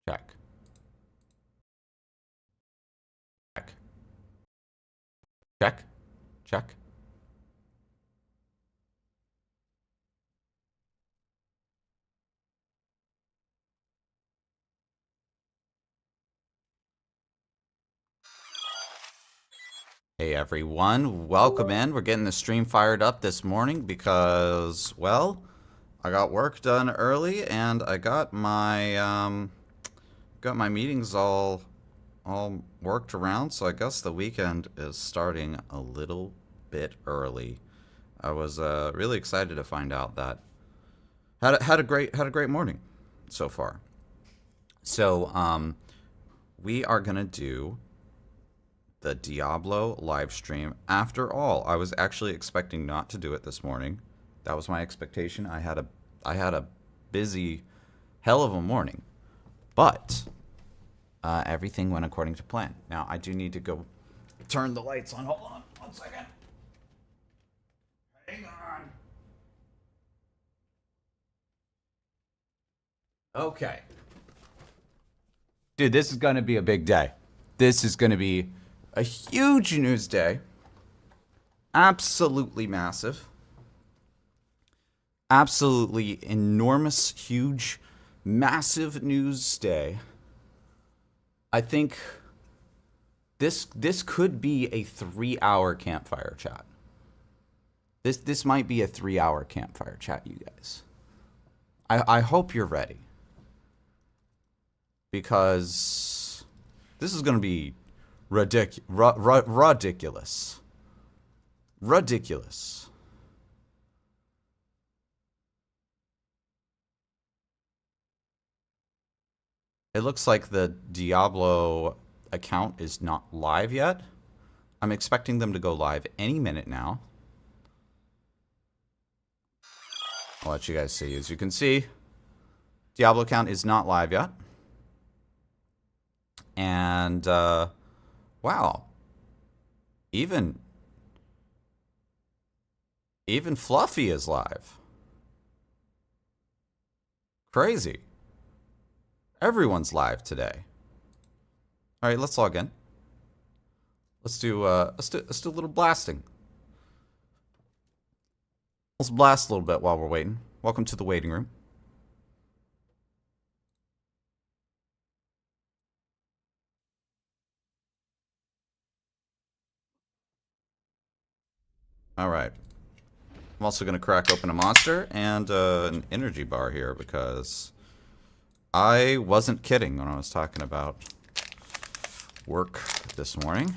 Check. Check. Check. Check. Hey everyone, welcome in. We're getting the stream fired up this morning because, well, I got work done early and I got my meetings all worked around, so I guess the weekend is starting a little bit early. I was really excited to find out that had a great morning so far. So we are gonna do the Diablo live stream. After all, I was actually expecting not to do it this morning. That was my expectation. I had a busy hell of a morning, but everything went according to plan. Now I do need to go turn the lights on. Hold on, 1 second. Hang on. Okay. Dude, this is gonna be a big day. This is gonna be a huge news day. Absolutely massive. Absolutely enormous, huge, massive news day. I think this could be a 3-hour campfire chat. This might be a 3-hour campfire chat, you guys. I hope you're ready. Because this is gonna be ridiculous. Ridiculous. It looks like the Diablo account is not live yet. I'm expecting them to go live any minute now. I'll let you guys see. As you can see, Diablo account is not live yet. And, wow. Even Fluffy is live. Crazy. Everyone's live today. All right, let's log in. Let's do a little blasting. Let's blast a little bit while we're waiting. Welcome to the waiting room. All right. I'm also going to crack open a monster and an energy bar here because I wasn't kidding when I was talking about work this morning.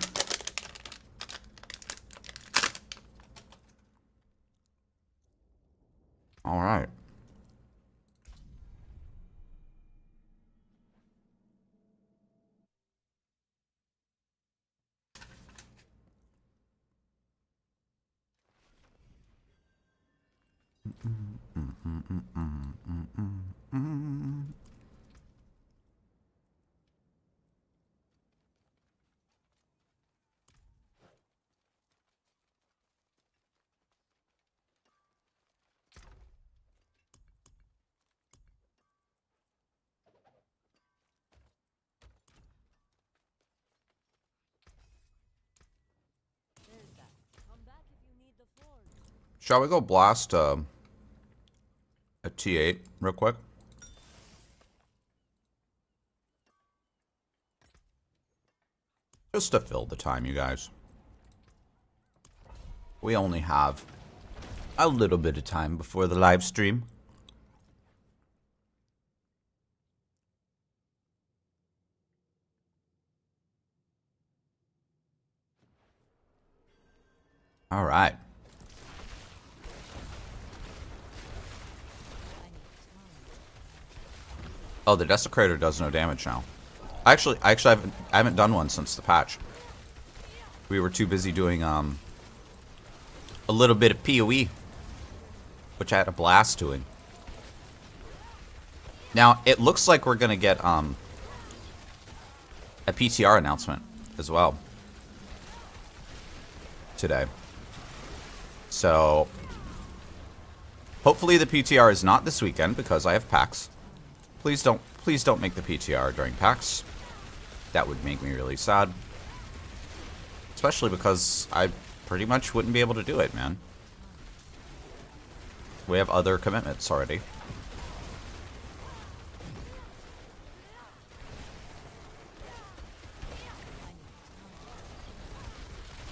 All right. Shall we go blast a T8 real quick? Just to fill the time, you guys. We only have a little bit of time before the live stream. All right. Oh, the Desecrator does no damage now. I haven't done one since the patch. We were too busy doing a little bit of PoE, which I had a blast doing. Now it looks like we're gonna get a PTR announcement as well today. So hopefully the PTR is not this weekend because I have PAX. Please Please don't make the PTR during PAX. That would make me really sad. Especially because I pretty much wouldn't be able to do it, man. We have other commitments already.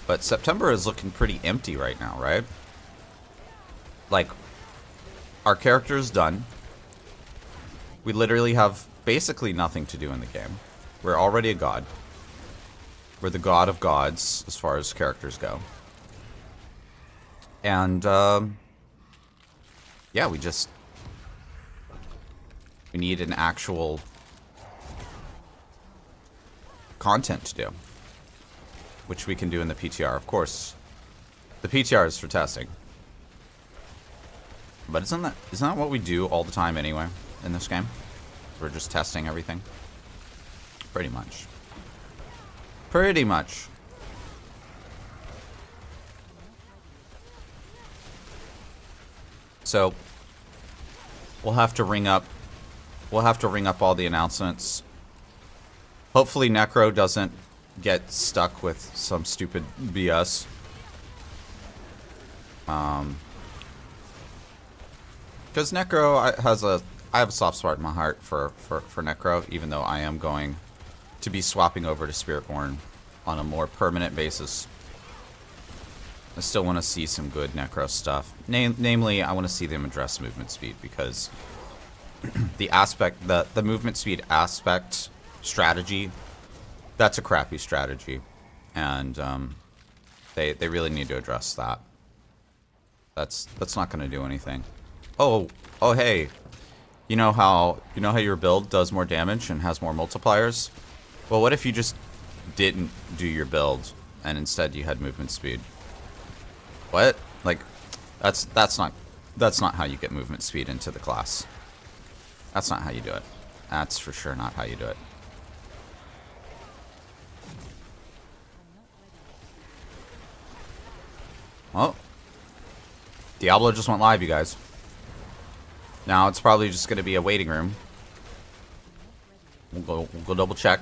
But September is looking pretty empty right now, right? Like, our character is done. We literally have basically nothing to do in the game. We're already a god. We're the god of gods as far as characters go. And, yeah, we need an actual content to do. Which we can do in the PTR, of course. The PTR is for testing. But isn't that what we do all the time anyway in this game? We're just testing everything. Pretty much. Pretty much. So we'll have to ring up all the announcements. Hopefully Necro doesn't get stuck with some stupid BS. Because Necro I have a soft spot in my heart for Necro, even though I am going to be swapping over to Spiritborn on a more permanent basis. I still want to see some good Necro stuff. Namely, I want to see them address movement speed, because the movement speed aspect strategy, that's a crappy strategy, and they really need to address that. That's not going to do anything. Oh hey, you know how your build does more damage and has more multipliers? Well, what if you just didn't do your build and instead you had movement speed? What? Like, that's not how you get movement speed into the class. That's not how you do it. That's for sure not how you do it. Well, Diablo just went live, you guys. Now it's probably just going to be a waiting room. We'll go double check.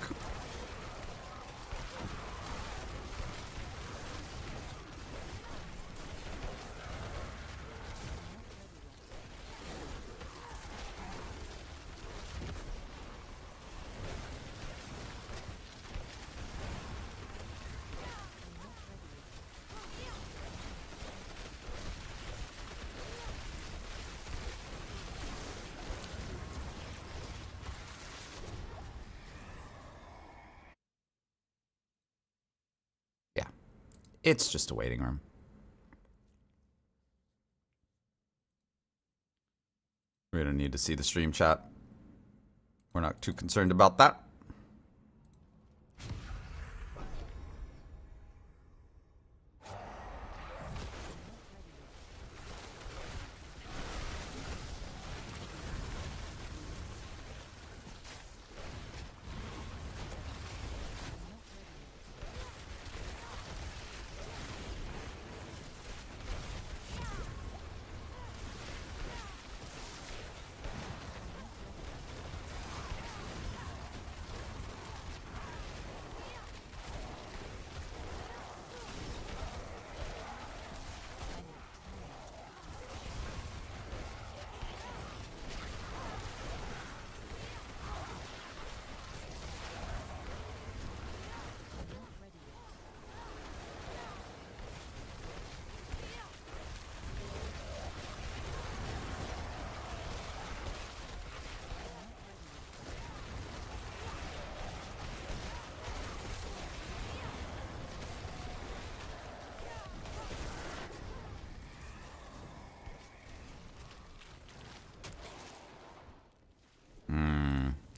It's just a waiting room. We don't need to see the stream chat. We're not too concerned about that.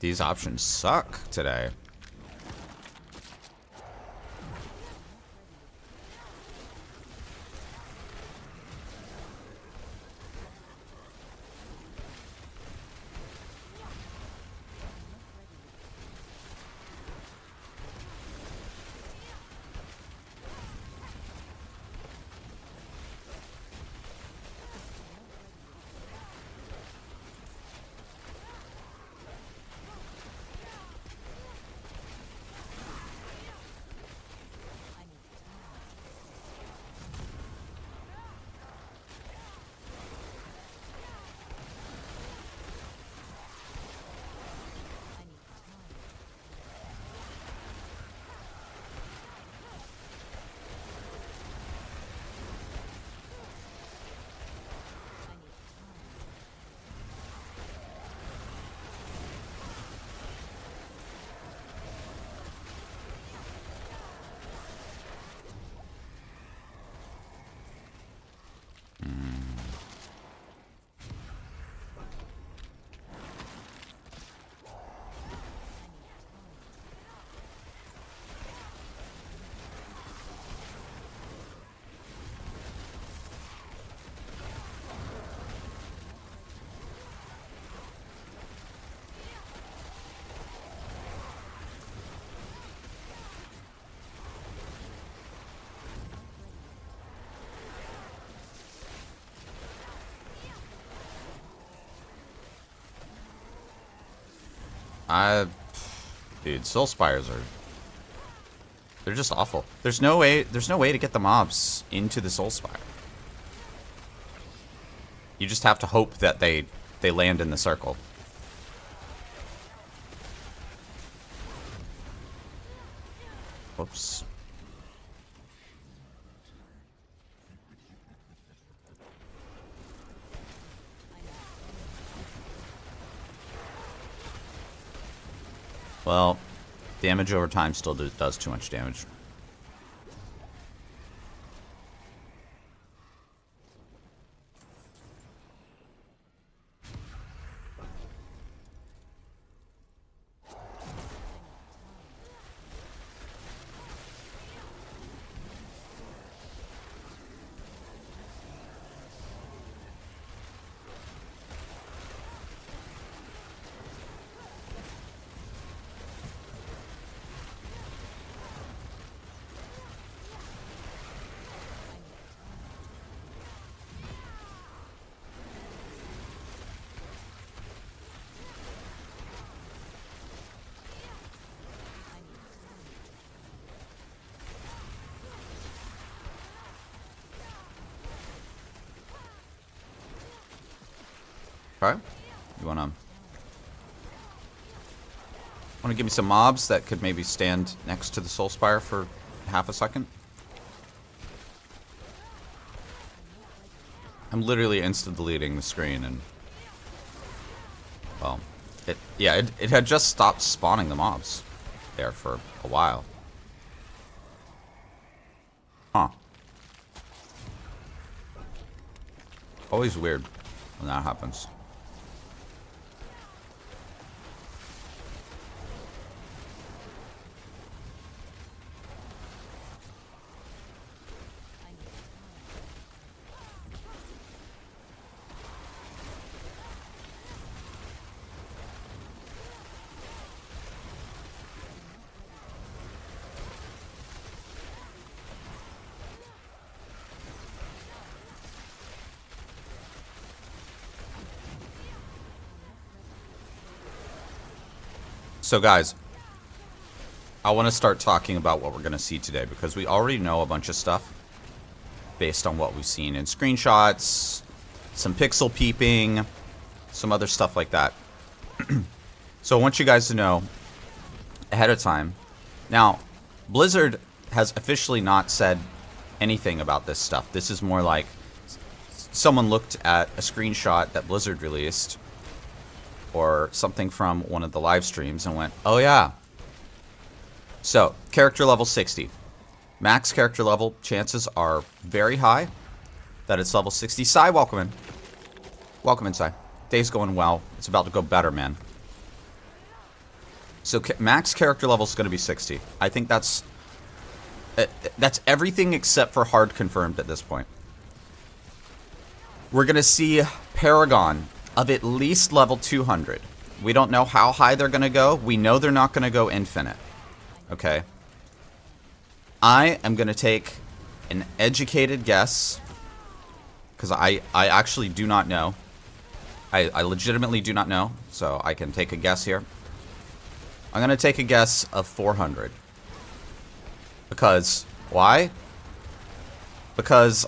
These options suck today. Dude, Soul Spires are... They're just awful. There's no way to get the mobs into the Soul Spire. You just have to hope that they land in the circle. Whoops. Well, damage over time still does too much damage. Okay. You wanna give me some mobs that could maybe stand next to the Soul Spire for half a second? I'm literally insta-deleting the screen and... Well, it had just stopped spawning the mobs there for a while. Huh. Always weird when that happens. So guys, I want to start talking about what we're going to see today, because we already know a bunch of stuff based on what we've seen in screenshots, some pixel peeping, some other stuff like that. So I want you guys to know ahead of time. Now, Blizzard has officially not said anything about this stuff. This is more like someone looked at a screenshot that Blizzard released or something from one of the live streams and went, oh yeah. So, character level 60. Max character level, chances are very high that it's level 60. Sai, welcome in. Welcome in, Sai. Day's going well. It's about to go better, man. So, max character level is going to be 60. I think that's everything except for hard confirmed at this point. We're going to see Paragon of at least level 200. We don't know how high they're going to go. We know they're not going to go infinite. Okay. I am going to take an educated guess, because I actually do not know. I legitimately do not know, so I can take a guess here. I'm going to take a guess of 400. Because, why? Because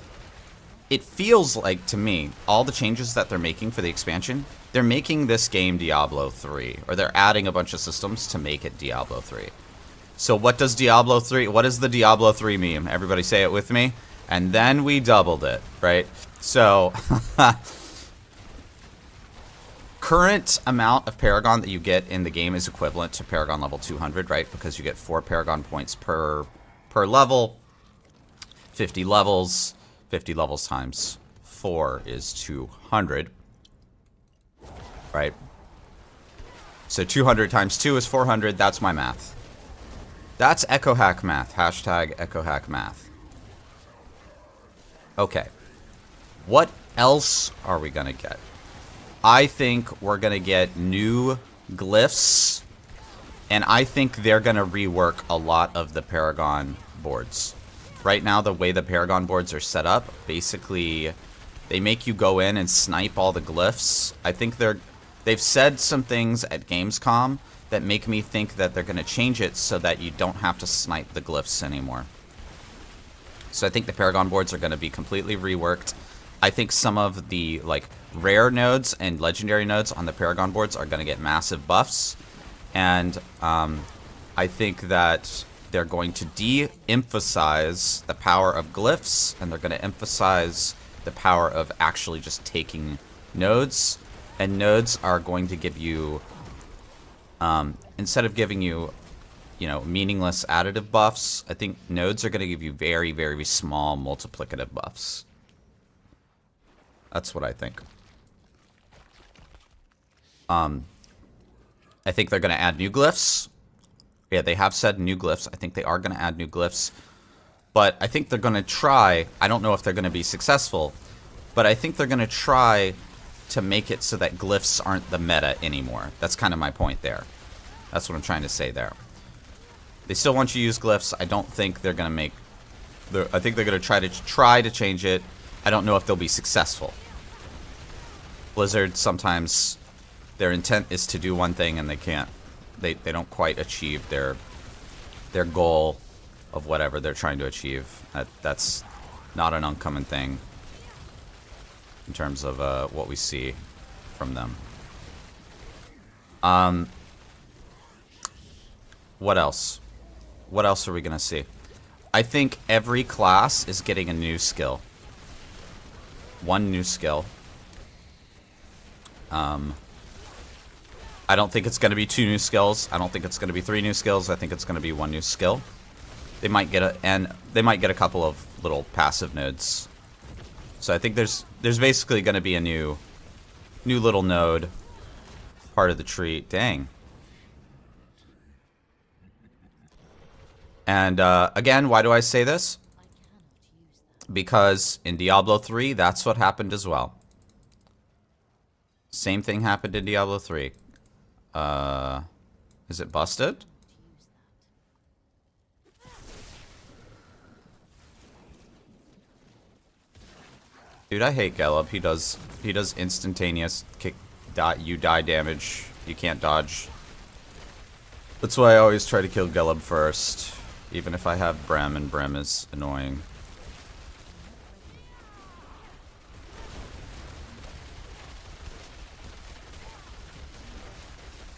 it feels like, to me, all the changes that they're making for the expansion, they're making this game Diablo 3. Or they're adding a bunch of systems to make it Diablo 3. So what does Diablo 3... What is the Diablo 3 meme? Everybody say it with me. And then we doubled it, right? So, current amount of Paragon that you get in the game is equivalent to Paragon level 200, right? Because you get 4 Paragon points per level. 50 levels. 50 levels times 4 is 200. Right? So 200 times 2 is 400. That's my math. That's Echo Hack math. Hashtag Echo Hack math. Okay. What else are we going to get? I think we're going to get new glyphs. And I think they're going to rework a lot of the Paragon boards. Right now, the way the Paragon boards are set up, basically, they make you go in and snipe all the glyphs. I think they've said some things at Gamescom that make me think that they're going to change it so that you don't have to snipe the glyphs anymore. So I think the Paragon boards are going to be completely reworked. I think some of the like rare nodes and legendary nodes on the Paragon boards are going to get massive buffs. And I think that they're going to de-emphasize the power of glyphs, and they're going to emphasize the power of actually just taking nodes. And nodes are going to give you, instead of giving you, you know, meaningless additive buffs, I think nodes are going to give you very, very small multiplicative buffs. That's what I think. I think they're going to add new glyphs. Yeah, they have said new glyphs. I think they are going to add new glyphs. But I think they're going to try. I don't know if they're going to be successful. But I think they're going to try to make it so that glyphs aren't the meta anymore. That's kind of my point there. That's what I'm trying to say there. They still want you to use glyphs. I don't think they're going to make... I think they're going to try to change it. I don't know if they'll be successful. Blizzard, sometimes their intent is to do one thing and they can't. They don't quite achieve their goal of whatever they're trying to achieve. That's not an uncommon thing in terms of what we see from them. What else? What else are we going to see? I think every class is getting a new skill. One new skill. I don't think it's going to be 2 new skills. I don't think it's going to be 3 new skills. I think it's going to be 1 new skill. They might get a couple of little passive nodes. So I think there's basically going to be a new little node part of the tree. Dang. And again, why do I say this? Because in Diablo 3, that's what happened as well. Same thing happened in Diablo 3. Is it busted? Dude, I hate Gelub. He does instantaneous kick, you die damage. You can't dodge. That's why I always try to kill Gelub first, even if I have Brem, and Brem is annoying.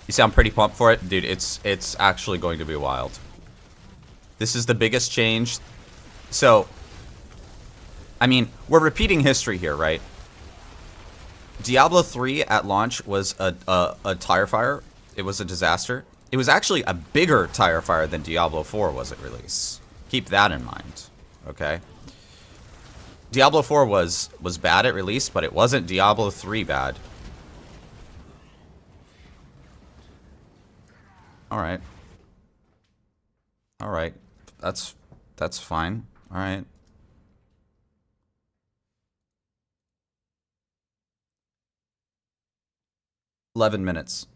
You sound pretty pumped for it? Dude, it's actually going to be wild. This is the biggest change. So, I mean, we're repeating history here, right? Diablo 3 at launch was a tire fire. It was a disaster. It was actually a bigger tire fire than Diablo 4 was at release. Keep that in mind, okay? Diablo 4 was bad at release, but it wasn't Diablo 3 bad. Alright. Alright. That's fine. Alright. "11 minutes.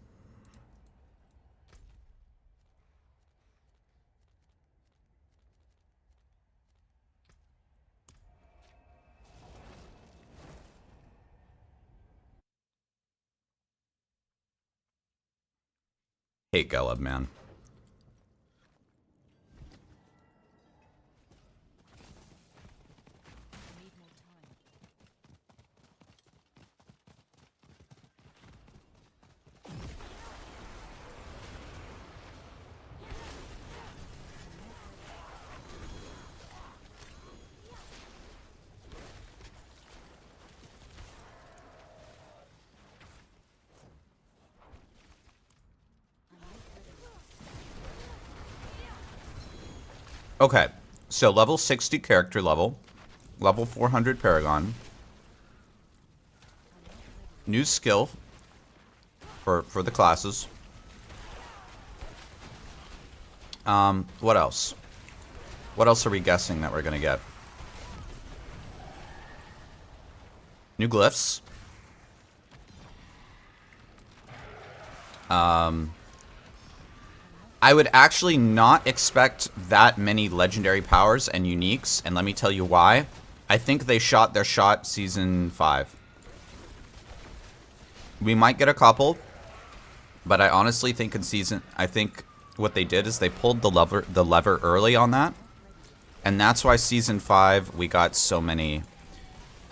Hate Gelub, man. Okay, so level 60 character level, level 400 Paragon, new skill for the classes. What else? What else are we guessing that we're gonna get? New glyphs. I would actually not expect that many legendary powers and uniques, and let me tell you why. I think they shot their shot Season 5. We might get a couple, But I honestly think I think what they did is they pulled the lever early on that. And that's why Season 5 we got so many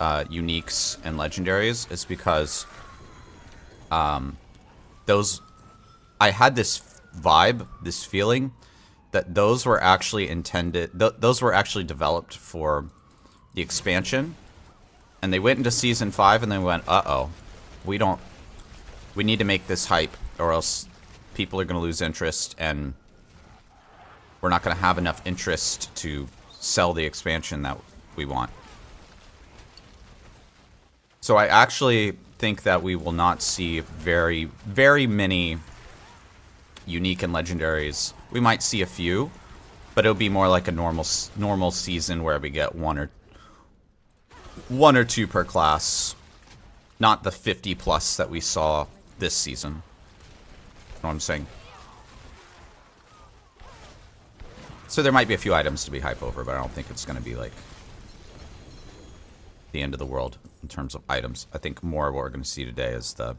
uniques and legendaries. It's because those... I had this vibe, this feeling, that those were actually intended... those were actually developed for the expansion. And they went into Season 5 and they went, uh-oh, we need to make this hype or else people are going to lose interest and we're not going to have enough interest to sell the expansion that we want. So I actually think that we will not see very, very many unique and legendaries. We might see a few, but it'll be more like a normal season where we get one or two per class, not the 50 plus that we saw this season. You know what I'm saying? So there might be a few items to be hype over, but I don't think it's going to be like the end of the world in terms of items. I think more of what we're going to see today is the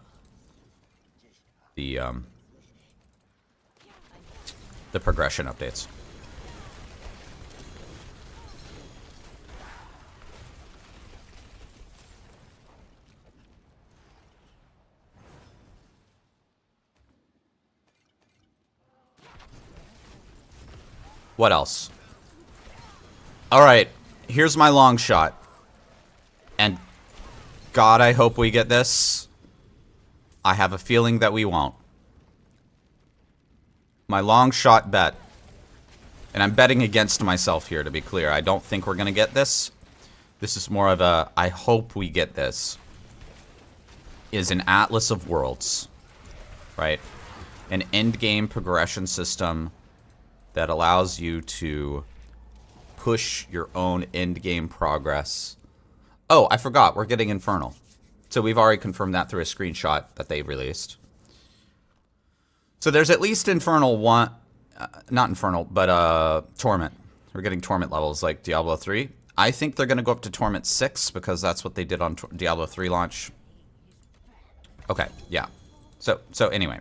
progression updates. What else? Alright, here's my long shot. And God, I hope we get this. I have a feeling that we won't. My long shot bet. And I'm betting against myself here, to be clear. I don't think we're going to get this. This is more of a, I hope we get this. Is an Atlas of Worlds. Right? An end-game progression system that allows you to push your own end-game progress. Oh, I forgot. We're getting Infernal. So we've already confirmed that through a screenshot that they released. So there's at least Infernal 1... not Infernal, but Torment. We're getting Torment levels like Diablo 3. I think they're going to go up to Torment 6 because that's what they did on Diablo 3 launch. Okay, yeah. So anyway.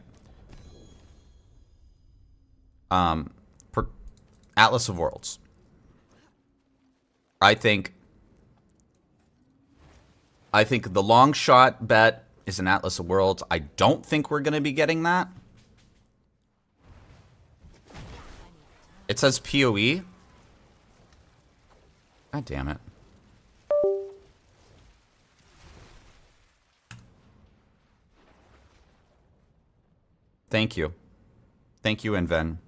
Atlas of Worlds. I think the long shot bet is an Atlas of Worlds. I don't think we're going to be getting that. It says PoE. God damn it. Thank you. Thank you, Inven.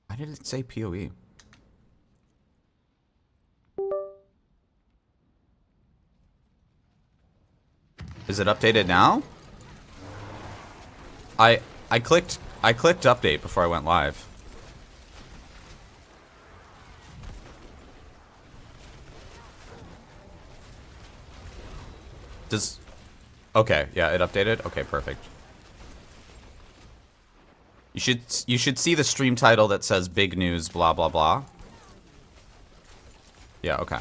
Why did it say PoE? Is it updated now? I clicked update before I went live. Okay, yeah, it updated. Okay, perfect. You should see the stream title that says big news blah blah blah. Yeah, okay.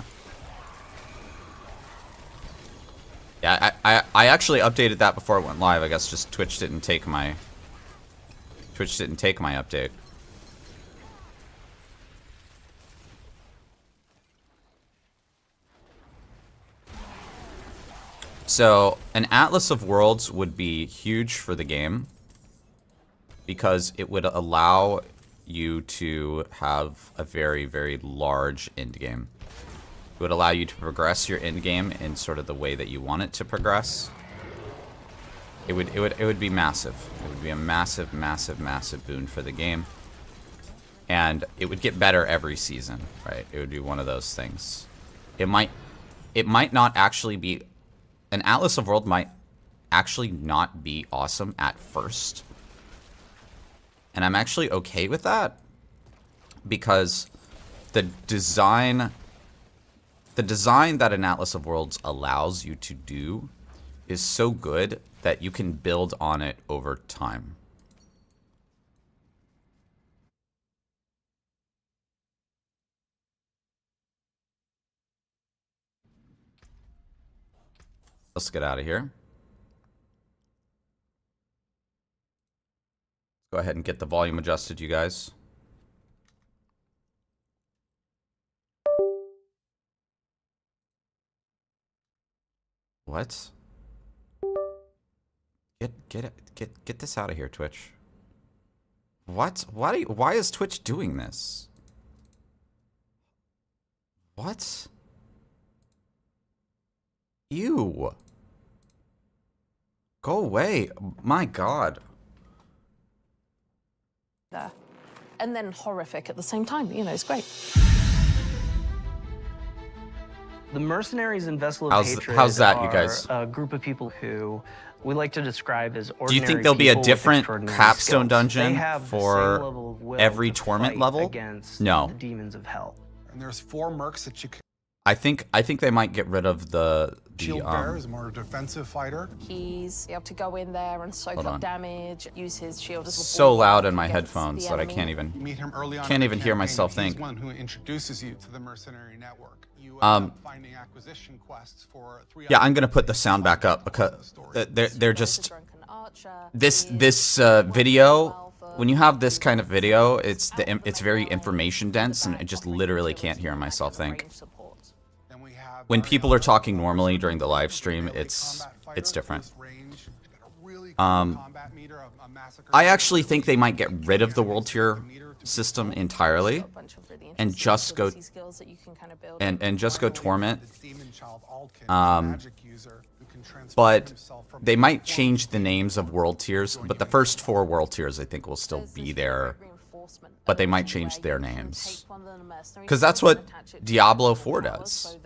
Yeah, I actually updated that before it went live. I guess just Twitch didn't take my update. So, an Atlas of Worlds would be huge for the game because it would allow you to have a very, very large end game. It would allow you to progress your end game in sort of the way that you want it to progress. It would be massive. It would be a massive, massive, massive boon for the game. And it would get better every season, right? It would be one of those things. It might not actually be... An Atlas of World might actually not be awesome at first. And I'm actually okay with that. Because the design that an Atlas of Worlds allows you to do is so good that you can build on it over time. let's get out of here. Go ahead and get the volume adjusted, you guys. What? Get this out of here, Twitch. What? Why is Twitch doing this? What? Ew. Go away. My God. And then horrific at the same time. You know, it's great. The Mercenaries and Vessel of Hatred how's that, you guys? Are a group of people who we like to describe as ordinary. Do you think there'll be a different capstone skills. dungeon for every torment level? No. The demons of hell. And there's 4 mercs that you can. I think they might get rid of the Shield Bearer is a more defensive fighter. He's able to go in there and soak up damage, use his shield as a so loud in my headphones that I can't even You meet him early on can't in even the hear campaign. myself He's think. one who introduces you to the mercenary network. You end up finding acquisition quests for 3 Yeah, I'm gonna put the sound back up because they're just this video. When you have this kind of video, it's very information dense, and I just literally can't hear myself think. When people are talking normally during the live stream, it's different. I actually think they might get rid of the world tier system entirely and just go torment. But they might change the names of world tiers, but the first 4 world tiers I think will still be there. But they might change their names. Because that's what Diablo 4 does.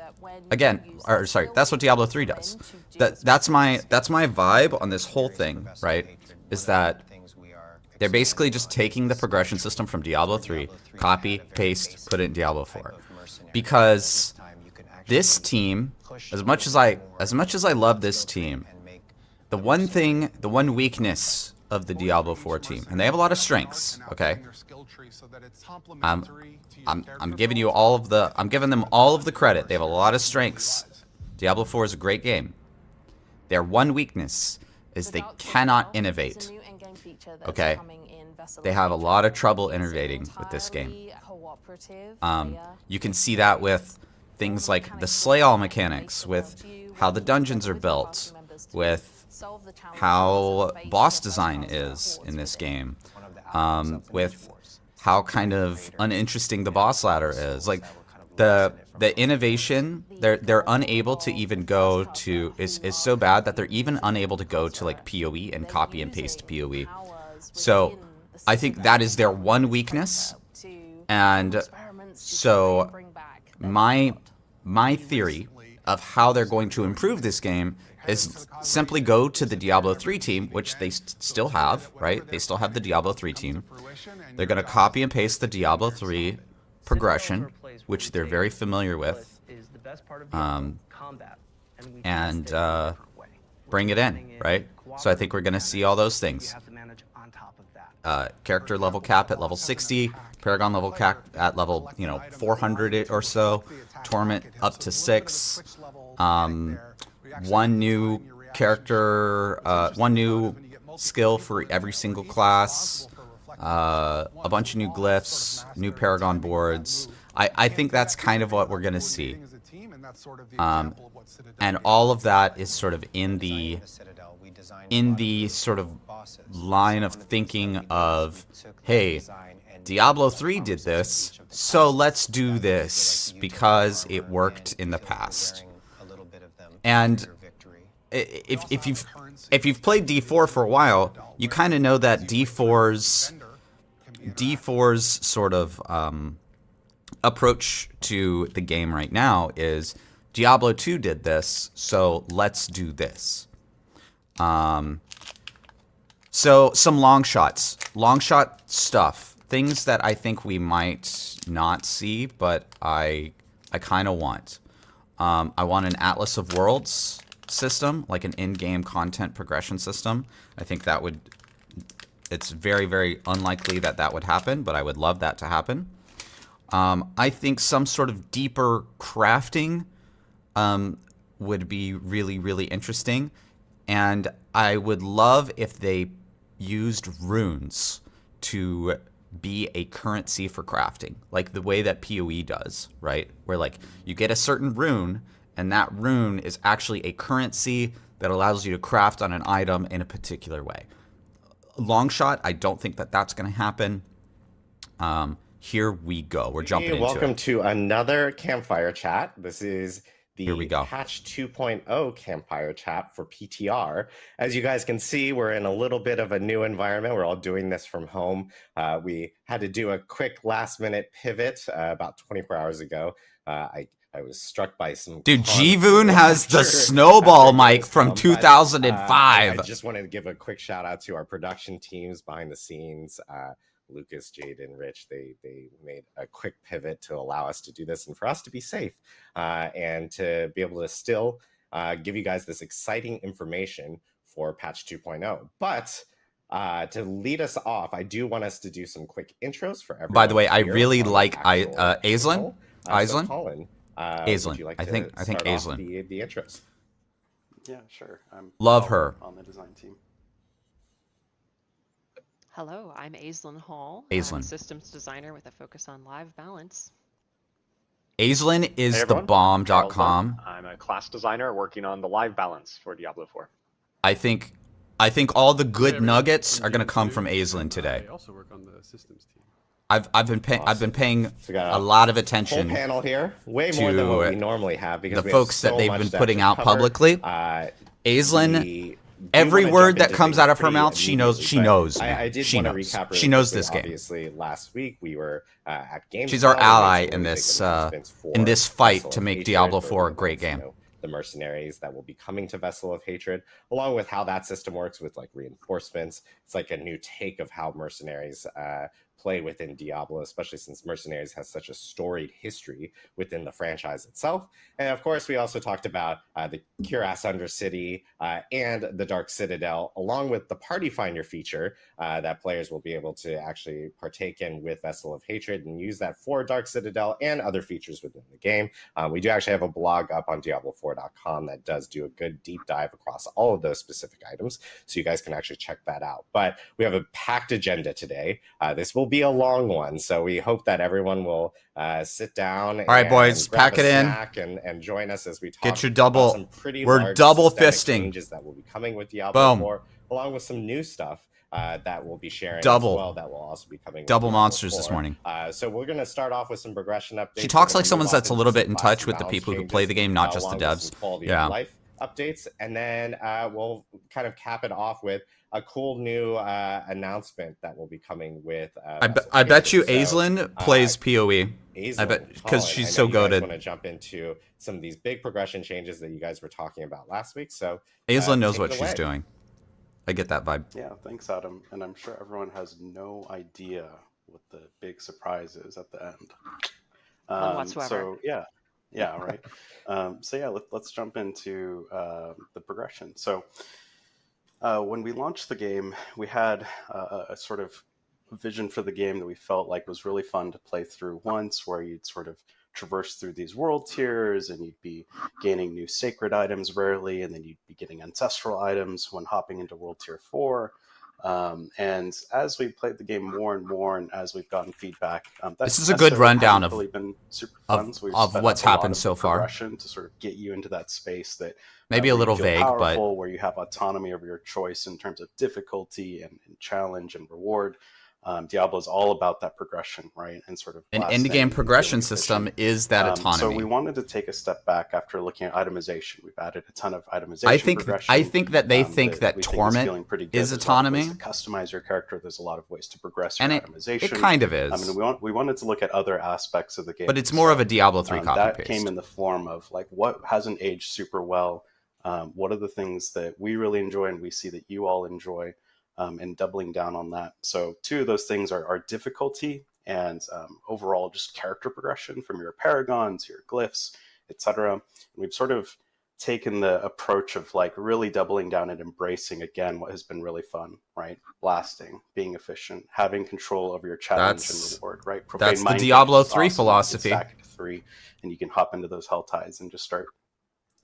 Again, or sorry, that's what Diablo 3 does. That's my vibe on this whole thing, right? Is that they're basically just taking the progression system from Diablo 3, copy, paste, put it in Diablo 4. Because this team, as much as I love this team, the one weakness of the Diablo 4 team, and they have a lot of strengths, okay? I'm giving them all of the credit. They have a lot of strengths. Diablo 4 is a great game. Their one weakness is they cannot innovate. Okay? They have a lot of trouble innovating with this game. You can see that with things like the slay all mechanics, with how the dungeons are built, with how boss design is in this game, with how kind of uninteresting the boss ladder is. Like the innovation, they're unable to even go to is so bad that they're even unable to go to like PoE and copy and paste PoE. So I think that is their one weakness, and so my theory of how they're going to improve this game is simply go to the Diablo 3 team, which they still have, right? They still have the Diablo 3 team. They're going to copy and paste the Diablo 3 progression, which they're very familiar with, and bring it in, right? So I think we're going to see all those things. Character level cap at level 60, Paragon level cap at level 400 or so, Torment up to 6, one new character, one new skill for every single class, a bunch of new glyphs, new Paragon boards. I think that's kind of what we're going to see. And all of that is sort of in the sort of line of thinking of, hey, Diablo 3 did this, so let's do this because it worked in the past. And if you've played D4 for a while, you kind of know that D4's sort of approach to the game right now is Diablo 2 did this, so let's do this. So some long shot stuff, things that I think we might not see, but I kind of want. I want an Atlas of Worlds system, like an in-game content progression system. I think that would, it's very, very unlikely that would happen, but I would love that to happen. I think some sort of deeper crafting would be really, really interesting. And I would love if they used runes to be a currency for crafting, like the way that PoE does, right? Where like you get a certain rune, and that rune is actually a currency that allows you to craft on an item in a particular way. Long shot, I don't think that that's going to happen. Here we go. We're jumping into it. Welcome to another Campfire Chat. This is the Here we go. patch 2.0 Campfire Chat for PTR. As you guys can see, we're in a little bit of a new environment. We're all doing this from home. We had to do a quick last-minute pivot about 24 hours ago. I was struck by some... Dude, Jivoon has the snowball mic from 2005. I just wanted to give a quick shout out to our production teams behind the scenes. Lucas, Jade, and Rich, they made a quick pivot to allow us to do this and for us to be safe and to be able to still give you guys this exciting information for patch 2.0. But to lead us off, I do want us to do some quick intros for everyone. By the way, I really like Aislinn. So Colin, would you like I think Aislinn. The intros. Yeah, sure. Love her on the design team. Hello, I'm Aislinn Hall. Aislinn. I'm a systems designer with a focus on live balance. Aislinn is hey the bomb.com. I'm a class designer working on the live balance for Diablo 4. I think all the good nuggets are going to come from Aislinn today. I also work on the systems team. I've been paying a lot of attention. Whole panel here, way more than what we normally have because the folks that they've been putting out publicly. Aislinn, every word that comes out of her mouth, she knows. I did want to recap. She knows this game. Obviously, last week we were at Games. She's our ally in this fight to make Diablo 4 a great game. The mercenaries that will be coming to Vessel of Hatred, along with how that system works with like reinforcements. It's like a new take of how mercenaries play within Diablo, especially since Mercenaries has such a storied history within the franchise itself. And of course, we also talked about the Cuirass Undercity and the Dark Citadel, along with the Party Finder feature that players will be able to actually partake in with Vessel of Hatred and use that for Dark Citadel and other features within the game. We do actually have a blog up on Diablo4.com that does do a good deep dive across all of those specific items, so you guys can actually check that out. But we have a packed agenda today. This will be a long one, so we hope that everyone will sit down. All right, boys, pack it in and join us as we talk. Get your double. Some pretty we're large double systemic fisting changes that will be coming with Diablo 4, along with some new stuff that we'll be sharing as well. That will also be coming. Double monsters this morning. So we're going to start off with some progression updates. She talks like someone that's a little bit in touch with the people who play the game, not just the devs. Yeah. Life updates, and then we'll kind of cap it off with a cool new announcement that will be coming with. I bet you Aislinn plays PoE. I bet because she's so goated. I want to jump into some of these big progression changes that you guys were talking about last week. So Aislinn knows what she's doing. I get that vibe. Yeah, thanks, Adam. And I'm sure everyone has no idea what the big surprise is at the end. Whatsoever. So yeah, right. Let's jump into the progression. So when we launched the game, we had a sort of vision for the game that we felt like was really fun to play through once, where you'd sort of traverse through these world tiers and you'd be gaining new sacred items rarely, and then you'd be getting ancestral items when hopping into world tier 4. And as we played the game more and more, and as we've gotten feedback, this is a good rundown of what's happened so far. To sort of get you into that space that maybe a little vague, but where you have autonomy over your choice in terms of difficulty and challenge and reward. Diablo is all about that progression, right? And sort of an end-game progression system is that autonomy. So we wanted to take a step back after looking at itemization. We've added a ton of itemization. I think that they think that Torment is autonomy. To customize your character, there's a lot of ways to progress your itemization. It kind of is. I mean, we wanted to look at other aspects of the game, but it's more of a Diablo 3 copy that paste. Came in the form of like what hasn't aged super well. What are the things that we really enjoy and we see that you all enjoy? And doubling down on that. So two of those things are difficulty and overall just character progression from your paragons, your glyphs, etc. And we've sort of taken the approach of like really doubling down and embracing again what has been really fun, right? Blasting, being efficient, having control over your challenge and reward, right? That's the Diablo 3 philosophy. Stack it to 3, and you can hop into those hell tides and just start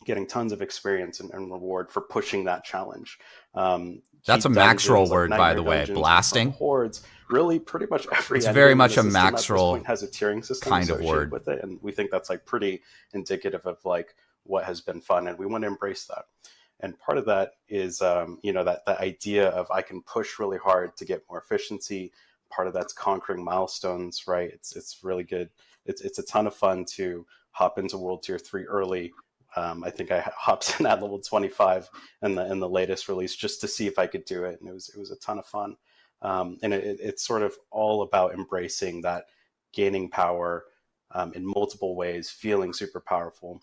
getting tons of experience and reward for pushing that challenge. That's a MAXROLL word, by the way. Blasting. Hordes, really, pretty much every. It's very much a MAXROLL at this point has a tiering system kind of word with it, and we think that's like pretty indicative of like what has been fun, and we want to embrace that. And part of that is, that idea of I can push really hard to get more efficiency. Part of that's conquering milestones, right? It's really good. It's a ton of fun to hop into World Tier 3 early. I think I hopped in at level 25 in the latest release just to see if I could do it, and it was a ton of fun. And it's sort of all about embracing that gaining power in multiple ways, feeling super powerful.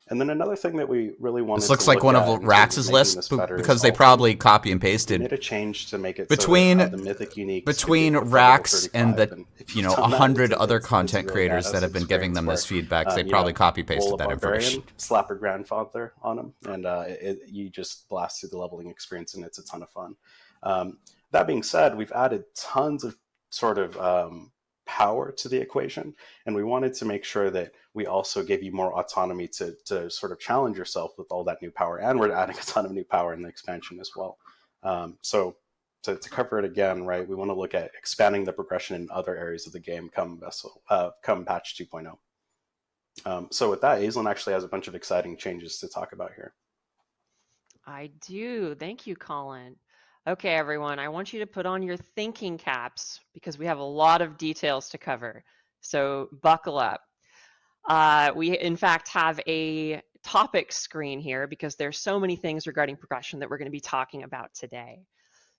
And then another thing that we really wanted this looks like one of Rax's lists because they probably copy and pasted. Made a change to make it between so that, the mythic unique between Rax and the 100 other content creators that have been giving them this feedback. They probably copy pasted that information. Slap your grandfather on him, and you just blast through the leveling experience, and it's a ton of fun. That being said, we've added tons of sort of power to the equation, and we wanted to make sure that we also give you more autonomy to sort of challenge yourself with all that new power, and we're adding a ton of new power in the expansion as well. So to cover it again, right, we want to look at expanding the progression in other areas of the game come patch 2.0. So with that, Aislinn actually has a bunch of exciting changes to talk about here. I do. Thank you, Colin. Okay, everyone, I want you to put on your thinking caps because we have a lot of details to cover. So buckle up. We, in fact, have a topic screen here because there's so many things regarding progression that we're going to be talking about today.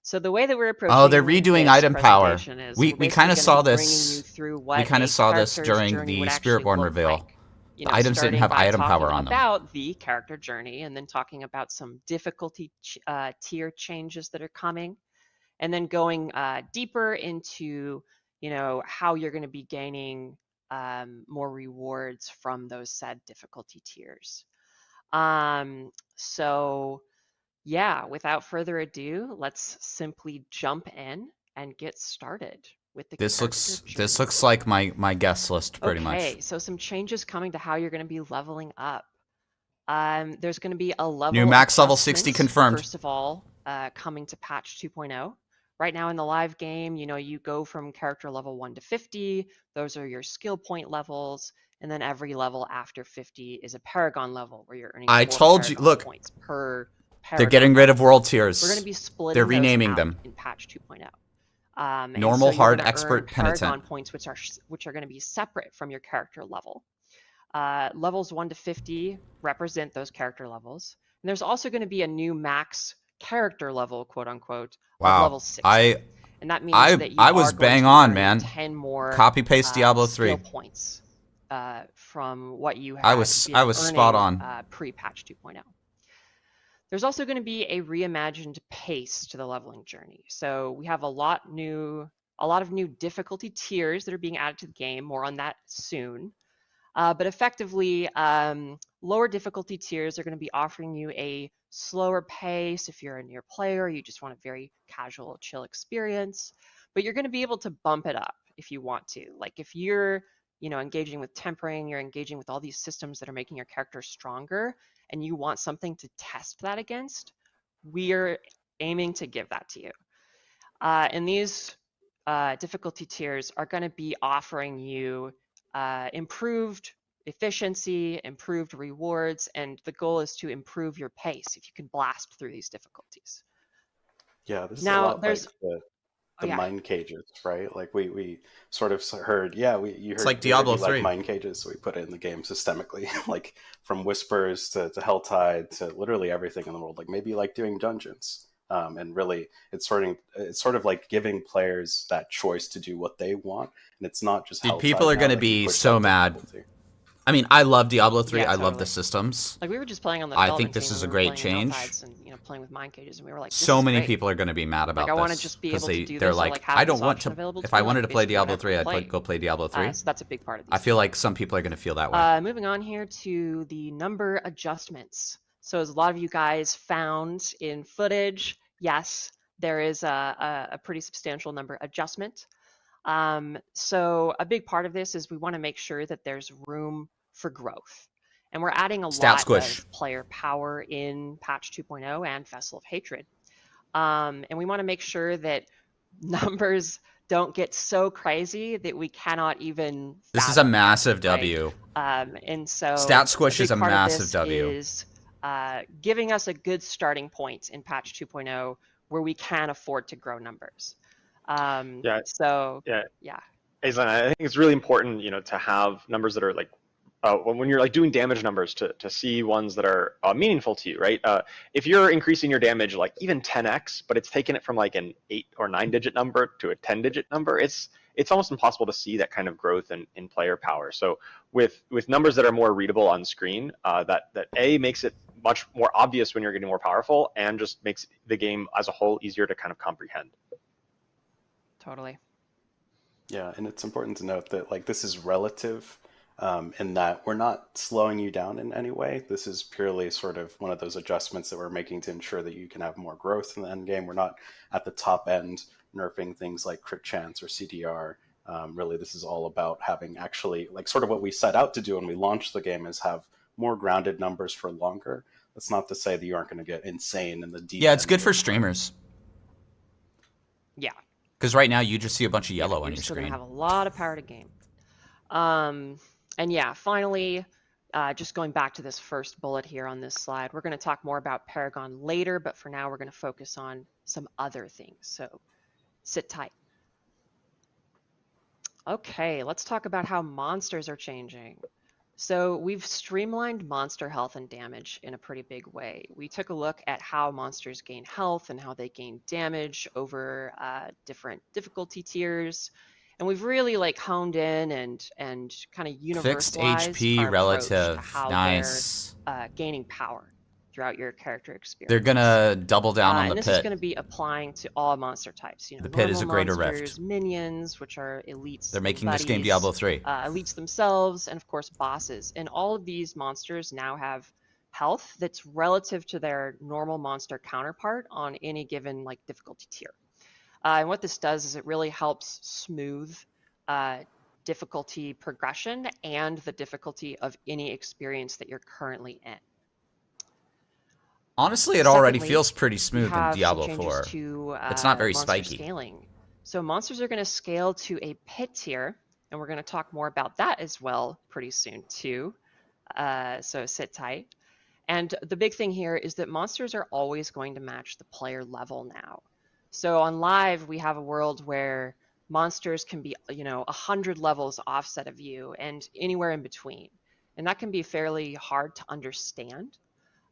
So the way that we're approaching they're redoing item power. We kind of saw this. We kind of saw this during the Spiritborn reveal. The items didn't have item power on them. About the character journey, and then talking about some difficulty tier changes that are coming, and then going deeper into how you're going to be gaining more rewards from those said difficulty tiers. So yeah, without further ado, let's simply jump in and get started with the this looks like my guest list pretty much. Okay, so some changes coming to how you're going to be leveling up. There's going to be a level new max level 60 confirmed. First of all, coming to patch 2.0. Right now in the live game, you go from character level 1 to 50. Those are your skill point levels, and then every level after 50 is a paragon level where you're earning. I told you, look, points per paragon. They're getting rid of world tiers. We're going to be splitting. They're renaming them in patch 2.0. Normal, so hard, expert, penitent. Paragon points, which are going to be separate from your character level. Levels 1 to 50 represent those character levels, and there's also going to be a new max character level, quote unquote, of level 60. And that means that you I was bang on, man. 10 more copy paste Diablo 3 skill points from what you had. I was spot on. Pre-patch 2.0. There's also going to be a reimagined pace to the leveling journey. So we have a lot of new difficulty tiers that are being added to the game. More on that soon. But effectively, lower difficulty tiers are going to be offering you a slower pace if you're a near player, you just want a very casual, chill experience. But you're going to be able to bump it up if you want to. Like if you're engaging with tempering, you're engaging with all these systems that are making your character stronger, and you want something to test that against, we're aiming to give that to you. And these difficulty tiers are going to be offering you improved efficiency, improved rewards, and the goal is to improve your pace if you can blast through these difficulties. Yeah, this is a lot like the mine cages, right? Like we sort of heard, you heard it's like Diablo 3 like mine cages, so we put it in the game systemically, like from whispers to Helltide to literally everything in the world. Like maybe you like doing dungeons, and really it's sort of like giving players that choice to do what they want, and it's not just Dude, people are going to be so mad. I mean, I love Diablo 3. Yeah, I love the systems. Like we were just playing on the. I think this is a great change. And, playing with mine cages, and we were like, so many people are going to be mad about this. I want to just be able to do they're this. like, I don't want to. If I wanted to play Diablo 3, I'd go play Diablo 3. So that's a big part of this. I feel like some people are going to feel that way. Moving on here to the number adjustments. So as a lot of you guys found in footage, yes, there is a pretty substantial number adjustment. So a big part of this is we want to make sure that there's room for growth. And we're adding a Stat lot squish. of player power in patch 2.0 and Vessel of Hatred. And we want to make sure that numbers don't get so crazy that we cannot even This is a fathom, massive right? W. And so Stat squish is a part of massive this W. is giving us a good starting point in patch 2.0 where we can afford to grow numbers. So yeah. Aislinn, I think it's really important, to have numbers that are like, when you're like doing damage numbers, to see ones that are meaningful to you, right? If you're increasing your damage like even 10x, but it's taking it from like an 8 or 9 digit number to a 10-digit number, it's almost impossible to see that kind of growth in player power. So with numbers that are more readable on screen, that A, makes it much more obvious when you're getting more powerful, and just makes the game as a whole easier to kind of comprehend. Totally. Yeah, and it's important to note that like this is relative, in that we're not slowing you down in any way. This is purely sort of one of those adjustments that we're making to ensure that you can have more growth in the end game. We're not at the top end nerfing things like crit chance or CDR. Really, this is all about having actually like sort of what we set out to do when we launched the game, is have more grounded numbers for longer. That's not to say that you aren't going to get insane in the deep. Yeah, it's good for streamers. Yeah. Because right now you just see a bunch of yellow on your still screen. Gonna have a lot of power to game. And yeah, finally, just going back to this first bullet here on this slide, we're going to talk more about Paragon later, but for now we're going to focus on some other things. So sit tight. Okay, let's talk about how monsters are changing. So we've streamlined monster health and damage in a pretty big way. We took a look at how monsters gain health and how they gain damage over different difficulty tiers. And we've really like honed in and kind of universalized Fixed HP our relative. approach to how Nice. they're gaining power throughout your character experience. They're gonna double down on the and this pit. is going to be applying to all monster types. The pit is a greater monsters, rift. Minions, which are elites. They're making buddies, this game Diablo 3. Elites themselves, and of course bosses. And all of these monsters now have health that's relative to their normal monster counterpart on any given like difficulty tier. And what this does is it really helps smooth difficulty progression and the difficulty of any experience that you're currently in. Honestly, it already feels pretty smooth in Diablo 4. To, it's not very monster spiky. Scaling. So monsters are going to scale to a pit tier, and we're going to talk more about that as well pretty soon too. So sit tight. And the big thing here is that monsters are always going to match the player level now. So on live, we have a world where monsters can be, 100 levels offset of you and anywhere in between. And that can be fairly hard to understand.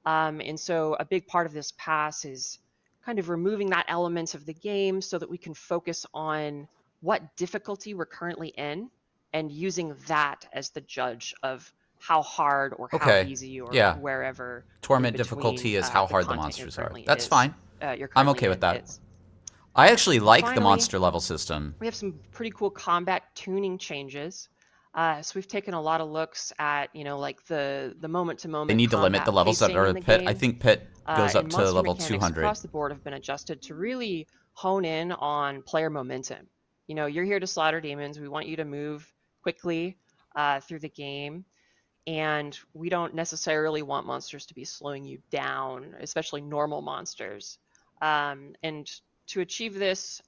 And so a big part of this pass is kind of removing that element of the game so that we can focus on what difficulty we're currently in and using that as the judge of how hard or how easy or wherever. Torment difficulty is how hard the monsters are. That's fine. I'm okay with that. I actually like the monster level system. We have some pretty cool combat tuning changes. So we've taken a lot of looks at, like the moment-to-moment. They need to limit the levels that are in pit. I think pit goes up to level 200. Across the board have been adjusted to really hone in on player momentum. You're here to slaughter demons. We want you to move quickly through the game, and we don't necessarily want monsters to be slowing you down, especially normal monsters. And to achieve this,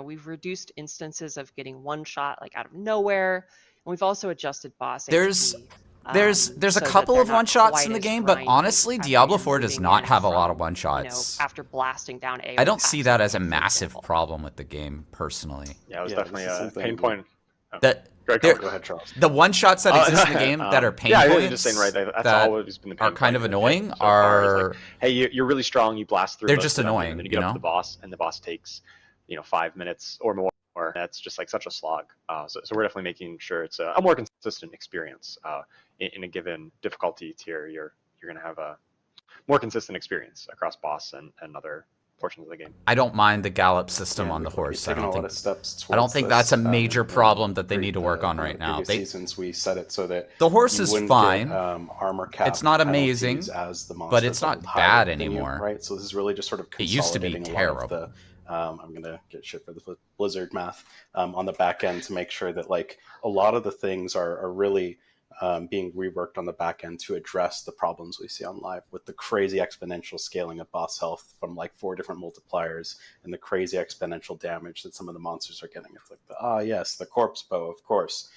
we've reduced instances of getting one shot like out of nowhere. And we've also adjusted boss HP. There's a couple of one-shots in the game, but honestly, Diablo 4 does not have a lot of one-shots. After blasting down AoE. I don't see that as a massive problem with the game, personally. Yeah, it was definitely a pain point. Go ahead, Charles. The one-shots that exist in the game that are pain points, just saying, right, that's always been the pain are kind of annoying, so are... Like, hey, you're really strong, you blast through. They're just annoying, and then you get up to the boss, and the boss takes, 5 minutes or more. That's just like such a slog. So we're definitely making sure it's a more consistent experience. In a given difficulty tier, you're going to have a more consistent experience across boss and other portions of the game. I don't mind the gallop system on the horse. I don't think that's a major problem that they need to work on right now. Seasons we set it so that the horse is fine. Armor cap it's not amazing, but it's not bad anymore. Right. So this is really just sort of it used to be terrible. I'm gonna get shit for the Blizzard math on the back end to make sure that like a lot of the things are really being reworked on the back end to address the problems we see on live with the crazy exponential scaling of boss health from like 4 different multipliers and the crazy exponential damage that some of the monsters are getting. It's like, yes, the corpse bow, of course,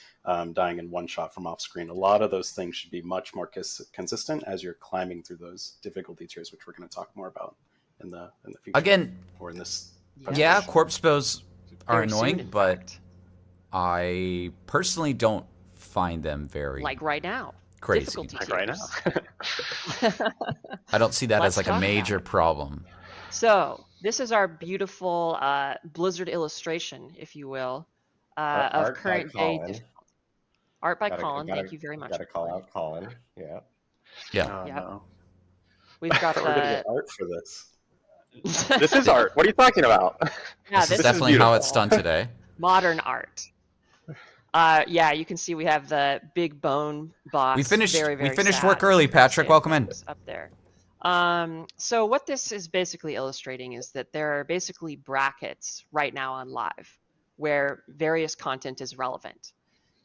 dying in one shot from off screen. A lot of those things should be much more consistent as you're climbing through those difficulty tiers, which we're going to talk more about in the future. Again, or in this. Yeah, corpse bows are Very soon, annoying, in but fact. I personally don't find them very Like right now. crazy. Difficulty Like right tiers. now. I don't see that Let's as like a talk about major it. problem. So this is our beautiful Blizzard illustration, if you will, of Art by current day Colin. difficulty. Art by Gotta- Colin. gotta- Thank you very much. Gotta call out Colin. Yeah. Yeah. Oh, Yep. no. We've got We're gonna the. get art for this. This is art. What are you talking about? Yeah, This is this definitely how beautiful. it's done today. modern art. Yeah, you can see we have the big bone boss. We finished very, very sad work early, Patrick. Welcome in. up there. So what this is basically illustrating is that there are basically brackets right now on live where various content is relevant.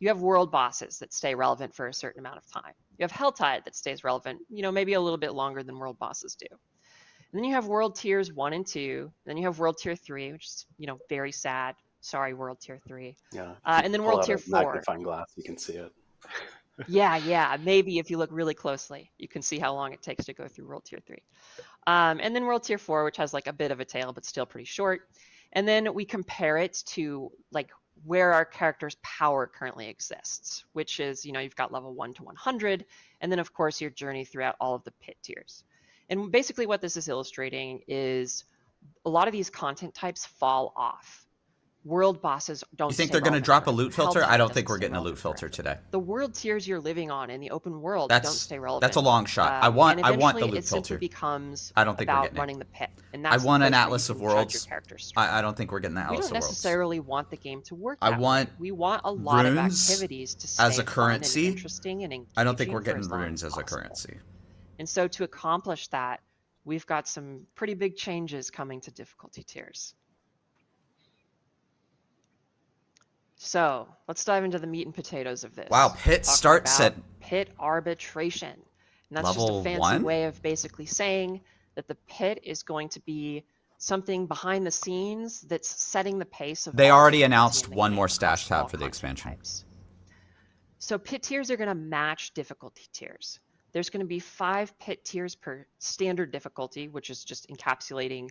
You have world bosses that stay relevant for a certain amount of time. You have Helltide that stays relevant, maybe a little bit longer than world bosses do. And then you have world tiers 1 and 2. Then you have world tier 3, which is, very sad. Sorry, world tier 3. Yeah. And then Pull world out tier a 4. magnifying glass, you can see it. Yeah. Maybe if you look really closely, you can see how long it takes to go through World Tier 3. And then World Tier 4, which has like a bit of a tail, but still pretty short. And then we compare it to like where our character's power currently exists, which is, you've got level 1 to 100. And then, of course, your journey throughout all of the pit tiers. And basically what this is illustrating is a lot of these content types fall off. World bosses don't. You think stay they're going to relevant drop a forever. loot filter? Helltide I don't doesn't think we're stay getting a relevant loot filter forever. today. The world tiers you're living on in the open world don't stay relevant. That's a long shot. I want and the loot eventually it filter. simply becomes I don't think we're about getting it. running the pit. And I that's the want an place where Atlas you of can judge your Worlds. character's strength. I don't think we're getting the We Atlas don't of Worlds. necessarily want the game to work I that want way. We want a lot of runes activities to stay as a fun currency. and interesting and engaging I don't think we're for as getting long runes as a possible. currency. And so to accomplish that, we've got some pretty big changes coming to difficulty tiers. So let's dive into the meat and potatoes of this. Wow, pit Talking start about set pit arbitration. And that's just level a fancy 1? way of basically saying that the pit is going to be something behind the scenes that's setting the pace of They all already difficulty announced in the one game more across stash tab all for the content expansion. types. So pit tiers are going to match difficulty tiers. There's going to be 5 pit tiers per standard difficulty, which is just encapsulating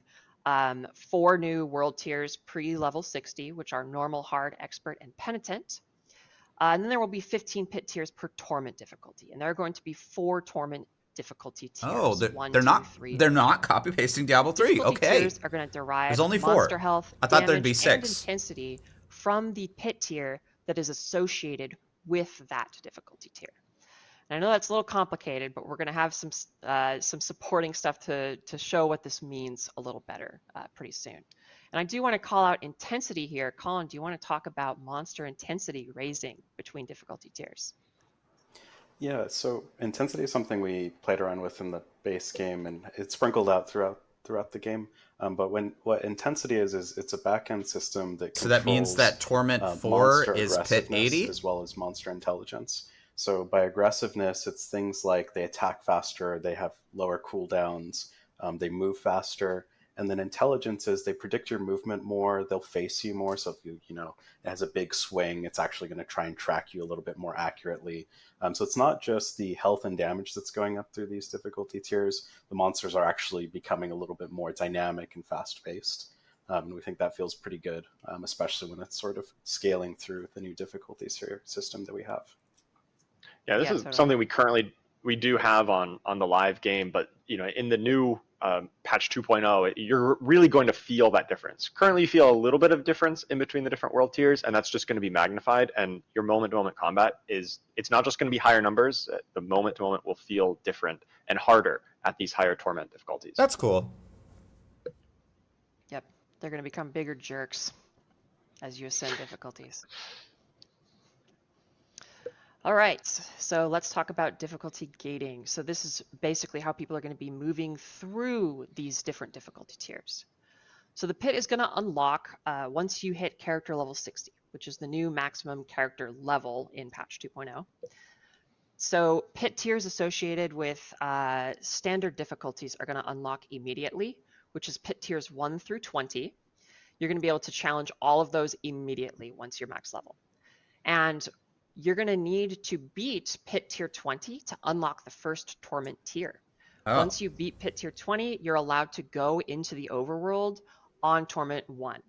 4 new world tiers pre-level 60, which are normal, hard, expert, and penitent. And then there will be 15 pit tiers per torment difficulty, and there are going to be 4 torment difficulty tiers. Oh, one, they're two, not 3, they're not copy pasting Diablo 3. Difficulty Okay. tiers are going to derive There's only 4. monster health, I thought there'd be damage, 6. and intensity from the pit tier that is associated with that difficulty tier. And I know that's a little complicated, but we're going to have some supporting stuff to show what this means a little better pretty soon. And I do want to call out intensity here. Colin, do you want to talk about monster intensity raising between difficulty tiers? Yeah, so intensity is something we played around with in the base game, and it's sprinkled out throughout the game. But what intensity is it's a back-end system that controls, So that means that Torment 4 monster is pit aggressiveness 80? as well as monster intelligence. So by aggressiveness, it's things like they attack faster, they have lower cooldowns, they move faster. And then intelligence is they predict your movement more, they'll face you more. So if it has a big swing, it's actually going to try and track you a little bit more accurately. So it's not just the health and damage that's going up through these difficulty tiers. The monsters are actually becoming a little bit more dynamic and fast-paced. And we think that feels pretty good, especially when it's sort of scaling through the new difficulties here system that we have. Yeah, this is totally. something we do have on the live game, but in the new patch 2.0, you're really going to feel that difference. Currently, you feel a little bit of difference in between the different world tiers, and that's just going to be magnified. And your moment-to-moment combat it's not just going to be higher numbers. The moment-to-moment will feel different and harder at these higher torment difficulties. That's cool. Yep, they're going to become bigger jerks as you ascend difficulties. All right, so let's talk about difficulty gating. So this is basically how people are going to be moving through these different difficulty tiers. So the pit is going to unlock once you hit character level 60, which is the new maximum character level in patch 2.0. So pit tiers associated with standard difficulties are going to unlock immediately, which is pit tiers 1 through 20. You're going to be able to challenge all of those immediately once you're max level. And you're going to need to beat pit tier 20 to unlock the first torment tier. Oh. Once you beat pit tier 20, you're allowed to go into the overworld on torment 1.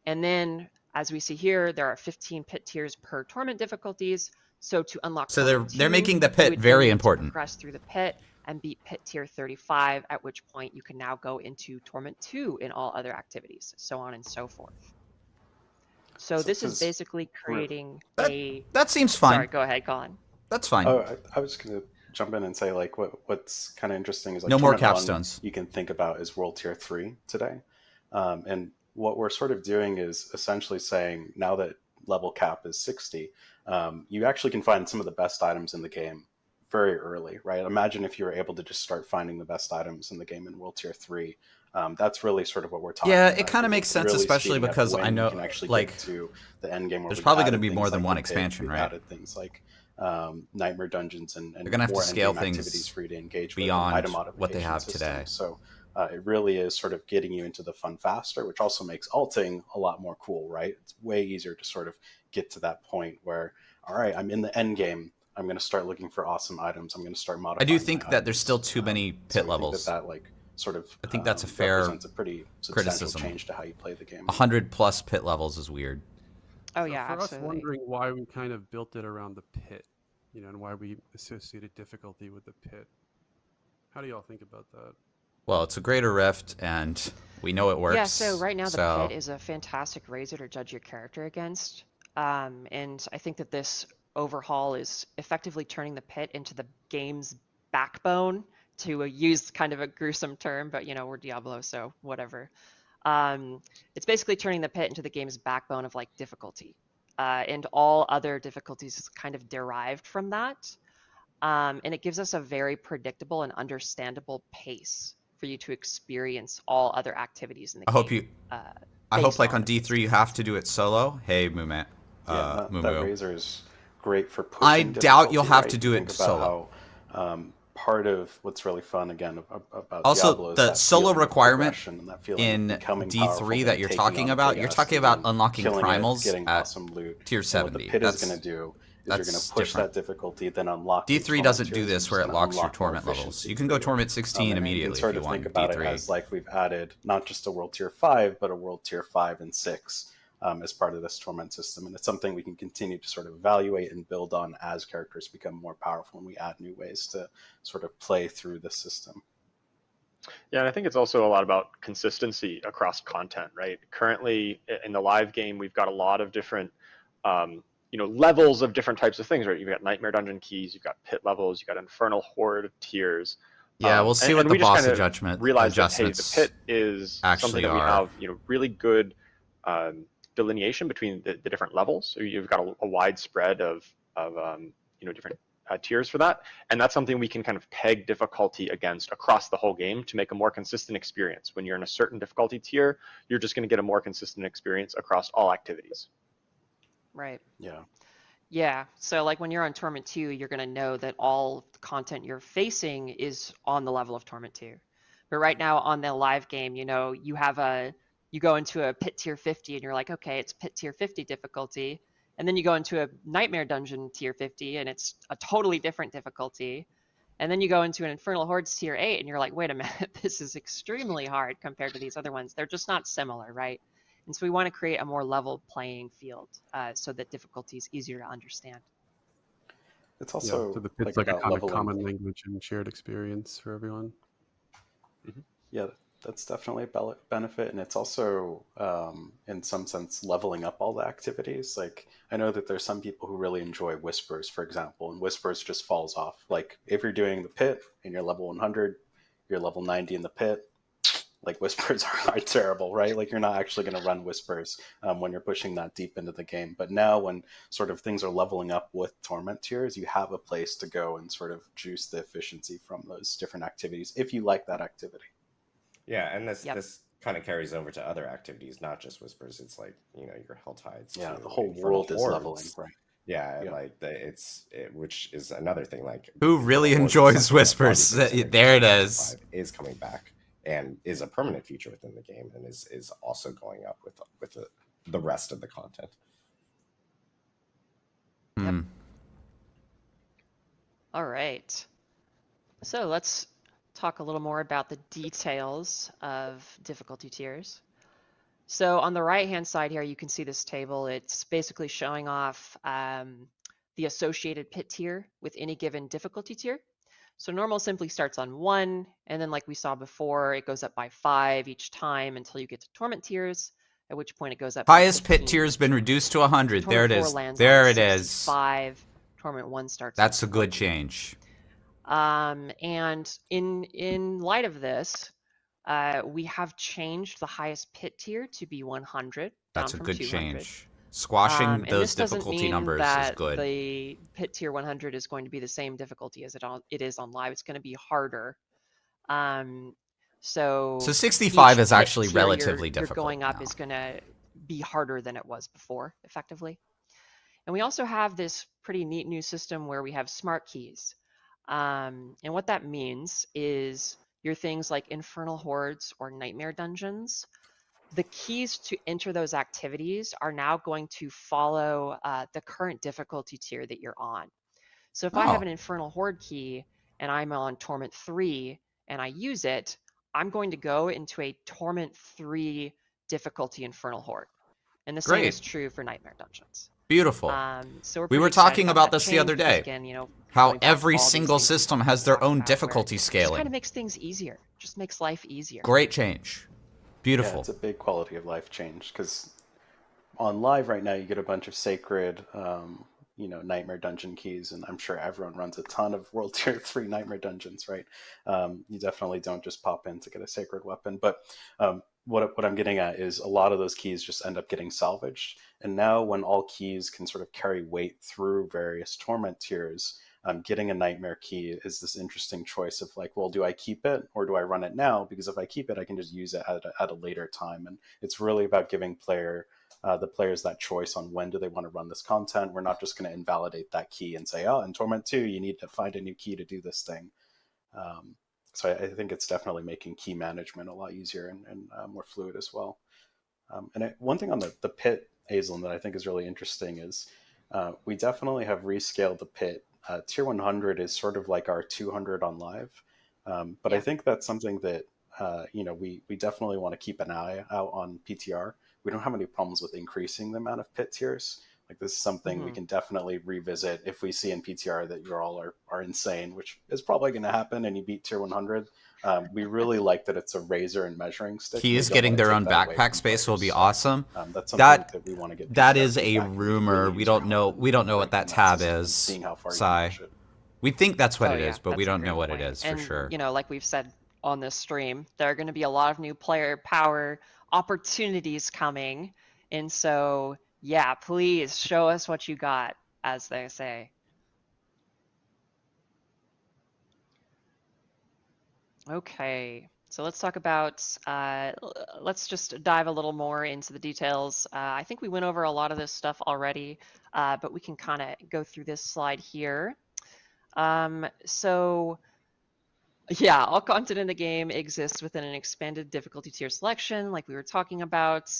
And then, as we see here, there are 15 pit tiers per torment difficulties. So to unlock So torment they're 2, making the you pit would very need to important. progress through the pit and beat pit tier 35, at which point you can now go into torment 2 in all other activities, so on and so forth. So this is basically creating that seems fine. Sorry, go ahead, go on. That's fine. Oh, I was going to jump in and say, like, what's kind of interesting is, like, no more Tournament capstones. 1 you can think about as World Tier 3 today. And what we're sort of doing is essentially saying, now that level cap is 60, you actually can find some of the best items in the game very early, right? Imagine if you were able to just start finding the best items in the game in World Tier 3. That's really sort of what we're talking about. Yeah, it kind of makes sense, really especially because I know, you can actually like, get to the end game. There's probably going to be more than one expansion, right? Added things like nightmare dungeons and they're going to have to scale things activities for you to engage beyond with, item what they have systems. today. So it really is sort of getting you into the fun faster, which also makes alting a lot more cool, right? It's way easier to sort of get to that point where, all right, I'm in the end game. I'm going to start looking for awesome items. I'm going to start modifying. I do think that there's still too many pit levels. That like sort of I think that's a fair represents a pretty substantial criticism. change to how you play the game. 100+ pit levels is weird. Oh yeah, for absolutely. us wondering why we kind of built it around the pit, you know, and why we associated difficulty with the pit. How do y'all think about that? Well, it's a greater rift, and we know it works. Yeah, so right now the pit is a fantastic razor to judge your character against. And I think that this overhaul is effectively turning the pit into the game's backbone, to use kind of a gruesome term, but you know, we're Diablo, so whatever. It's basically turning the pit into the game's backbone of like difficulty. And all other difficulties is kind of derived from that. And it gives us a very predictable and understandable pace for you to experience all other activities in the game. I hope like on D3 you have to do it solo. Hey, Moomat. Yeah, that razor is great for pushing. I doubt you'll have to do it solo. How, part of what's really fun again about also Diablo is the solo requirement in D3 that you're talking about. You're talking about unlocking primals getting at awesome loot. tier 70. What the pit is going to do is you're going to push different. that difficulty, then unlock. D3 doesn't do this where it locks your torment levels. You can go torment 16 immediately if you want. Think about D3. it as like we've added not just a World Tier 5, but a World Tier 5 and 6 as part of this torment system, and it's something we can continue to sort of evaluate and build on as characters become more powerful and we add new ways to sort of play through the system. Yeah, and I think it's also a lot about consistency across content, right? Currently in the live game, we've got a lot of different levels of different types of things, right? You've got Nightmare Dungeon keys, you've got pit levels, you've got Infernal Horde tiers. Yeah, we'll see what the boss adjustment adjustments that, hey, the pit is something that we have, really good delineation between the different levels. So you've got a wide spread of different tiers for that, and that's something we can kind of peg difficulty against across the whole game to make a more consistent experience. When you're in a certain difficulty tier, you're just going to get a more consistent experience across all activities. Right. Yeah. Yeah. So like when you're on Torment 2, you're going to know that all the content you're facing is on the level of Torment 2. But right now on the live game, you go into a pit tier 50 and you're like, okay, it's pit tier 50 difficulty. And then you go into a Nightmare Dungeon tier 50 and it's a totally different difficulty. And then you go into an Infernal Hordes tier 8 and you're like, wait a minute, this is extremely hard compared to these other ones. They're just not similar, right? And so we want to create a more level playing field so that difficulty is easier to understand. It's also so the pit's like a kind of common language and shared experience for everyone. Mm-hmm. Yeah, that's definitely a benefit, and it's also in some sense leveling up all the activities. Like I know that there's some people who really enjoy Whispers, for example, and Whispers just falls off. Like if you're doing the pit and you're level 100, you're level 90 in the pit, like Whispers are terrible, right? Like you're not actually going to run Whispers when you're pushing that deep into the game. But now when sort of things are leveling up with Torment tiers, you have a place to go and sort of juice the efficiency from those different activities if you like that activity. Yeah, and this kind of carries over to other activities, not just Whispers. It's like, your Hell Tides. Yeah, too, the whole world is leveling, right? Yeah, like which is another thing. Like, who really enjoys whispers? There it is. Is coming back and is a permanent feature within the game, and is also going up with the rest of the content. Yep. All right. So let's talk a little more about the details of difficulty tiers. So on the right-hand side here, you can see this table. It's basically showing off the associated pit tier with any given difficulty tier. So normal simply starts on 1, and then like we saw before, it goes up by 5 each time until you get to torment tiers, at which point it goes up. Highest pit tier has been reduced to 100. There it is. There it is. 5. Torment 1 starts. That's a good change. And in light of this, we have changed the highest pit tier to be 100. That's a good change. Squashing those difficulty numbers is good. The pit tier 100 is going to be the same difficulty as it is on live. It's going to be harder. So 65 is actually relatively difficult. Going up is going to be harder than it was before, effectively. And we also have this pretty neat new system where we have smart keys. And what that means is your things like Infernal Hordes or Nightmare Dungeons, the keys to enter those activities are now going to follow the current difficulty tier that you're on. So if I have an Infernal Horde key and I'm on Torment 3 and I use it, I'm going to go into a Torment 3 difficulty Infernal Horde. And the same is true for Nightmare Dungeons. Beautiful. So we were talking about this the other day. Again, how every single system has their own difficulty scaling. It kind of makes things easier. Just makes life easier. Great change. Beautiful. Yeah, it's a big quality of life change because on live right now you get a bunch of sacred, Nightmare Dungeon keys, and I'm sure everyone runs a ton of World Tier 3 Nightmare Dungeons, right? You definitely don't just pop in to get a sacred weapon, but what I'm getting at is a lot of those keys just end up getting salvaged. And now when all keys can sort of carry weight through various torment tiers, getting a nightmare key is this interesting choice of like, well, do I keep it or do I run it now? Because if I keep it, I can just use it at a later time. And it's really about giving the players that choice on when do they want to run this content. We're not just going to invalidate that key and say, oh, in Torment 2, you need to find a new key to do this thing. So I think it's definitely making key management a lot easier and more fluid as well. One thing on the pit, Aislinn, that I think is really interesting is we definitely have rescaled the pit. Tier 100 is sort of like our 200 on live. But I think that's something that, we definitely want to keep an eye out on PTR. We don't have any problems with increasing the amount of pit tiers. Like this is something we can definitely revisit if we see in PTR that you all are insane, which is probably going to happen, and you beat tier 100. We really like that it's a razor and measuring stick. Keys getting their own backpack space will be awesome. That's something that we want to get. That is a rumor. We don't know what that tab is. Seeing how far Sai. We think that's what it is, but we don't know what it is for sure. Like we've said on this stream, there are going to be a lot of new player power opportunities coming, and so yeah, please show us what you got, as they say. Okay, so let's talk about, let's just dive a little more into the details. I think we went over a lot of this stuff already, but we can kind of go through this slide here. So yeah, all content in the game exists within an expanded difficulty tier selection, like we were talking about.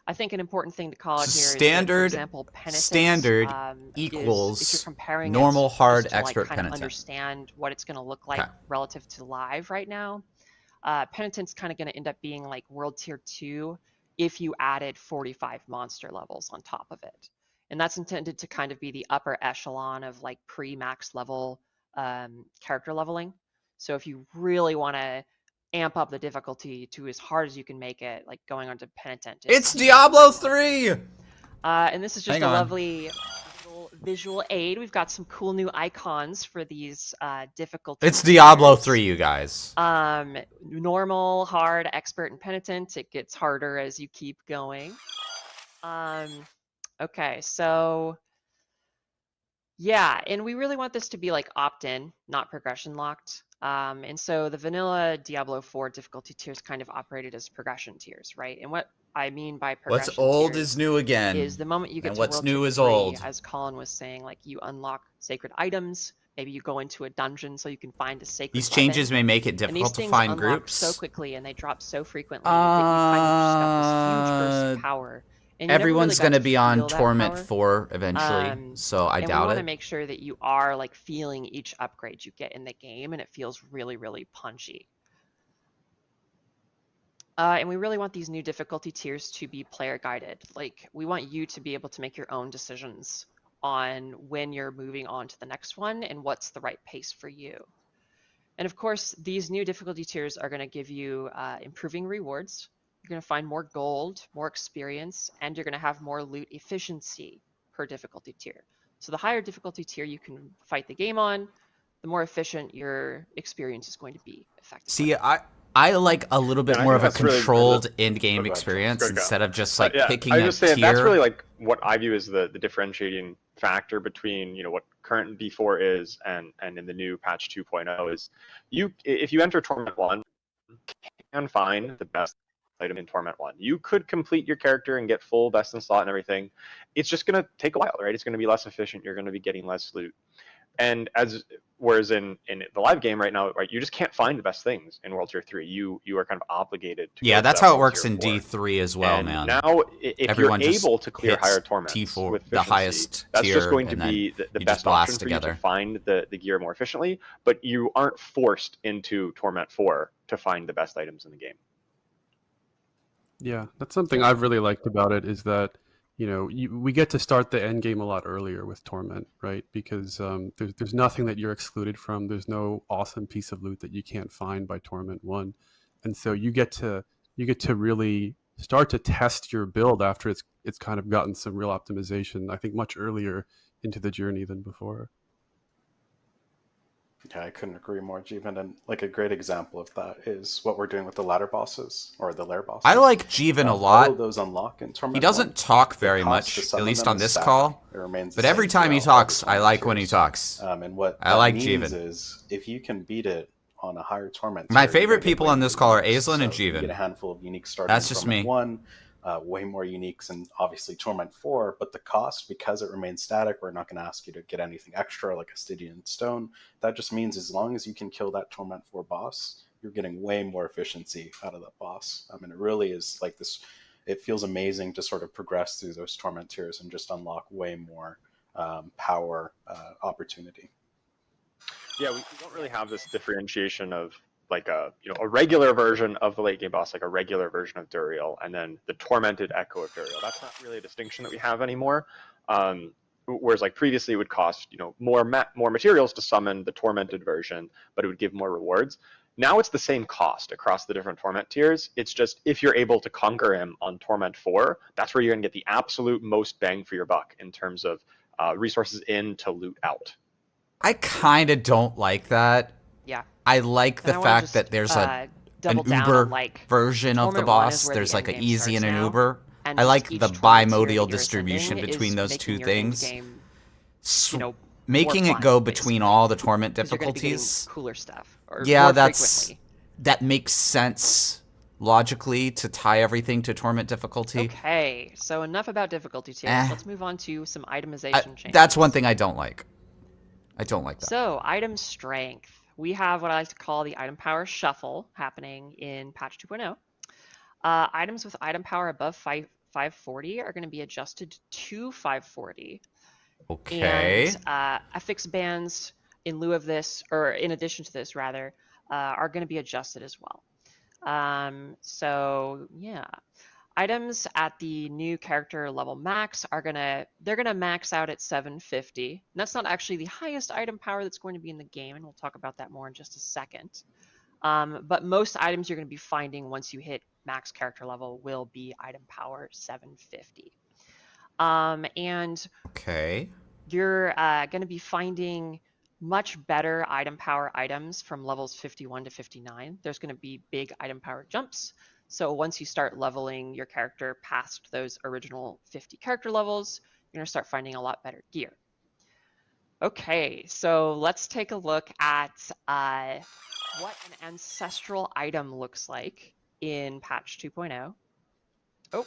I think an important thing to call out here is that, for example, standard equals normal, hard, expert, penitent. Understand what it's going to look like relative to live right now. Penitent's kind of going to end up being like World Tier 2 if you added 45 monster levels on top of it. And that's intended to kind of be the upper echelon of like pre-max level character leveling. So if you really want to amp up the difficulty to as hard as you can make it, like going on to Penitent. It's Diablo 3! And this is just a lovely visual aid. We've got some cool new icons for these difficulties. It's Diablo 3, you guys. Normal, hard, expert, and Penitent. It gets harder as you keep going. Okay, so yeah, and we really want this to be like opt-in, not progression locked. And so the vanilla Diablo 4 difficulty tiers kind of operated as progression tiers, right? And what I mean by What's progression old tiers is new again. is the moment you get And to what's World new Tier is 3, old. as Colin was saying, like you unlock sacred items. Maybe you go into a dungeon so you can find a sacred These weapon. changes may make it And these difficult to things find unlock groups. so quickly and they drop so frequently that you kind of just got this huge burst of power. And you never really Everyone's got going to to be on feel that Torment power. 4 eventually, so I And we doubt want to it. make sure that you are like feeling each upgrade you get in the game, and it feels really, really punchy. And we really want these new difficulty tiers to be player guided. Like, we want you to be able to make your own decisions on when you're moving on to the next one and what's the right pace for you. And of course, these new difficulty tiers are going to give you improving rewards. You're going to find more gold, more experience, and you're going to have more loot efficiency per difficulty tier. So the higher difficulty tier you can fight the game on, the more efficient your experience is going to be effectively. See, I like a little bit more of a controlled in-game experience instead of just like picking a tier. That's really like what I view as the differentiating factor between, you know, what current V4 is and in the new patch 2.0 is if you enter Torment 1, you can find the best item in Torment 1. You could complete your character and get full best in slot and everything. It's just going to take a while, right? It's going to be less efficient. You're going to be getting less loot. And whereas in the live game right now, right, you just can't find the best things in World Tier 3. You are kind of obligated to. Yeah, that's how it works in D3 as well, and man. Now, if everyone you're able to clear higher torments T4, with the highest that's tier, just going to be the best option for together. you to find the gear more efficiently. But you aren't forced into Torment 4 to find the best items in the game. Yeah, that's something I've really liked about it is that, you know, we get to start the end game a lot earlier with Torment, right? Because there's nothing that you're excluded from. There's no awesome piece of loot that you can't find by Torment 1, and so you get to really start to test your build after it's kind of gotten some real optimization. I think much earlier into the journey than before. Yeah, I couldn't agree more, Jeevan. And like a great example of that is what we're doing with the ladder bosses or the lair bosses. I like Jeevan a lot. All of those unlock in Torment he doesn't 1. talk very much, at least on this call. But every time he talks, I like when he talks. And what I like means Jeevan. Is if you can beat it on a higher torment. My favorite people on this call are Aislinn and You Jeevan. get a handful of unique starting. That's just me. 1. Way more uniques and obviously Torment 4, but the cost, because it remains static, we're not going to ask you to get anything extra like a Stygian Stone. That just means as long as you can kill that Torment 4 boss, you're getting way more efficiency out of that boss. I mean, it really is like this, it feels amazing to sort of progress through those Torment tiers and just unlock way more power opportunity. Yeah, we don't really have this differentiation of like a regular version of the late game boss, like a regular version of Duriel, and then the tormented echo of Duriel. That's not really a distinction that we have anymore. Whereas like previously it would cost more materials to summon the tormented version, but it would give more rewards. Now it's the same cost across the different torment tiers. It's just if you're able to conquer him on Torment 4, that's where you're gonna get the absolute most bang for your buck in terms of resources in to loot out. I kind of don't like that. Yeah. I like the fact that there's an Uber version of the boss. There's like an easy and an Uber. I like the bimodal distribution between those two things. Making it go between all the torment difficulties. Cooler stuff. Yeah, that makes sense logically to tie everything to torment difficulty. Okay, so enough about difficulty tiers. Let's move on to some itemization changes. That's one thing I don't like. I don't like that. So, item strength. We have what I like to call the item power shuffle happening in patch 2.0. Items with item power above 540 are going to be adjusted to 540. Okay. And affix bands in lieu of this, or in addition to this rather, are going to be adjusted as well. So yeah. Items at the new character level max they're gonna max out at 750. And that's not actually the highest item power that's going to be in the game, and we'll talk about that more in just a second. But most items you're going to be finding once you hit max character level will be item power 750. And okay, you're going to be finding much better item power items from levels 51 to 59. There's going to be big item power jumps. So once you start leveling your character past those original 50 character levels, you're going to start finding a lot better gear. Okay, so let's take a look at what an ancestral item looks like in patch 2.0. Oh,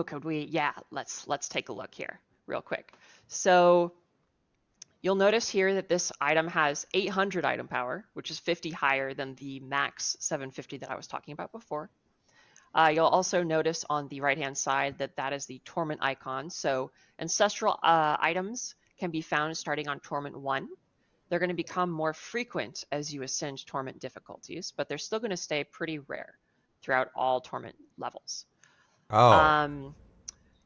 could we? Yeah, let's take a look here real quick. So you'll notice here that this item has 800 item power, which is 50 higher than the max 750 that I was talking about before. You'll also notice on the right-hand side that that is the Torment icon. So ancestral items can be found starting on Torment 1. They're going to become more frequent as you ascend Torment difficulties, but they're still going to stay pretty rare throughout all Torment levels. Oh.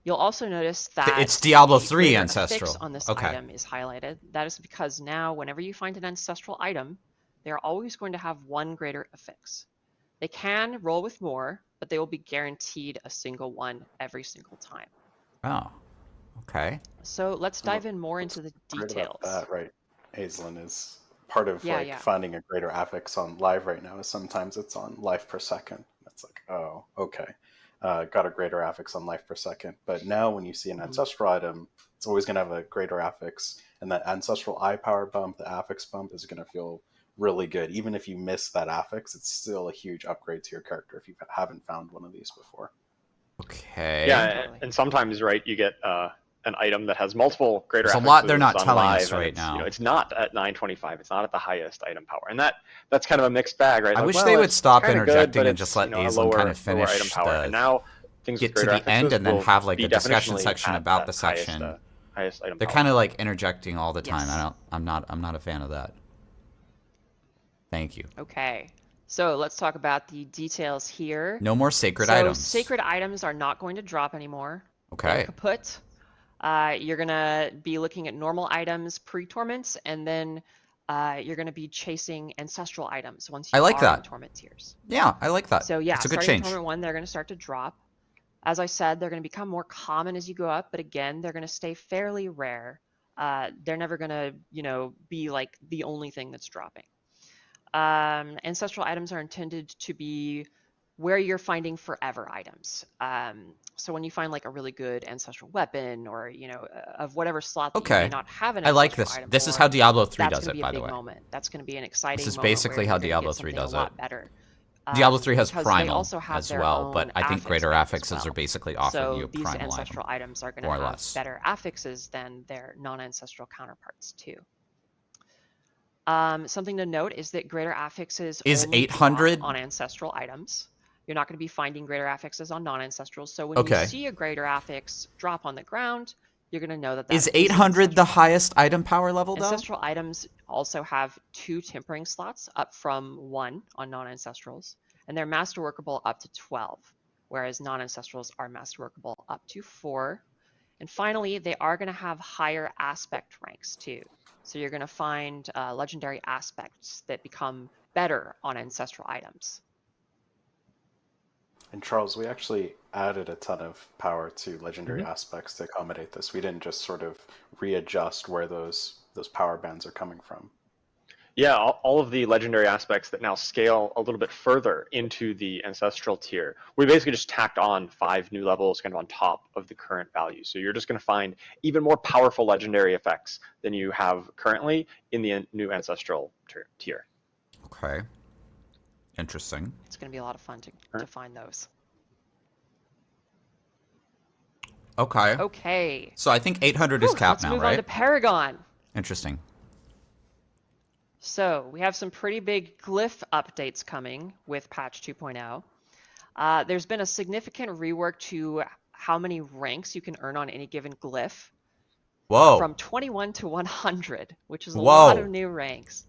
You'll also notice that it's Diablo the 3 greater ancestral. affix on this Okay. item is highlighted. That is because now whenever you find an ancestral item, they're always going to have one greater affix. They can roll with more, but they will be guaranteed a single one every single time. Oh. Okay. So let's dive in more into the details. That, right, Aislinn, is part of finding a greater affix on live right now is sometimes it's on life per second. It's like, oh, okay. Got a greater affix on life per second. But now when you see an ancestral item, it's always going to have a greater affix. And that ancestral eye power bump, the affix bump, is going to feel really good. Even if you miss that affix, it's still a huge upgrade to your character if you haven't found one of these before. Okay. Yeah, and sometimes, right, you get an item that has multiple greater There's affixes. a lot they're not on telling live, us right it's, now. You know, it's not at 925. It's not at the highest item power, and that's kind of a mixed bag, right? I Like, wish well, they would it's stop kinda interjecting good, and just let Aislinn lower, kind of finish item power. And now things get with to greater the end affixes and then will have like be a discussion definitionally section at about that the section. highest item They're power. kind of like interjecting all the time. Yes. I'm not a fan of that. Thank you. Okay, so let's talk about the details here. No more sacred so items. Sacred items are not going to drop anymore. Okay. They're kaput. You're going to be looking at normal items pre-torments, and then you're going to be chasing ancestral items once you are in torment tiers. Yeah, I like that. So yeah, it's a good starting change. in Torment 1, they're going to start to drop. As I said, they're going to become more common as you go up, but again, they're going to stay fairly rare. They're never going to, be like the only thing that's dropping. Ancestral items are intended to be where you're finding forever items. So when you find like a really good ancestral weapon or, of whatever slot that you may not have an I like ancestral this. item This for, is how Diablo 3 that's does gonna it, be by a the big way. moment. That's going to be an exciting This is moment basically where how you're gonna Diablo get 3 something does a lot it. better. Diablo 3 has because they primal also have as their well, own but I think affix greater bump as affixes well. are basically offering So you a these primal ancestral item, items are going to more or have less. better affixes than their non-ancestral counterparts too. Something to note is that greater affixes Is only 800 drop on ancestral items. You're not going to be finding greater affixes on non-ancestrals. So when Okay. you see a greater affix drop on the ground, you're going to know that Is is 800 the highest item power level, though? Ancestral items also have 2 tempering slots, up from 1 on non-ancestrals, and they're master workable up to 12, whereas non-ancestrals are master workable up to 4. And finally, they are going to have higher aspect ranks too. So you're going to find legendary aspects that become better on ancestral items. And Charles, we actually added a ton of power to legendary aspects to accommodate this. We didn't just sort of readjust where those power bands are coming from. Yeah, all of the legendary aspects that now scale a little bit further into the ancestral tier, we basically just tacked on 5 new levels kind of on top of the current value. So you're just going to find even more powerful legendary effects than you have currently in the new ancestral tier. Okay. Interesting. It's going to be a lot of fun to find those. Okay. Okay. So I think 800 is capped now, right? Let's move on to Paragon. Interesting. So we have some pretty big glyph updates coming with patch 2.0. There's been a significant rework to how many ranks you can earn on any given glyph. Whoa. From 21 to 100, which is a lot of new ranks.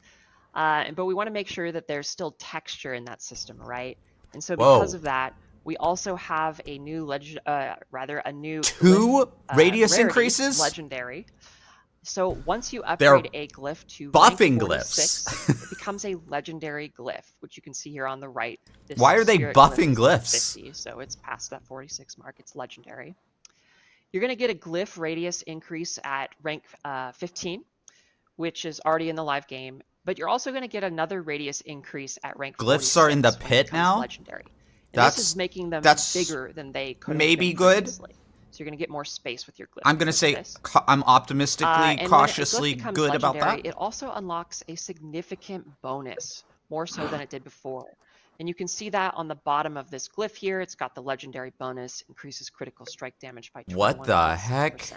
But we want to make sure that there's still texture in that system, right? And so because of that, we also have a new a new 2 radius rarity, increases? legendary. So once you upgrade a glyph to buffing rank 46, glyphs. it becomes a legendary glyph, which you can see here on the right. This Why are they spirit buffing glyph is glyphs? 50, so it's past that 46 mark. It's legendary. You're going to get a glyph radius increase at rank 15, which is already in the live game. But you're also going to get another radius increase at rank 46. Glyphs are in the pit now? Legendary. And this is making them bigger than they could have maybe been good. Previously. So you're going to get more space with your glyph. I'm going to say I'm optimistically, cautiously good about that. It also unlocks a significant bonus, more so than it did before. And you can see that on the bottom of this glyph here. It's got the legendary bonus, increases critical strike damage by 21.6%. What the heck?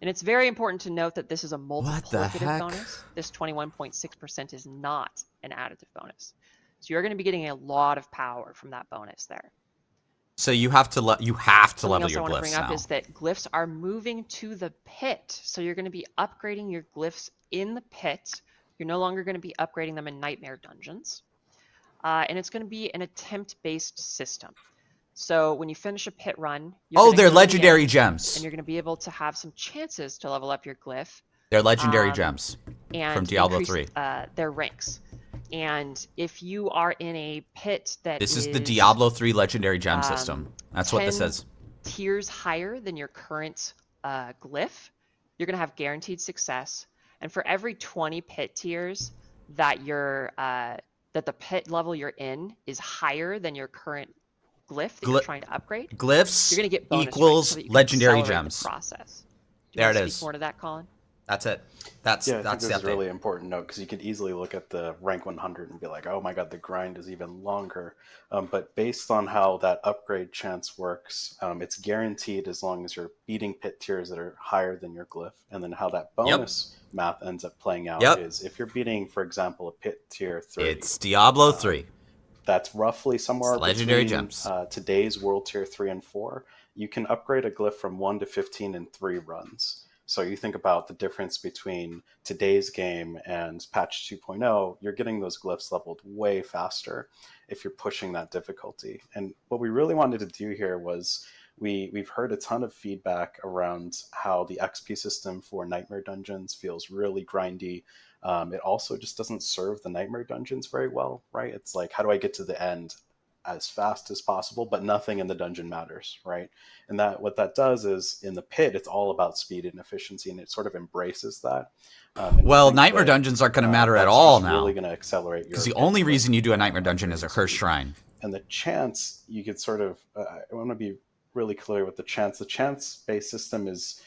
And it's very important to note that this is a What the multiplicative heck? bonus. This 21.6% is not an additive bonus. So you're going to be getting a lot of power from that bonus there. So you have to level your Something else I want to glyphs bring now. up is that glyphs are moving to the pit. So you're going to be upgrading your glyphs in the pit. You're no longer going to be upgrading them in nightmare dungeons. And it's going to be an attempt-based system. So when you finish a pit run, they're legendary gems. And you're going to be able to have some chances to level up your glyph. They're legendary gems and from Diablo increase, 3. Their ranks. And if you are in a pit that This is the Diablo 3 legendary gem system. That's what this is. Tiers higher than your current glyph, you're going to have guaranteed success. And for every 20 pit tiers that that the pit level you're in is higher than your current glyph that you're trying to upgrade, glyphs you're going to get bonus equals so that you can legendary accelerate gems. The process. There it speak is. More to that, Colin? That's it. That's I think the this is a update. really important note because you could easily look at the rank 100 and be like, oh my god, the grind is even longer. But based on how that upgrade chance works, it's guaranteed as long as you're beating pit tiers that are higher than your glyph. And then how that bonus math ends up playing out is if you're beating, for example, a pit tier 3. It's Diablo 3. That's roughly somewhere legendary between gems. Today's World Tier 3 and 4. You can upgrade a glyph from 1 to 15 in 3 runs. So you think about the difference between today's game and patch 2.0, you're getting those glyphs leveled way faster if you're pushing that difficulty. And what we really wanted to do here was we've heard a ton of feedback around how the XP system for Nightmare Dungeons feels really grindy. It also just doesn't serve the Nightmare Dungeons very well, right? It's like, how do I get to the end as fast as possible, but nothing in the dungeon matters, right? And what that does is in the pit, it's all about speed and efficiency, and it sort of embraces that. Well, Nightmare Dungeons aren't going to matter at all now. Really going to accelerate because the only reason you do a Nightmare Dungeon is a cursed shrine. And the chance, you could sort of, I want to be really clear with the chance. The chance-based system is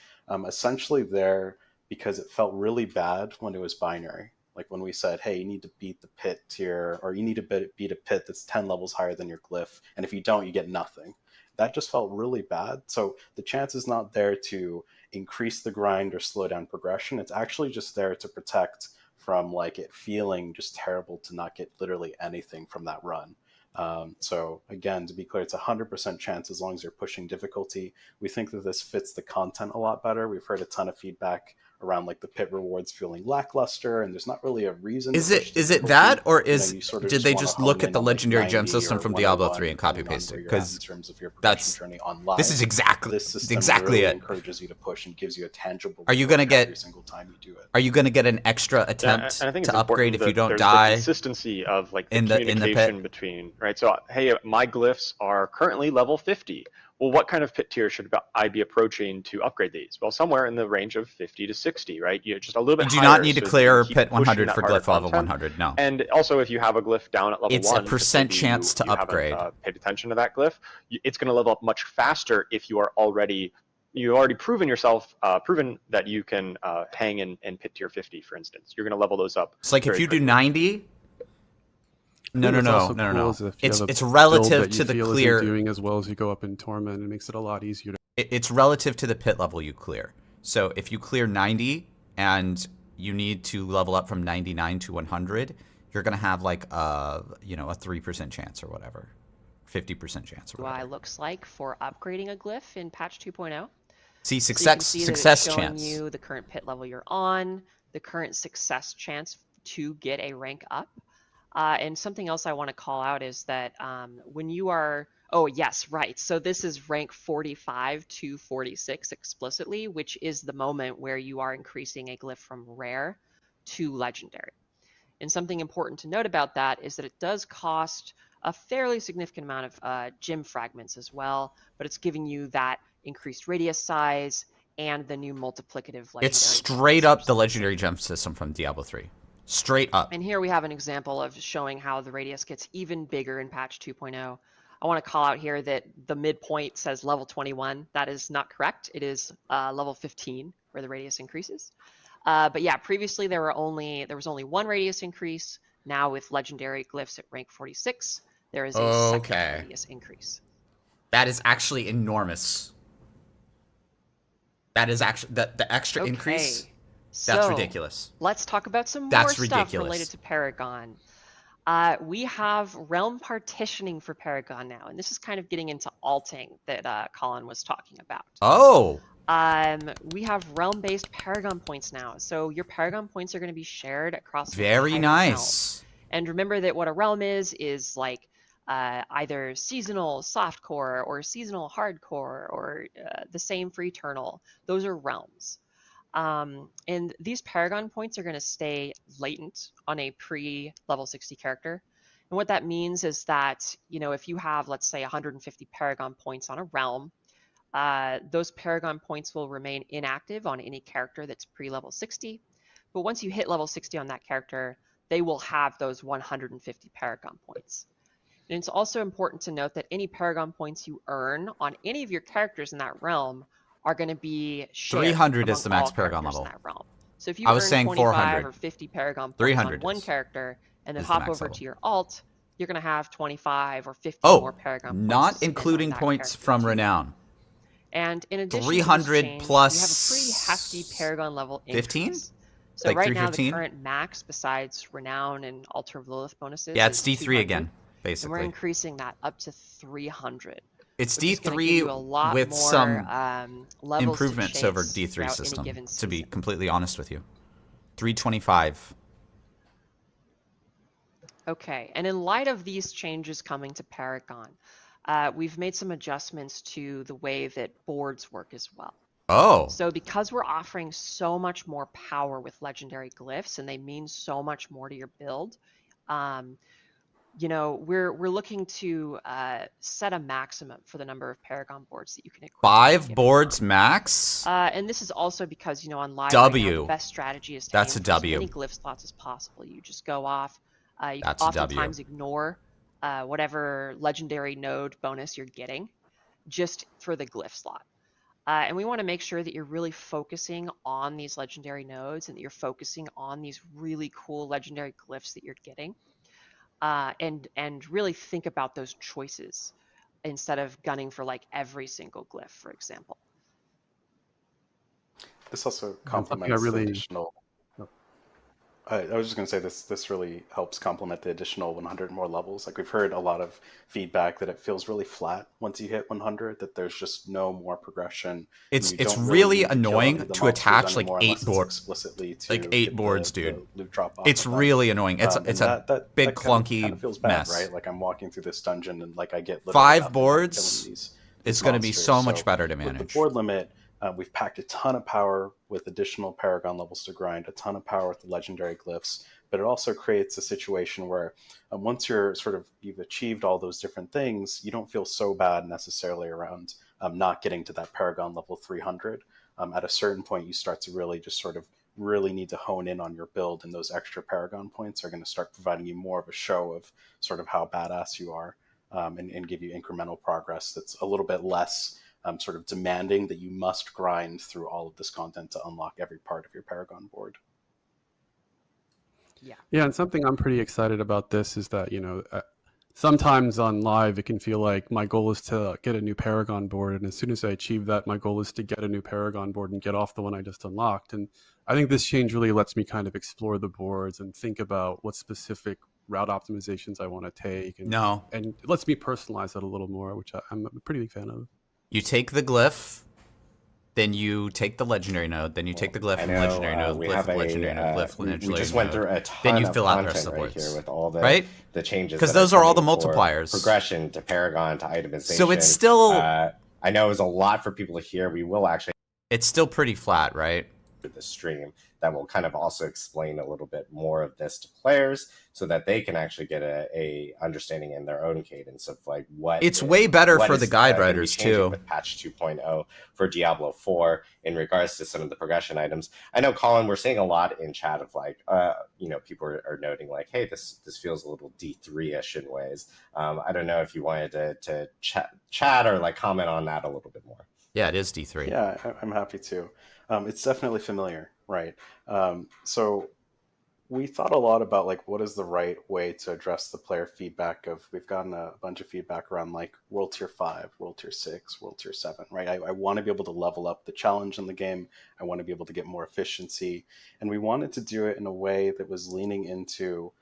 essentially there because it felt really bad when it was binary. Like when we said, hey, you need to beat the pit tier, or you need to beat a pit that's 10 levels higher than your glyph. And if you don't, you get nothing. That just felt really bad. So the chance is not there to increase the grind or slow down progression. It's actually just there to protect from like it feeling just terrible to not get literally anything from that run. So again, to be clear, it's 100% chance as long as you're pushing difficulty. We think that this fits the content a lot better. We've heard a ton of feedback around like the pit rewards feeling lackluster, and there's not really a reason. Is it that, or did they just look at the legendary gem system from Diablo 3 and copy paste it? Because that's journey online. This is exactly really it. Encourages you to push and gives you a tangible. Are you going to get every single time you do it? Are you going to get an extra attempt and I think to upgrade if you don't die? The consistency of like the in the communication between, right? So hey, my glyphs are currently level 50. Well, what kind of pit tier should I be approaching to upgrade these? Well, somewhere in the range of 50 to 60, right? You just a little bit. You do higher, not need to so clear pit 100 for glyph level 100. No. And also, if you have a glyph down at level 1, it's a percent chance to upgrade. Haven't, paid attention to that glyph. It's going to level up much faster if you are already proven yourself, proven that you can hang in pit tier 50, for instance. You're going to level those up. It's like if you do 90. No. It's a relative to the clear. Doing as well as you go up in Torment, it makes it a lot easier to. It's relative to the pit level you clear. So if you clear 90 and you need to level up from 99 to 100, you're gonna have like a 3% chance or whatever, 50% chance or whatever. What looks like for upgrading a glyph in patch 2.0. See success chance. Showing you the current pit level you're on, the current success chance to get a rank up. And something else I want to call out is that when you are, so this is rank 45 to 46 explicitly, which is the moment where you are increasing a glyph from rare to legendary. And something important to note about that is that it does cost a fairly significant amount of gem fragments as well, but it's giving you that increased radius size and the new multiplicative legendary. It's straight up the legendary gem system from Diablo 3. Straight up. And here we have an example of showing how the radius gets even bigger in patch 2.0. I want to call out here that the midpoint says level 21. That is not correct. It is level 15 where the radius increases. But yeah, previously there was only one radius increase. Now with legendary glyphs at rank 46, there is a second radius increase. That is actually enormous. That is actually the extra increase. That's ridiculous. Let's talk about some more stuff related to Paragon. We have realm partitioning for Paragon now, and this is kind of getting into alting that Colin was talking about. Oh. We have realm-based Paragon points now, so your Paragon points are going to be shared across. Very nice. Realm. And remember that what a realm is like either seasonal softcore or seasonal hardcore or the same for eternal. Those are realms. And these Paragon points are going to stay latent on a pre-level 60 character. And what that means is that, if you have, let's say, 150 Paragon points on a realm, those Paragon points will remain inactive on any character that's pre-level 60. But once you hit level 60 on that character, they will have those 150 Paragon points. And it's also important to note that any Paragon points you earn on any of your characters in that realm are going to be shared. 300 is the max Paragon level. In that realm. So if you earn 25 400. Or 50 Paragon points on one character and then hop over to your alt, you're going to have 25 or 50 more Paragon points. Not including points from Renown. And in addition 300 to this change, plus we have a pretty hefty Paragon level increase. 15? So like right now, the current max, besides Renown and Altar of Lilith bonuses, it's D3 again, basically. And we're increasing that up to 300. It's D3 with some improvements over D3 system, to be completely honest with you. 325. Okay, and in light of these changes coming to Paragon, we've made some adjustments to the way that boards work as well. Oh. So because we're offering so much more power with legendary glyphs, and they mean so much more to your build, we're looking to set a maximum for the number of Paragon boards that you can equip. 5 boards max? And this is also because, on live W. right now, the best strategy is to That's aim a for W. as many glyph slots as possible. You just go off. You That's oftentimes ignore whatever legendary node bonus you're getting just for the glyph slot. And we want to make sure that you're really focusing on these legendary nodes and that you're focusing on these really cool legendary glyphs that you're getting. And really think about those choices instead of gunning for like every single glyph, for example. This also complements the additional. I was just going to say this really helps complement the additional 100 more levels. Like we've heard a lot of feedback that it feels really flat once you hit 100, that there's just no more progression. It's really annoying to attach like 8 boards, like 8 boards, dude. It's really annoying. It's a big clunky kind of feels bad, mess. Right? Like I'm walking through this dungeon and like I get 5 boards. It's going to be so much better to manage. With the board limit, we've packed a ton of power with additional Paragon levels to grind, a ton of power with the legendary glyphs, but it also creates a situation where once you've achieved all those different things, you don't feel so bad necessarily around not getting to that Paragon level 300. At a certain point, you start to really just really need to hone in on your build, and those extra Paragon points are going to start providing you more of a show of sort of how badass you are, and give you incremental progress that's a little bit less sort of demanding that you must grind through all of this content to unlock every part of your Paragon board. Yeah, and something I'm pretty excited about this is that, sometimes on live, it can feel like my goal is to get a new Paragon board. And as soon as I achieve that, my goal is to get a new Paragon board and get off the one I just unlocked. And I think this change really lets me kind of explore the boards and think about what specific route optimizations I want to take. And it lets me personalize that a little more, which I'm a pretty big fan of. You take the glyph, then you take the legendary node, then you take the glyph and legendary node, glyph, legendary node, glyph, legendary node. We just went through a ton then you fill of out the rest of the content boards. here with all the changes. Because those are all the multipliers. Progression to Paragon to itemization. So it's still... I know it was a lot for people to hear. We will actually... It's still pretty flat, right? The stream that will kind of also explain a little bit more of this to players so that they can actually get a understanding in their own cadence of like what it's way better for the guide writers too with patch 2.0 for Diablo 4 in regards to some of the progression items. I know, Colin, we're seeing a lot in chat of like people are noting like, hey, this feels a little D3ish in ways. I don't know if you wanted to chat or like comment on that a little bit more. Yeah, it is D3. Yeah, I'm happy to. It's definitely familiar, right? So we thought a lot about like what is the right way to address the player feedback of we've gotten a bunch of feedback around like World Tier 5, World Tier 6, World Tier 7, right? I want to be able to level up the challenge in the game. I want to be able to get more efficiency. And we wanted to do it in a way that was leaning into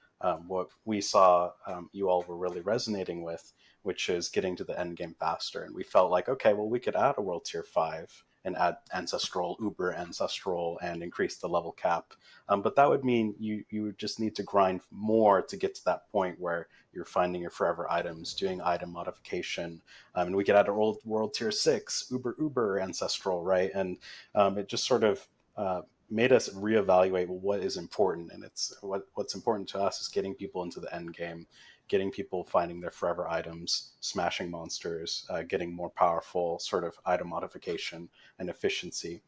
what we saw you all were really resonating with, which is getting to the end game faster. And we felt like, okay, well, we could add a World Tier 5 and add Ancestral, Uber Ancestral, and increase the level cap. But that would mean you would just need to grind more to get to that point where you're finding your forever items, doing item modification. And we could add a World Tier 6, Uber Ancestral, right? And it just sort of made us reevaluate what is important. And it's what's important to us is getting people into the end game, getting people finding their forever items, smashing monsters, getting more powerful sort of item modification and efficiency.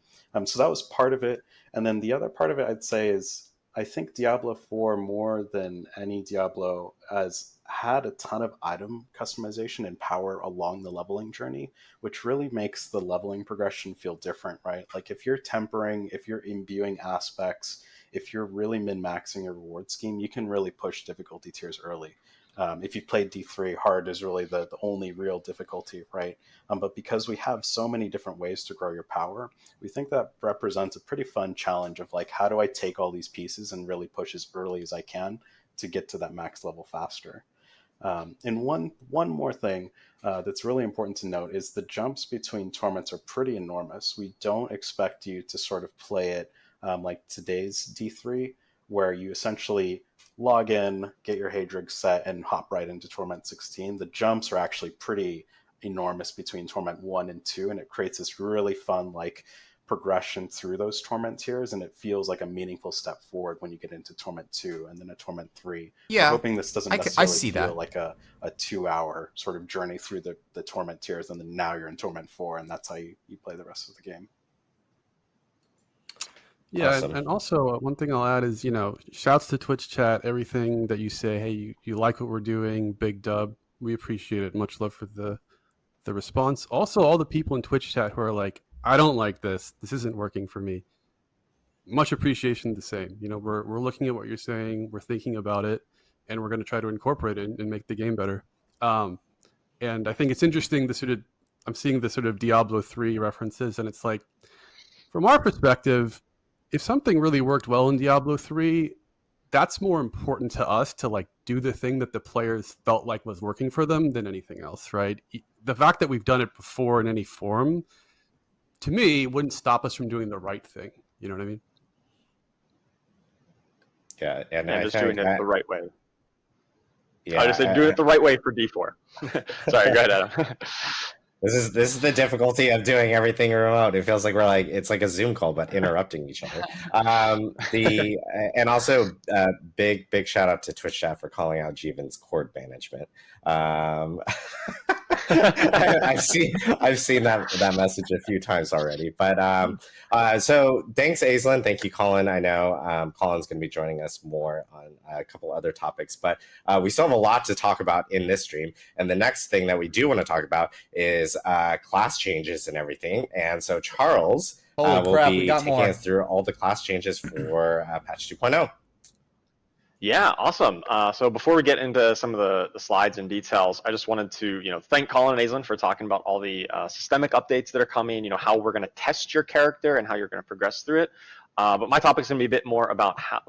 So that was part of it. And then the other part of it, I'd say, is I think Diablo 4, more than any Diablo, has had a ton of item customization and power along the leveling journey, which really makes the leveling progression feel different, right? Like if you're tempering, if you're imbuing aspects, if you're really min-maxing your reward scheme, you can really push difficulty tiers early. If you've played D3, hard is really the only real difficulty, right? But because we have so many different ways to grow your power, we think that represents a pretty fun challenge of like, how do I take all these pieces and really push as early as I can to get to that max level faster? And one more thing that's really important to note is the jumps between torments are pretty enormous. We don't expect you to sort of play it like today's D3, where you essentially log in, get your Hadrig set, and hop right into Torment 16. The jumps are actually pretty enormous between Torment 1 and 2, and it creates this really fun like progression through those Torment tiers, and it feels like a meaningful step forward when you get into Torment 2 and then a Torment 3. Yeah, I'm hoping this doesn't necessarily feel that. like a 2-hour sort of journey through the Torment tiers, and then now you're in Torment 4, and that's how you play the rest of the game. Yeah, Awesome. and also one thing I'll add is, shouts to Twitch chat, everything that you say, hey, you like what we're doing, big dub. We appreciate it. Much love for the response. Also, all the people in Twitch chat who are like, I don't like this. This isn't working for me. Much appreciation the same. We're looking at what you're saying, we're thinking about it, and we're going to try to incorporate it and make the game better. And I think it's interesting, I'm seeing the sort of Diablo 3 references, and it's like, from our perspective, if something really worked well in Diablo 3, that's more important to us to like do the thing that the players felt like was working for them than anything else, right? The fact that we've done it before in any form, to me, wouldn't stop us from doing the right thing. You know what I mean? Yeah, and just doing it the right way. Yeah, I just said doing it the right way for D4. Sorry, go ahead, Adam. This is the difficulty of doing everything remote. It feels like it's like a Zoom call, but interrupting each other. And also big shout out to Twitch chat for calling out Jeevan's cord management. I've seen that message a few times already. But so thanks, Aislinn. Thank you, Colin. I know Colin's going to be joining us more on a couple other topics, but we still have a lot to talk about in this stream. And the next thing that we do want to talk about is class changes and everything. And so Charles will be taking us through all the class changes for patch 2.0. Yeah, awesome. So before we get into some of the slides and details, I just wanted to, thank Colin and Aislinn for talking about all the systemic updates that are coming, how we're going to test your character and how you're going to progress through it. But my topic's going to be a bit more about how,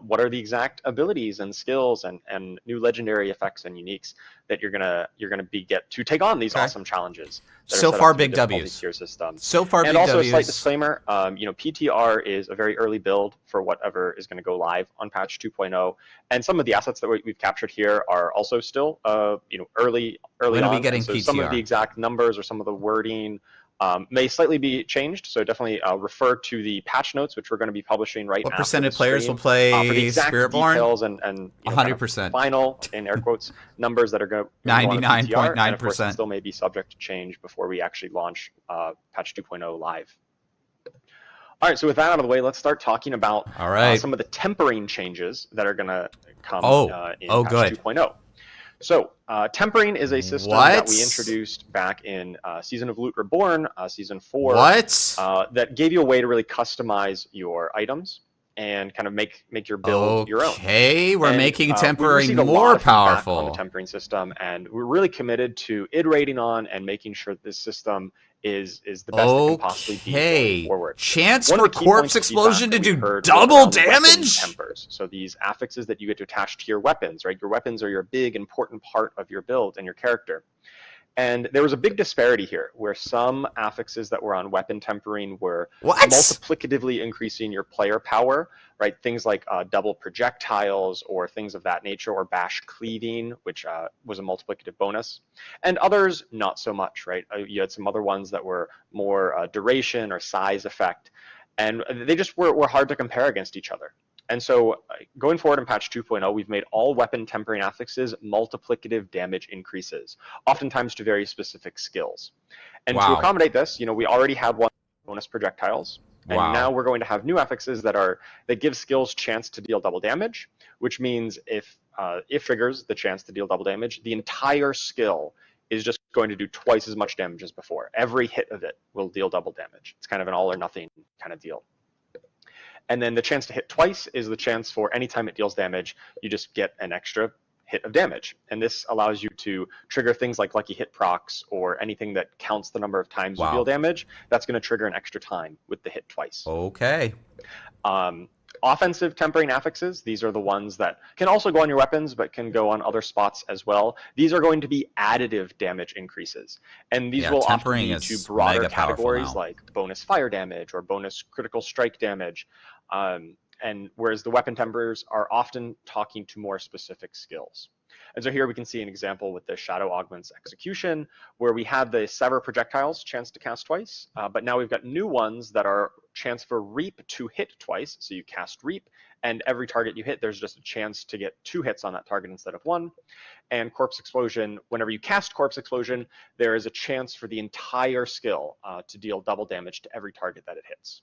what are the exact abilities and skills and new legendary effects and uniques that you're gonna get to take on these awesome challenges. So far, big W's. Tier system. So far, and big also W's. a slight disclaimer. PTR is a very early build for whatever is going to go live on patch 2.0, and some of the assets that we've captured here are also still, early on. Be getting so PTR. Some of the exact numbers or some of the wording may slightly be changed, so definitely refer to the patch notes, which we're going to be publishing right now. What percent of players will play for the exact Spiritborn? Details and 100%. Final, in air quotes, numbers that are going to 99.9%. still may be subject to change before we actually launch patch 2.0 live. All right, so with that out of the way, let's start talking about some of the tempering changes that are going to come in patch 2.0. So, tempering is a system that we introduced back in Season of Loot Reborn, Season 4. What? That gave you a way to really customize your items and kind of make your build your own. Okay, we're making we tempering received a lot more of feedback powerful on the tempering system, and we're really committed to iterating on and making sure this system is the best it can possibly be going forward. Chance One for of the key corpse points of explosion to feedback that we do heard was double around the weapon damage? tempers. So these affixes that you get to attach to your weapons, right? Your weapons are your big important part of your build and your character. And there was a big disparity here, where some affixes that were on weapon tempering were multiplicatively increasing your player power, right? Things like double projectiles or things of that nature, or bash cleaving, which was a multiplicative bonus. And others, not so much, right? You had some other ones that were more duration or size effect. And they just were hard to compare against each other. And so going forward in patch 2.0, we've made all weapon tempering affixes multiplicative damage increases, oftentimes to very specific skills. And to accommodate this, we already have one bonus projectiles, and now we're going to have new affixes that give skills chance to deal double damage, which means if triggers the chance to deal double damage, the entire skill is just going to do twice as much damage as before. Every hit of it will deal double damage. It's kind of an all or nothing kind of deal. And then the chance to hit twice is the chance for any time it deals damage, you just get an extra hit of damage. And this allows you to trigger things like lucky hit procs or anything that counts the number of times you deal damage. That's going to trigger an extra time with the hit twice. Okay. Offensive tempering affixes, these are the ones that can also go on your weapons, but can go on other spots as well. These are going to be additive damage increases. And these will often be to broader categories like bonus fire damage or bonus critical strike damage. And whereas the weapon temperers are often talking to more specific skills. And so here we can see an example with the Shadow Augment's Execution, where we had the Sever projectiles chance to cast twice, but now we've got new ones that are chance for Reap to hit twice. So you cast Reap, and every target you hit, there's just a chance to get 2 hits on that target instead of 1. And Corpse Explosion, whenever you cast Corpse Explosion, there is a chance for the entire skill to deal double damage to every target that it hits.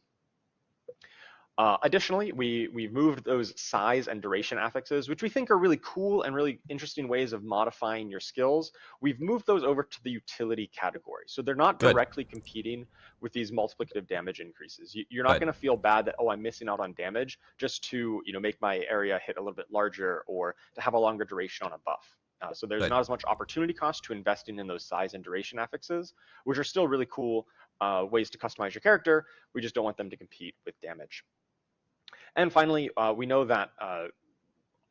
Additionally, we've moved those size and duration affixes, which we think are really cool and really interesting ways of modifying your skills. We've moved those over to the utility category. So they're not directly competing with these multiplicative damage increases. You're not going to feel bad that, oh, I'm missing out on damage just to make my area hit a little bit larger or to have a longer duration on a buff. So there's not as much opportunity cost to investing in those size and duration affixes, which are still really cool ways to customize your character. We just don't want them to compete with damage. And finally, we know that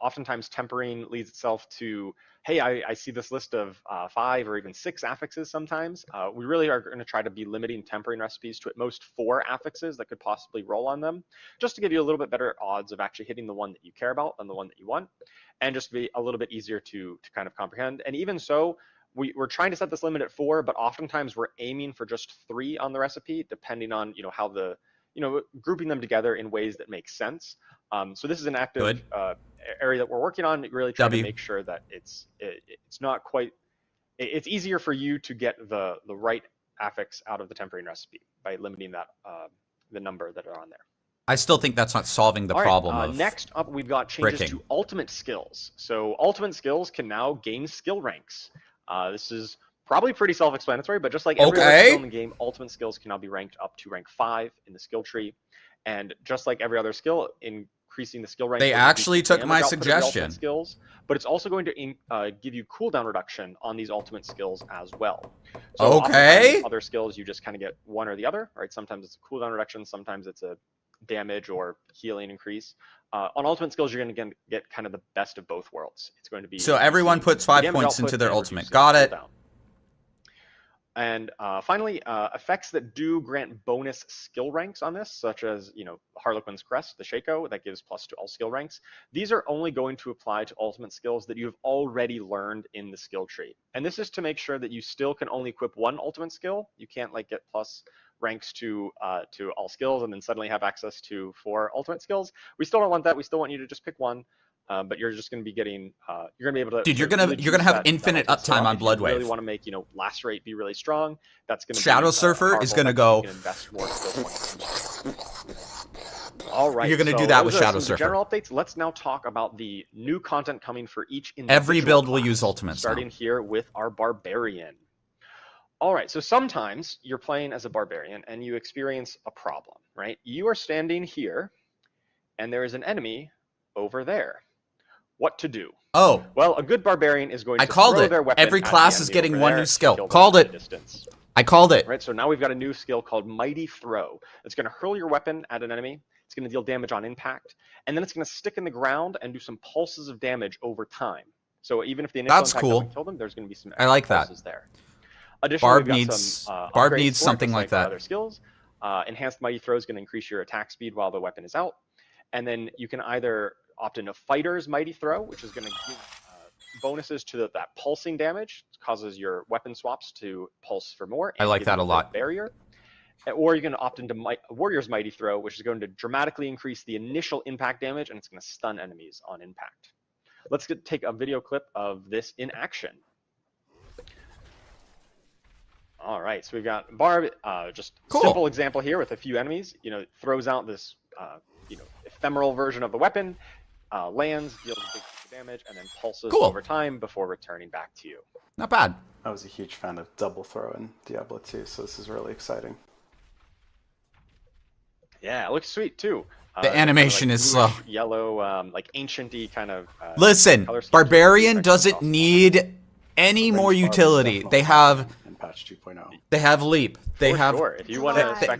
oftentimes tempering leads itself to, hey, I see this list of 5 or even 6 affixes sometimes. We really are going to try to be limiting tempering recipes to at most 4 affixes that could possibly roll on them, just to give you a little bit better odds of actually hitting the one that you care about than the one that you want, and just be a little bit easier to kind of comprehend. And even so, we're trying to set this limit at 4, but oftentimes we're aiming for just 3 on the recipe, depending on how the grouping them together in ways that make sense. So this is an active area that we're working on, really trying to make sure that it's not quite, it's easier for you to get the right affix out of the tempering recipe by limiting that the number that are on there. I still think that's not solving the problem of next up, we've got changes to ultimate skills. So ultimate skills can now gain skill ranks. This is probably pretty self-explanatory, but just like every other skill in the game, ultimate skills can now be ranked up to rank 5 in the skill tree. And just like every other skill, increasing the skill rank. They actually took my suggestion. Skills, but it's also going to give you cooldown reduction on these ultimate skills as well. So other skills, you just kind of get one or the other, right? Sometimes it's a cooldown reduction, sometimes it's a damage or healing increase. On ultimate skills, you're going to get kind of the best of both worlds. It's going to be so everyone puts 5 points into their ultimate. Got it. And finally, effects that do grant bonus skill ranks on this, such as Harlequin's Crest, the Shaco, that gives +2 all skill ranks. These are only going to apply to ultimate skills that you've already learned in the skill tree. And this is to make sure that you still can only equip one ultimate skill. You can't get plus ranks to all skills and then suddenly have access to 4 ultimate skills. We still don't want that. We still want you to just pick one. But you're just going to be getting, you're going to be able to. Dude, you're gonna have infinite uptime on Bloodwave. If you really want to make last rate be really strong, that's going to. Shadow Surfer is going to go. Invest more skill points. All right, you're going to do that with Shadow Surfer. General updates. Let's now talk about the new content coming for each individual Every build will class, use ultimates. Starting here with our Barbarian. All right, so sometimes you're playing as a Barbarian and you experience a problem, right? You are standing here, and there is an enemy over there. What to do? Oh, well, a good barbarian is going I to called throw it. their weapon Every at the class is enemy getting over one there new and skill. kill them Called from a it. distance. I called it. Right, so now we've got a new skill called Mighty Throw. It's going to hurl your weapon at an enemy. It's going to deal damage on impact, and then it's going to stick in the ground and do some pulses of damage over time. So even if the initial That's impact cool. doesn't kill them, there's going to be some I like that. pulses there. Additionally, Barb we've got needs some Barb upgrades needs for it, something just like our that. other skills. Enhanced Mighty Throw is going to increase your attack speed while the weapon is out, and then you can either opt into Fighter's Mighty Throw, which is going to give bonuses to that pulsing damage. It causes your weapon swaps to pulse for more. I And like give that you a lot. Barrier. Or you can opt into Warrior's Mighty Throw, which is going to dramatically increase the initial impact damage, and it's going to stun enemies on impact. Let's take a video clip of this in action. All right, so we've got Barb, just Cool. simple example here with a few enemies. Throws out this, ephemeral version of the weapon, lands, deals a big damage, and then pulses Cool. over time before returning back to you. Not bad. I was a huge fan of double throw in Diablo 2, so this is really exciting. Yeah, it looks sweet too. The animation is slow. Yellow, like ancient-y kind of. Listen, color scheme. Barbarian doesn't need any more utility. They have in patch 2.0. They have leap. They For have sure. If you want they, to they,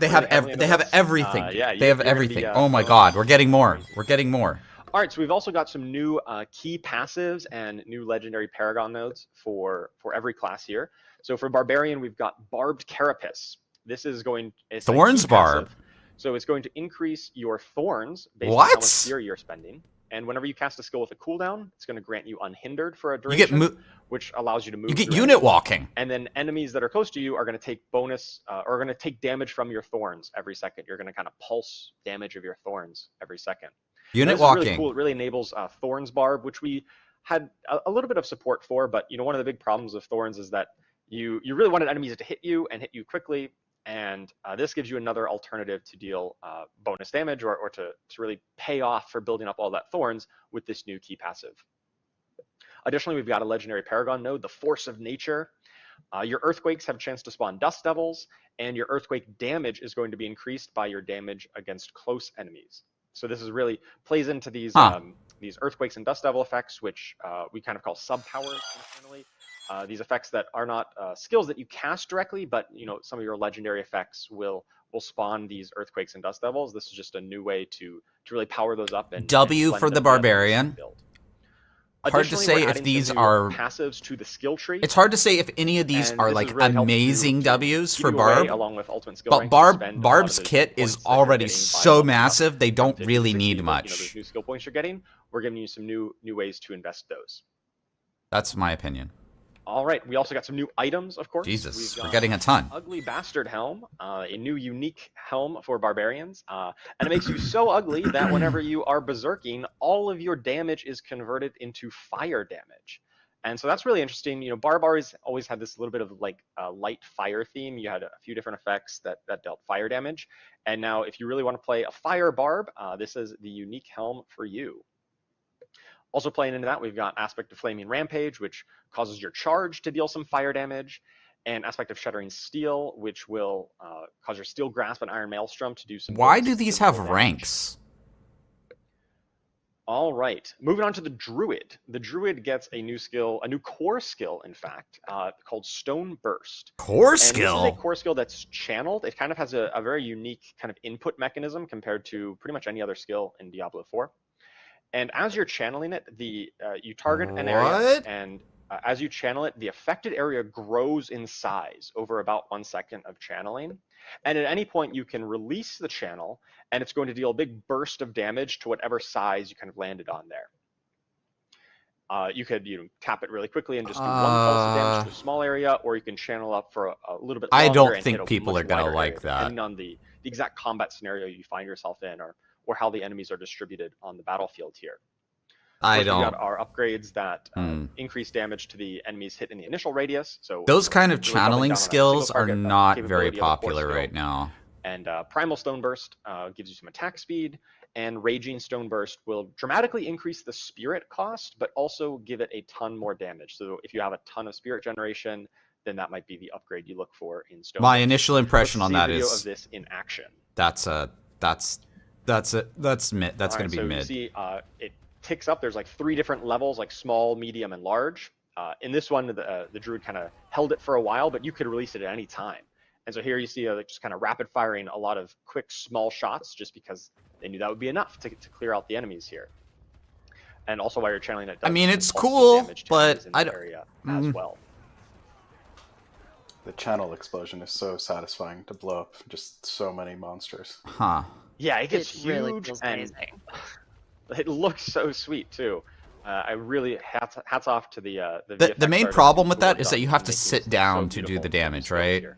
they have everything. yeah, they have everything. Oh my God, we're getting more. We're getting more. All right, so we've also got some new key passives and new legendary Paragon nodes for every class here. So for Barbarian, we've got Barbed Carapace. This is going. It's Thorns a key passive. Barb. So it's going to increase your thorns based What? on how much gear you're spending. And whenever you cast a skill with a cooldown, it's going to grant you unhindered for a duration, which allows you to move. You get through unit enemies. walking. And then enemies that are close to you are going to take bonus, or going to take damage from your thorns every second. You're going to kind of pulse damage of your thorns every second. Unit this walking. Is really cool. It really enables Thorns Barb, which we had a little bit of support for, but one of the big problems of Thorns is that you really wanted enemies to hit you and hit you quickly, and this gives you another alternative to deal bonus damage or to really pay off for building up all that Thorns with this new key passive. Additionally, we've got a legendary Paragon node, the Force of Nature. Your Earthquakes have a chance to spawn Dust Devils, and your Earthquake damage is going to be increased by your damage against close enemies. So this is really plays into these Earthquakes and Dust Devil effects, which we kind of call sub-powers internally. These effects that are not skills that you cast directly, but some of your legendary effects will spawn these Earthquakes and Dust Devils. This is just a new way to really power those up. And W for the Barbarian. Hard to say we're if adding these some new are passives to the skill tree. It's hard to say if any of these are like really amazing W's for Barb. Along with ultimate skill but ranks, Barb's kit is already so massive, they don't really need much. Those new skill points you're getting, we're giving you some new ways to invest those. That's my opinion. All right, we also got some new items, of course. Jesus, we're getting a ton. Ugly Bastard Helm, a new unique helm for barbarians. And it makes you so ugly that whenever you are berserking, all of your damage is converted into fire damage. And so that's really interesting. Barb always had this little bit of like a light fire theme. You had a few different effects that dealt fire damage. And now if you really want to play a fire Barb, this is the unique helm for you. Also playing into that, we've got Aspect of Flaming Rampage, which causes your charge to deal some fire damage, and Aspect of Shuddering Steel, which will cause your Steel Grasp and Iron Maelstrom to do some. Why do these have ranks? All right, moving on to the Druid. The Druid gets a new skill, a new core skill, in fact, called Stone Burst. Core and skill? This is a core skill that's channeled. It kind of has a very unique kind of input mechanism compared to pretty much any other skill in Diablo 4. And as you're channeling it, you target an area, and as you channel it, the affected area grows in size over about 1 second of channeling. And at any point, you can release the channel, and it's going to deal a big burst of damage to whatever size you kind of landed on there. You could tap it really quickly and just do one pulse of damage to a small area, or you can channel up for a little bit longer. I don't and think people are going to like that. Depending on the exact combat scenario you find yourself in, or how the enemies are distributed on the battlefield here. I don't. We got our upgrades that increase damage to the enemies hit in the initial radius. So those kind of really channeling skills are not very capability popular right now. And Primal Stone Burst gives you some attack speed, and Raging Stone Burst will dramatically increase the spirit cost, but also give it a ton more damage. So if you have a ton of spirit generation, then that might be the upgrade you look for in Stone My Burst. initial impression on that Let's see a video is of this in action. That's That's it. That's mid. That's All going right, to be so mid. you see it ticks up. There's like 3 different levels, like small, medium, and large. In this one, the druid kind of held it for a while, but you could release it at any time. And so here you see just kind of rapid firing a lot of quick, small shots, just because they knew that would be enough to clear out the enemies here. And also while you're channeling it, I mean, some it's pulse cool, damage to but enemies in the area as well. The channel explosion is so satisfying to blow up just so many monsters. Huh. Yeah, it gets huge, really feels and amazing. it looks so sweet too. I really hats off to the The main VFX problem with artists who that is worked that on you have to making sit this look down so to do beautiful the with damage, scales right? here.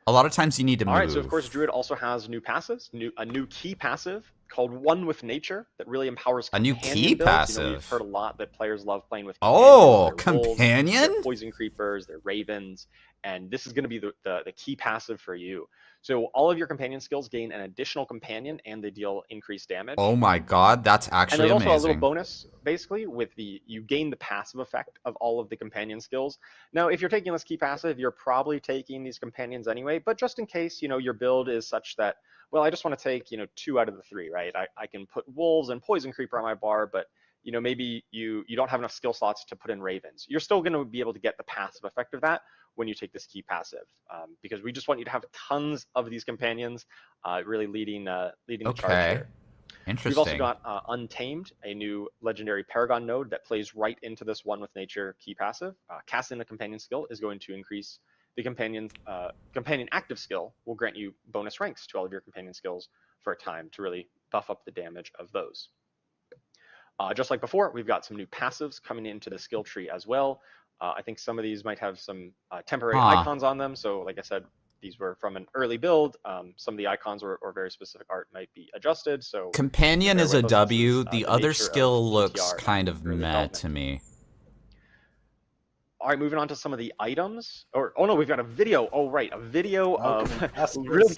A lot of times you need to move. All right, so of course Druid also has new passives, a new key passive called One with Nature that really empowers A new companion key builds. passive? You know, we've heard a lot that players love playing with Oh, companions, their wolves, companion? their poison creepers, their ravens, and this is going to be the key passive for you. So all of your companion skills gain an additional companion, and they deal increased damage. Oh my god, that's actually and there's amazing. also a little bonus, basically, with you gain the passive effect of all of the companion skills. Now, if you're taking this key passive, you're probably taking these companions anyway, but just in case, your build is such that, well, I just want to take, 2 out of the 3, right? I can put wolves and poison creeper on my bar, but maybe you don't have enough skill slots to put in ravens. You're still going to be able to get the passive effect of that when you take this key passive, because we just want you to have tons of these companions, really leading the charge here. Interesting. We've also got Untamed, a new legendary Paragon node that plays right into this One with Nature key passive. Casting a companion skill is going to increase the companion active skill, will grant you bonus ranks to all of your companion skills for a time to really buff up the damage of those. Just like before, we've got some new passives coming into the skill tree as well. I think some of these might have some temporary icons on them. So like I said, these were from an early build. Some of the icons or very specific art might be adjusted. So companion is a W. The other nature skill of looks PTR kind of early meh development. to me. All right, moving on to some of the items. Oh no, we've got a video. Oh right, a video of really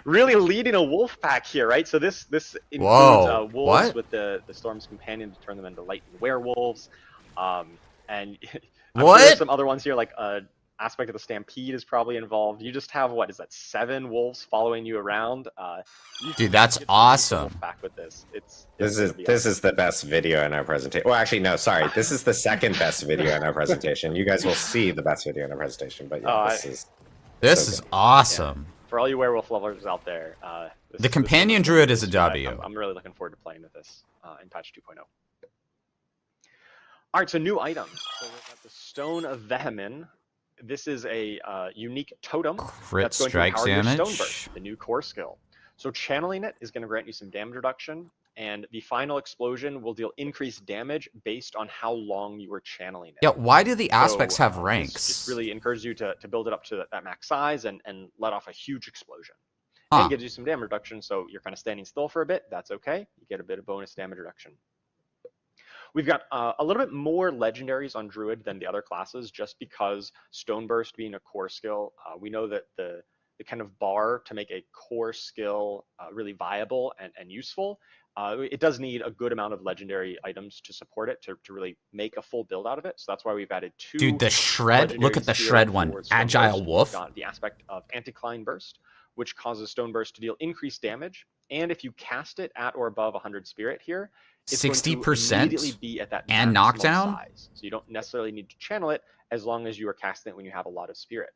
really leading a wolf pack here, right? So this includes wolves with the Storm's Companion to turn them into lightning werewolves. And I'm sure there's some other ones here, like aspect of the Stampede is probably involved. You just have, what is that, 7 wolves following you around? Dude, that's awesome. Back with this. This is the best video in our presentation. Well, actually, no, sorry. This is the second best video in our presentation. You guys will see the best video in our presentation, but yeah, this is awesome. Yeah. For all you werewolf lovers out there, the companion druid is a W. I'm really looking forward to playing with this in patch 2.0. All right, so new items. So we've got the Stone of Vehemen. This is a unique totem that's going to empower your Stone Burst, the new core skill. So channeling it is going to grant you some damage reduction, and the final explosion will deal increased damage based on how long you were channeling it. Yeah, why do the aspects have ranks? This really encourages you to build it up to that max size and let off a huge explosion. Huh. And gives you some damage reduction, so you're kind of standing still for a bit. That's okay. You get a bit of bonus damage reduction. We've got a little bit more legendaries on Druid than the other classes, just because Stone Burst being a core skill. We know that the kind of bar to make a core skill really viable and useful, it does need a good amount of legendary items to support it, to really make a full build out of it. So that's why we've added 2. Dude, the shred, look at the shred one. Agile Wolf. We've got the aspect of Anticline Burst, which causes Stone Burst to deal increased damage. And if you cast it at or above 100 spirit here, it's 60% immediately be at that and knockdown size. So you don't necessarily need to channel it as long as you are casting it when you have a lot of spirit.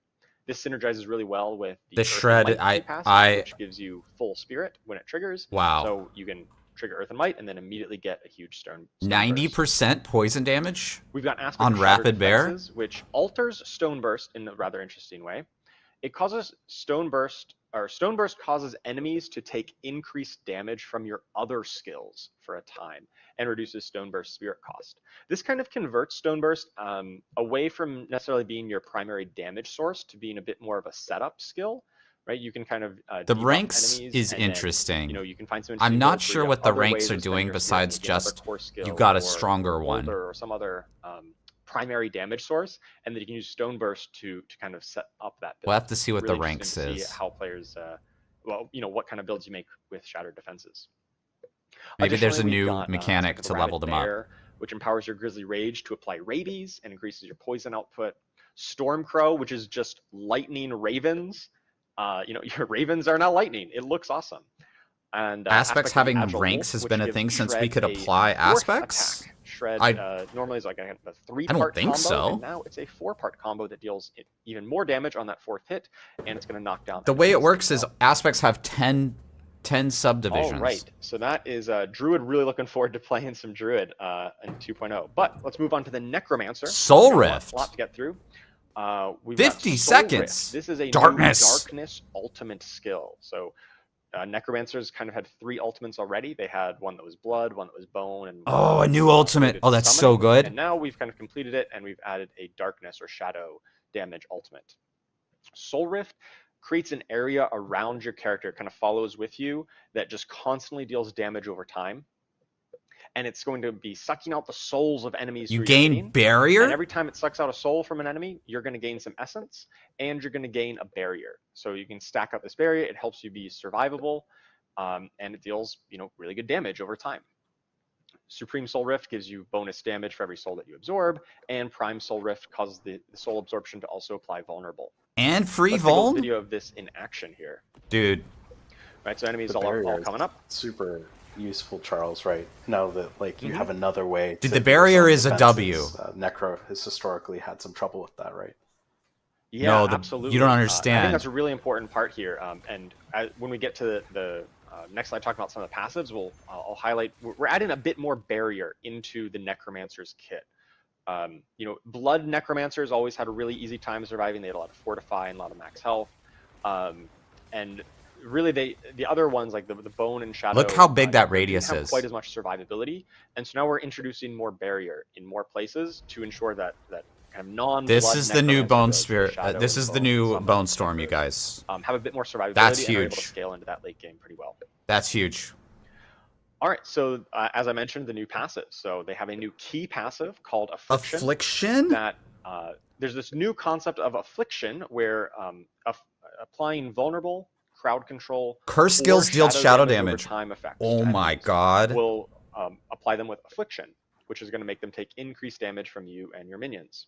This synergizes really well with the shred. Which gives you full spirit when it triggers. Wow. So you can trigger Earth and Might and then immediately get a huge stone 90% poison damage. We've got aspect on Rapid Bear, defenses, which alters Stone Burst in a rather interesting way. It causes Stone Burst causes enemies to take increased damage from your other skills for a time and reduces Stone Burst spirit cost. This kind of converts Stone Burst away from necessarily being your primary damage source to being a bit more of a setup skill, right? You can kind of the ranks is interesting. Then, you can find some. I'm not sure what the ranks are doing besides just you got a stronger one or some other primary damage source, and then you can use Stone Burst to kind of set up that build. We'll have to see what really the ranks is. See how players, what kind of builds you make with Shattered Defenses. Maybe there's a new mechanic to level them up, which empowers your Grizzly Rage to apply rabies and increases your poison output. Stormcrow, which is just lightning ravens, your ravens are now lightning. It looks awesome. And Aspects having Agile ranks Wolf, has which been a gives thing since we Shred could a apply fourth aspects. attack. Shred normally is like a 3-part think combo, so. and now it's a 4-part combo that deals even more damage on that 4th hit, and it's going to knock down. The way it works is aspects have 10 subdivisions. All right, so that is Druid. Really looking forward to playing some Druid in 2.0. But let's move on to the Necromancer. Soul Rift. A lot to get through. We've 50 got Soul seconds. Rift. This is a Darkness. new Darkness ultimate skill. So Necromancers kind of had 3 ultimates already. They had one that was Blood, one that was Bone, and oh, a new ultimate. Oh, that's so good. And now we've kind of completed it, and we've added a Darkness or Shadow damage ultimate. Soul Rift creates an area around your character, kind of follows with you, that just constantly deals damage over time. And it's going to be sucking out the souls of enemies. You gain barrier? And every time it sucks out a soul from an enemy, you're going to gain some essence, and you're going to gain a barrier. So you can stack up this barrier. It helps you be survivable, and it deals, really good damage over time. Supreme Soul Rift gives you bonus damage for every soul that you absorb, and Prime Soul Rift causes the soul absorption to also apply vulnerable. And free Let's take a vuln? video of this in action here. Dude. Right, so enemies all coming up. Super useful, Charles, right? Now that you have another way Dude, the barrier is a W. Necro has historically had some trouble with that, right? Yeah, no, absolutely. You don't understand. I think that's a really important part here. And when we get to the next slide, talking about some of the passives, I'll highlight. We're adding a bit more barrier into the Necromancer's kit. Blood Necromancers always had a really easy time surviving. They had a lot of Fortify and a lot of max health. And really, the other ones like the Bone and Shadow. Look how big that radius have is. Quite as much survivability, and so now we're introducing more barrier in more places to ensure that kind of non. This is the new Bone Spirit. This is the new Bone Storm, you guys. Have a bit more survivability. That's and are able to huge. scale into that late game pretty well. That's huge. All right, so as I mentioned, the new passive. So they have a new key passive called Affliction. Affliction? That there's this new concept of Affliction where applying vulnerable, crowd control, curse skills deal shadow damage. Time effects oh my god. Will apply them with Affliction, which is going to make them take increased damage from you and your minions.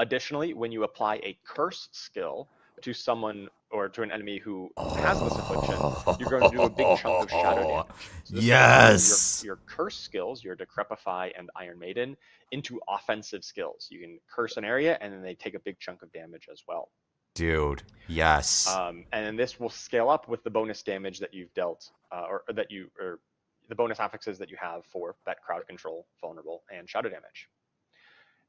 Additionally, when you apply a curse skill to someone or to an enemy who has this affliction, you're going to do a big chunk of shadow damage. So this yes. Your curse skills, your Decrepify and Iron Maiden, into offensive skills. You can curse an area, and then they take a big chunk of damage as well. Dude, yes. And then this will scale up with the bonus damage that you've dealt, or the bonus affixes that you have for that crowd control, vulnerable, and shadow damage.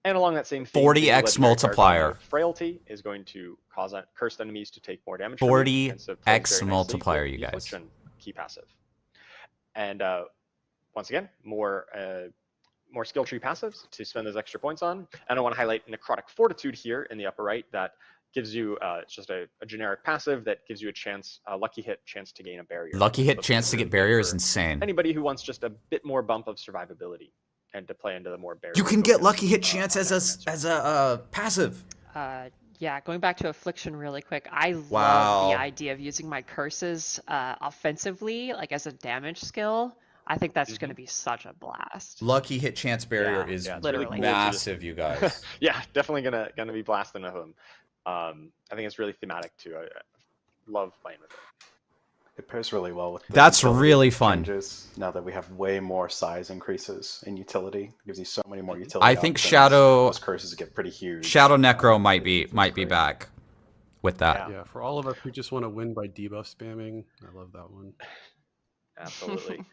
And along that same theme, 40x multiplier. Frailty is going to cause cursed enemies to take more damage. 40x multiplier, you guys. Key passive. And once again, more skill tree passives to spend those extra points on. And I want to highlight Necrotic Fortitude here in the upper right that gives you it's just a generic passive that gives you a lucky hit chance to gain a barrier. Lucky hit chance to get barrier is insane. Anybody who wants just a bit more bump of survivability and to play into the more barrier. You can get lucky hit chance as a passive. Yeah, going back to Affliction really quick, I love the idea of using my curses offensively, like as a damage skill. I think that's going to be such a blast. Lucky hit chance barrier is literally massive, you guys. Yeah, definitely gonna be blasting of them. I think it's really thematic too. I love playing with it. It pairs really well with the that's really fun. Changes now that we have way more size increases in utility. It gives you so many more utility. I think Shadow those curses get pretty huge. Shadow Necro might be back with that. Yeah, for all of us who just want to win by debuff spamming, I love that one. Absolutely.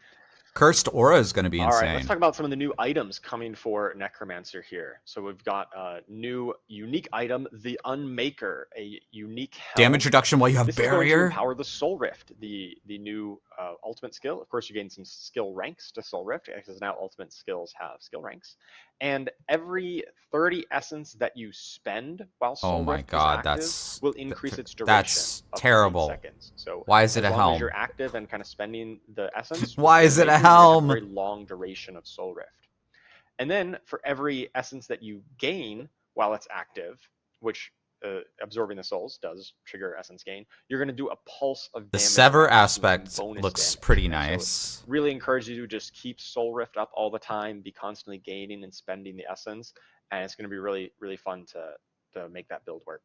Cursed Aura is going to be insane. All right, let's talk about some of the new items coming for Necromancer here. So we've got a new unique item, the Unmaker, a unique helm. Damage reduction while you have this barrier. Is going to empower the Soul Rift, the new ultimate skill. Of course, you gain some skill ranks to Soul Rift, because now ultimate skills have skill ranks. And every 30 essence that you spend while Soul Rift is active will increase its duration. That's terrible. Seconds. So why is it a as long helm? as you're active and kind of spending the essence. Why is it a helm? Very long duration of Soul Rift. And then for every essence that you gain while it's active, which absorbing the souls does trigger essence gain, you're going to do a pulse of damage. The Sever aspect looks damage. pretty So nice. really encourage you to just keep Soul Rift up all the time, be constantly gaining and spending the essence, and it's going to be really, really fun to make that build work.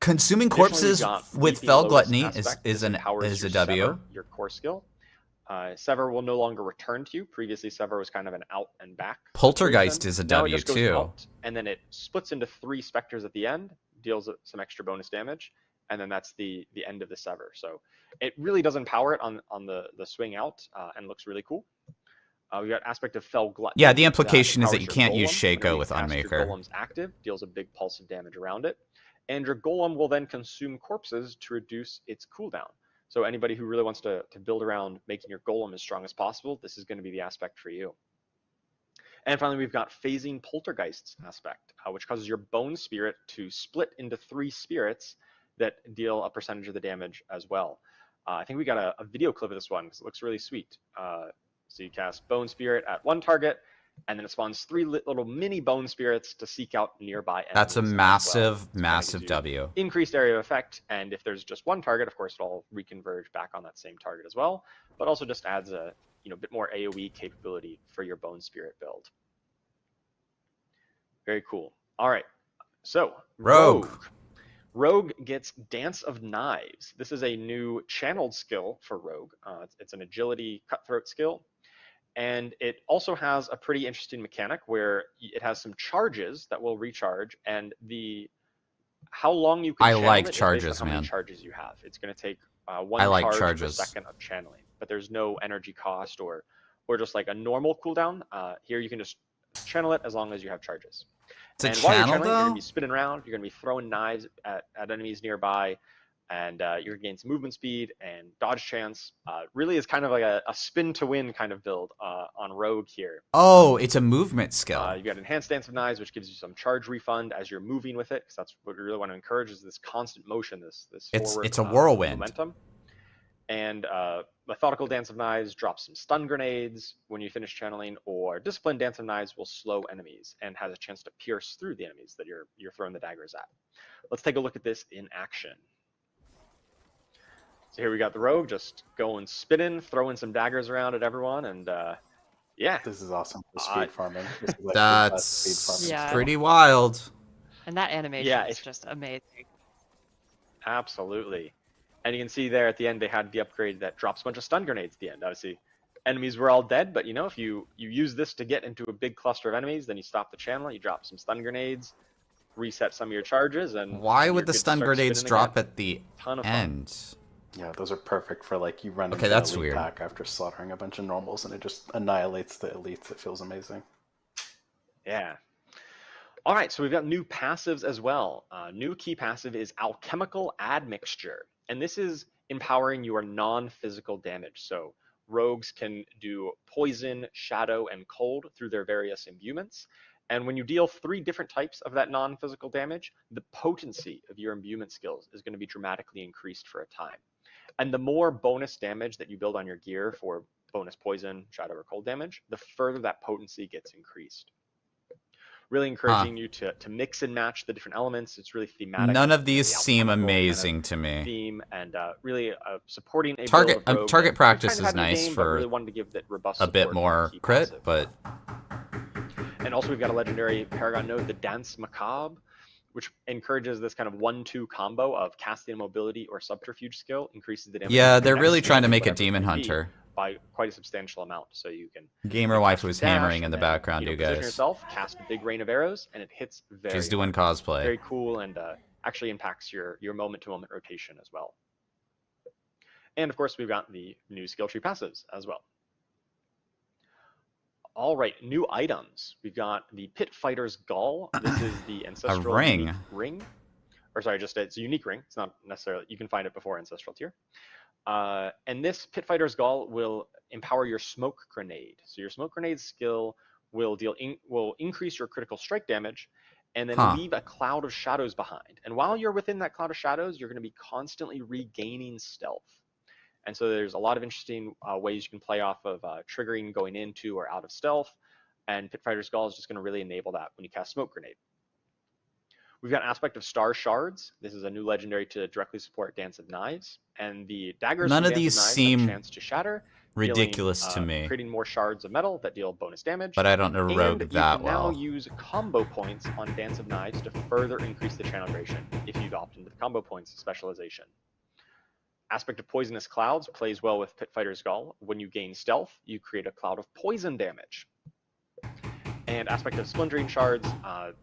Consuming Additionally, we've corpses got with Leaping Fell Lotus Gluttony aspect. is This empowers a your W. Sever, your core skill. Sever will no longer return to you. Previously, Sever was kind of an out and back. Poltergeist situation. is a Now W it just goes too. out, and then it splits into 3 specters at the end, deals some extra bonus damage, and then that's the end of the Sever. So it really does empower it on the swing out, and looks really cool. We got aspect of Fell Gluttony. Yeah, the implication is that you empowers can't your use golem. Shaco Whenever you with cast your Unmaker. Golem's active, deals a big pulse of damage around it. And your golem will then consume corpses to reduce its cooldown. So anybody who really wants to build around making your golem as strong as possible, this is going to be the aspect for you. And finally, we've got Phasing Poltergeist's aspect, which causes your bone spirit to split into 3 spirits that deal a percentage of the damage as well. I think we got a video clip of this one because it looks really sweet. So you cast Bone Spirit at one target, and then it spawns 3 little mini bone spirits to seek out nearby enemies. That's a massive, well. massive W. Increased area of effect, and if there's just one target, of course, it'll reconverge back on that same target as well. But also just adds a bit more AOE capability for your bone spirit build. Very cool. All right, so Rogue. Rogue gets Dance of Knives. This is a new channeled skill for Rogue. It's an agility cutthroat skill. And it also has a pretty interesting mechanic where it has some charges that will recharge, and how long you can channel like it is charges, based on how man. many charges you have. It's going to take 1 charge charges. per second of channeling, but there's no energy cost or just like a normal cooldown. Here you can just channel it as long as you have charges. It's a And while you're channel, channeling, you're going to though? be spinning around, you're going to be throwing knives at enemies nearby, and you're going to gain some movement speed and dodge chance. Really is kind of like a spin to win kind of build on Rogue here. Oh, it's a movement skill. You got Enhanced Dance of Knives, which gives you some charge refund as you're moving with it, because that's what we really want to encourage is this constant motion, this forward It's a whirlwind. momentum. And Methodical Dance of Knives drops some stun grenades when you finish channeling, or Disciplined Dance of Knives will slow enemies and has a chance to pierce through the enemies that you're throwing the daggers at. Let's take a look at this in action. So here we got the Rogue just going spinning, throwing some daggers around at everyone, and yeah. This is awesome for speed farming. This is like That's speed farming. Yeah. pretty wild. And that animation is just amazing. Absolutely. And you can see there at the end they had the upgrade that drops a bunch of stun grenades at the end. Obviously, enemies were all dead, but if you use this to get into a big cluster of enemies, then you stop the channel, you drop some stun grenades, reset some of your charges, and Why you're would the good to stun start grenades spinning drop again. at the Ton of fun. end? Yeah, those are perfect for like you run Okay, into that's an elite weird. pack after slaughtering a bunch of normals and it just annihilates the elites. It feels amazing. Yeah. All right, so we've got new passives as well. New key passive is Alchemical Admixture, and this is empowering your non-physical damage. So rogues can do poison, shadow, and cold through their various imbuements. And when you deal 3 different types of that non-physical damage, the potency of your imbuement skills is going to be dramatically increased for a time. And the more bonus damage that you build on your gear for bonus poison, shadow, or cold damage, the further that potency gets increased. Really encouraging you to mix and match the different elements. It's really thematic. None of these The seem alchemical amazing kind to of me. theme, and really supporting a Target build of rogue target that practice we kind is of had in the nice game, but for really wanted to give that robust a bit support more key crit, passive. but And also we've got a legendary Paragon node, the Dance Macabre, which encourages this kind of 1-2 combo of casting mobility or subterfuge skill, increases the damage. yeah, of they're your really next trying to damage, make a whatever it demon may be, hunter. by quite a substantial amount. So you can Gamer wife was dash hammering in and the then, background, you position guys. yourself, cast a big rain of arrows, and it hits very She's doing hard. cosplay. Very cool, and actually impacts your moment-to-moment rotation as well. And of course, we've got the new skill tree passives as well. All right, new items. We've got the Pit Fighter's Gall. This is the ancestral ring. unique ring. Or sorry, it's a unique ring. It's not necessarily, you can find it before ancestral tier. And this Pit Fighter's Gall will empower your smoke grenade. So your smoke grenade skill will increase your critical strike damage, and then leave a cloud of shadows behind. And while you're within that cloud of shadows, you're going to be constantly regaining stealth. And so there's a lot of interesting ways you can play off of triggering going into or out of stealth. And Pit Fighter's Gall is just going to really enable that when you cast Smoke Grenade. We've got Aspect of Star Shards. This is a new legendary to directly support Dance of Knives. And the daggers None from of Dance these of Knives seem have a chance to shatter, ridiculous to me. Creating more shards of metal that deal bonus damage. But I don't know Rogue and that you can now well. use combo points on Dance of Knives to further increase the channel duration if you've opted into the combo points specialization. Aspect of Poisonous Clouds plays well with Pit Fighter's Gall. When you gain stealth, you create a cloud of poison damage. And Aspect of Splintering Shards,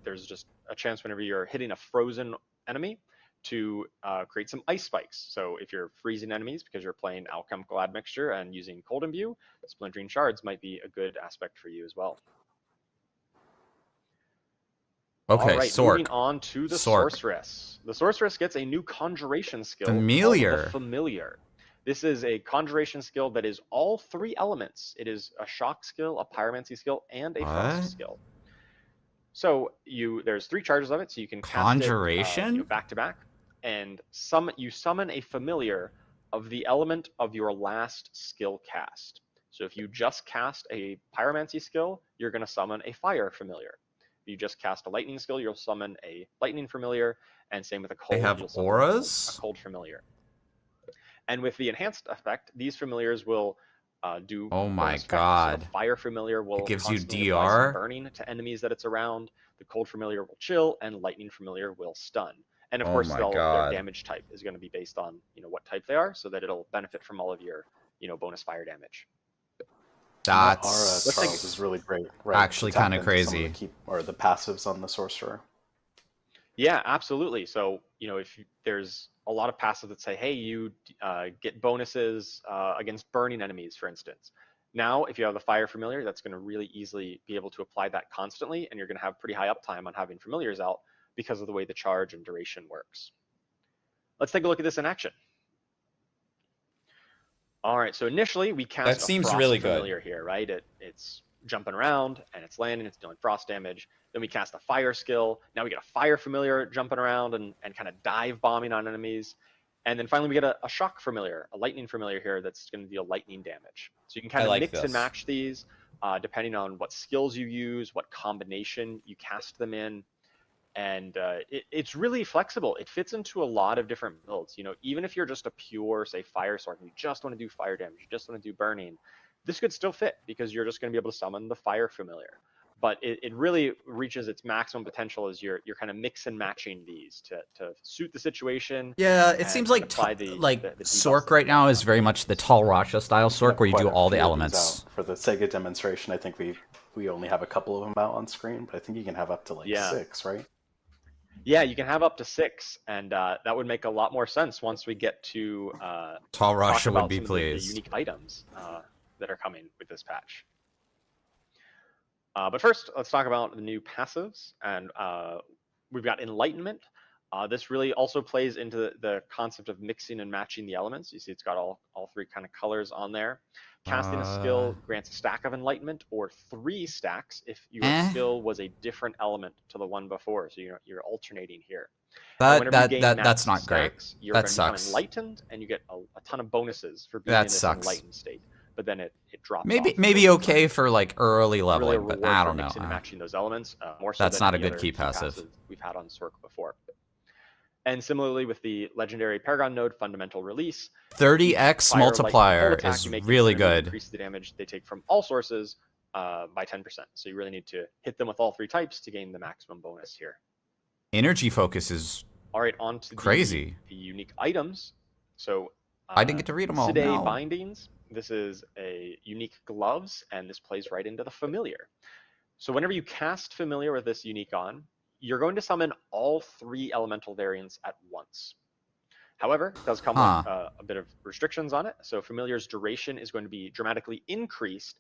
there's just a chance whenever you're hitting a frozen enemy to create some ice spikes. So if you're freezing enemies because you're playing Alchemical Admixture and using Cold Imbue, Splintering Shards might be a good aspect for you as well. Okay, all right, Sork. moving on to the Sorceress. The Sorceress gets a new Conjuration skill. Familiar. Called the Familiar. This is a Conjuration skill that is all 3 elements. It is a Shock skill, a Pyromancy skill, and a Frost skill. So there's 3 charges of it, so you can cast Conjuration? it back to back, and you summon a Familiar of the element of your last skill cast. So if you just cast a Pyromancy skill, you're going to summon a Fire Familiar. If you just cast a Lightning skill, you'll summon a Lightning Familiar, and same with a Cold. They have you'll summon auras? a Cold Familiar. And with the enhanced effect, these Familiars will do. Oh my effects. god! So the Fire Familiar will it gives you constantly apply some DR. burning to enemies that it's around. The Cold Familiar will chill, and Lightning Familiar will stun. And of course, their damage type is going to be based on what type they are, so that it'll benefit from all of your bonus fire damage. That's Charles is really great. Right? Actually, kind of crazy. The passives on the sorcerer. Yeah, absolutely. So if there's a lot of passives that say, hey, you get bonuses against burning enemies, for instance. Now, if you have the Fire Familiar, that's going to really easily be able to apply that constantly, and you're going to have pretty high uptime on having Familiars out because of the way the charge and duration works. Let's take a look at this in action. All right, so initially we cast that seems Frost really Familiar good here, right? It's jumping around and it's landing, it's dealing frost damage. Then we cast a Fire skill. Now we get a Fire Familiar jumping around and kind of dive bombing on enemies. And then finally we get a Shock Familiar, a Lightning Familiar here that's going to deal lightning damage. So you can kind of mix and match these depending on what skills you use, what combination you cast them in. And it's really flexible. It fits into a lot of different builds. Even if you're just a pure, say, Fire Sword, and you just want to do fire damage, you just want to do burning, this could still fit because you're just going to be able to summon the Fire Familiar. But it really reaches its maximum potential as you're kind of mix and matching these to suit the situation. Yeah, it seems like Sork right now is very much the Tall Rasha style Sork, where you do all the elements. For the Sega demonstration, I think we only have a couple of them out on screen, but I think you can have up to 6, right? Yeah, you can have up to 6, and that would make a lot more sense once we get to Tall Rasha would be some pleased. Of the unique items that are coming with this patch. But first, let's talk about the new passives, and we've got Enlightenment. This really also plays into the concept of mixing and matching the elements. You see it's got all 3 kind of colors on there. Casting a skill grants a stack of Enlightenment or 3 stacks if your skill was a different element to the one before. So you're alternating here. That's not great. You're that going to sucks. become enlightened, and you get a ton of bonuses for being in this enlightened state. But then it drops off. Maybe okay for like early leveling, really but I don't know. Mixing and matching those elements, more so that's than not a the good other key passive we've had on Sork before. And similarly with the legendary Paragon node fundamental release, 30x multiplier is really good. Increase the damage they take from all sources by 10%. So you really need to hit them with all 3 types to gain the maximum bonus here. Energy focus is all right. On to crazy. The unique items. So I didn't get to read them all. Today no. bindings. This is a unique gloves, and this plays right into the Familiar. So whenever you cast Familiar with this unique on, you're going to summon all 3 elemental variants at once. However, it does come with a bit of restrictions on it. So Familiar's duration is going to be dramatically increased,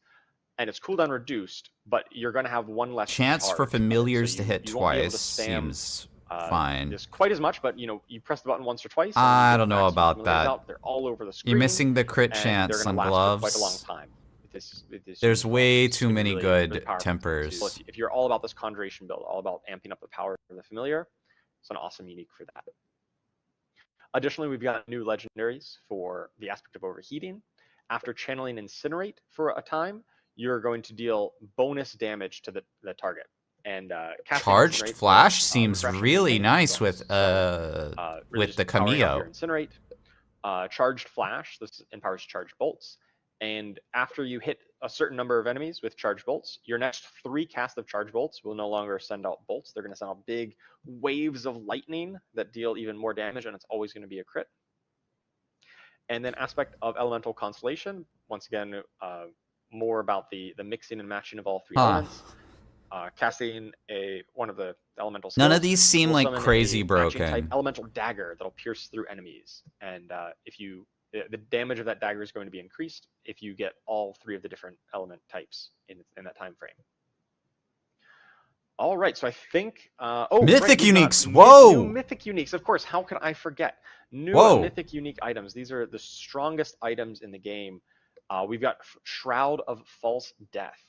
and its cooldown reduced, but you're going to have 1 less chance charge. for Familiars to hit you won't be able twice to spam, seems fine. Just quite as much, but you press the button once or twice. I don't know about that. Out. They're all over the screen. You're missing the crit chance on gloves. For quite a long time. There's way too many good tempers. So if you're all about this conjuration build, all about amping up the power of the Familiar, it's an awesome unique for that. Additionally, we've got new legendaries for the aspect of overheating. After channeling Incinerate for a time, you're going to deal bonus damage to the target. And Charged Flash seems really nice with the Cameo. Incinerate. Charged Flash, this empowers charged bolts, And after you hit a certain number of enemies with charged bolts, your next 3 casts of charged bolts will no longer send out bolts. They're going to send out big waves of lightning that deal even more damage, and it's always going to be a crit. And then aspect of elemental constellation, once again, more about the mixing and matching of all 3 elements. Casting one of the elemental skills. None of these seem like crazy broken. Type elemental dagger that'll pierce through enemies, and the damage of that dagger is going to be increased if you get all 3 of the different element types in that time frame. All right, so I think mythic uniques. New mythic uniques, of course. How could I forget new mythic unique items? These are the strongest items in the game. We've got Shroud of False Death.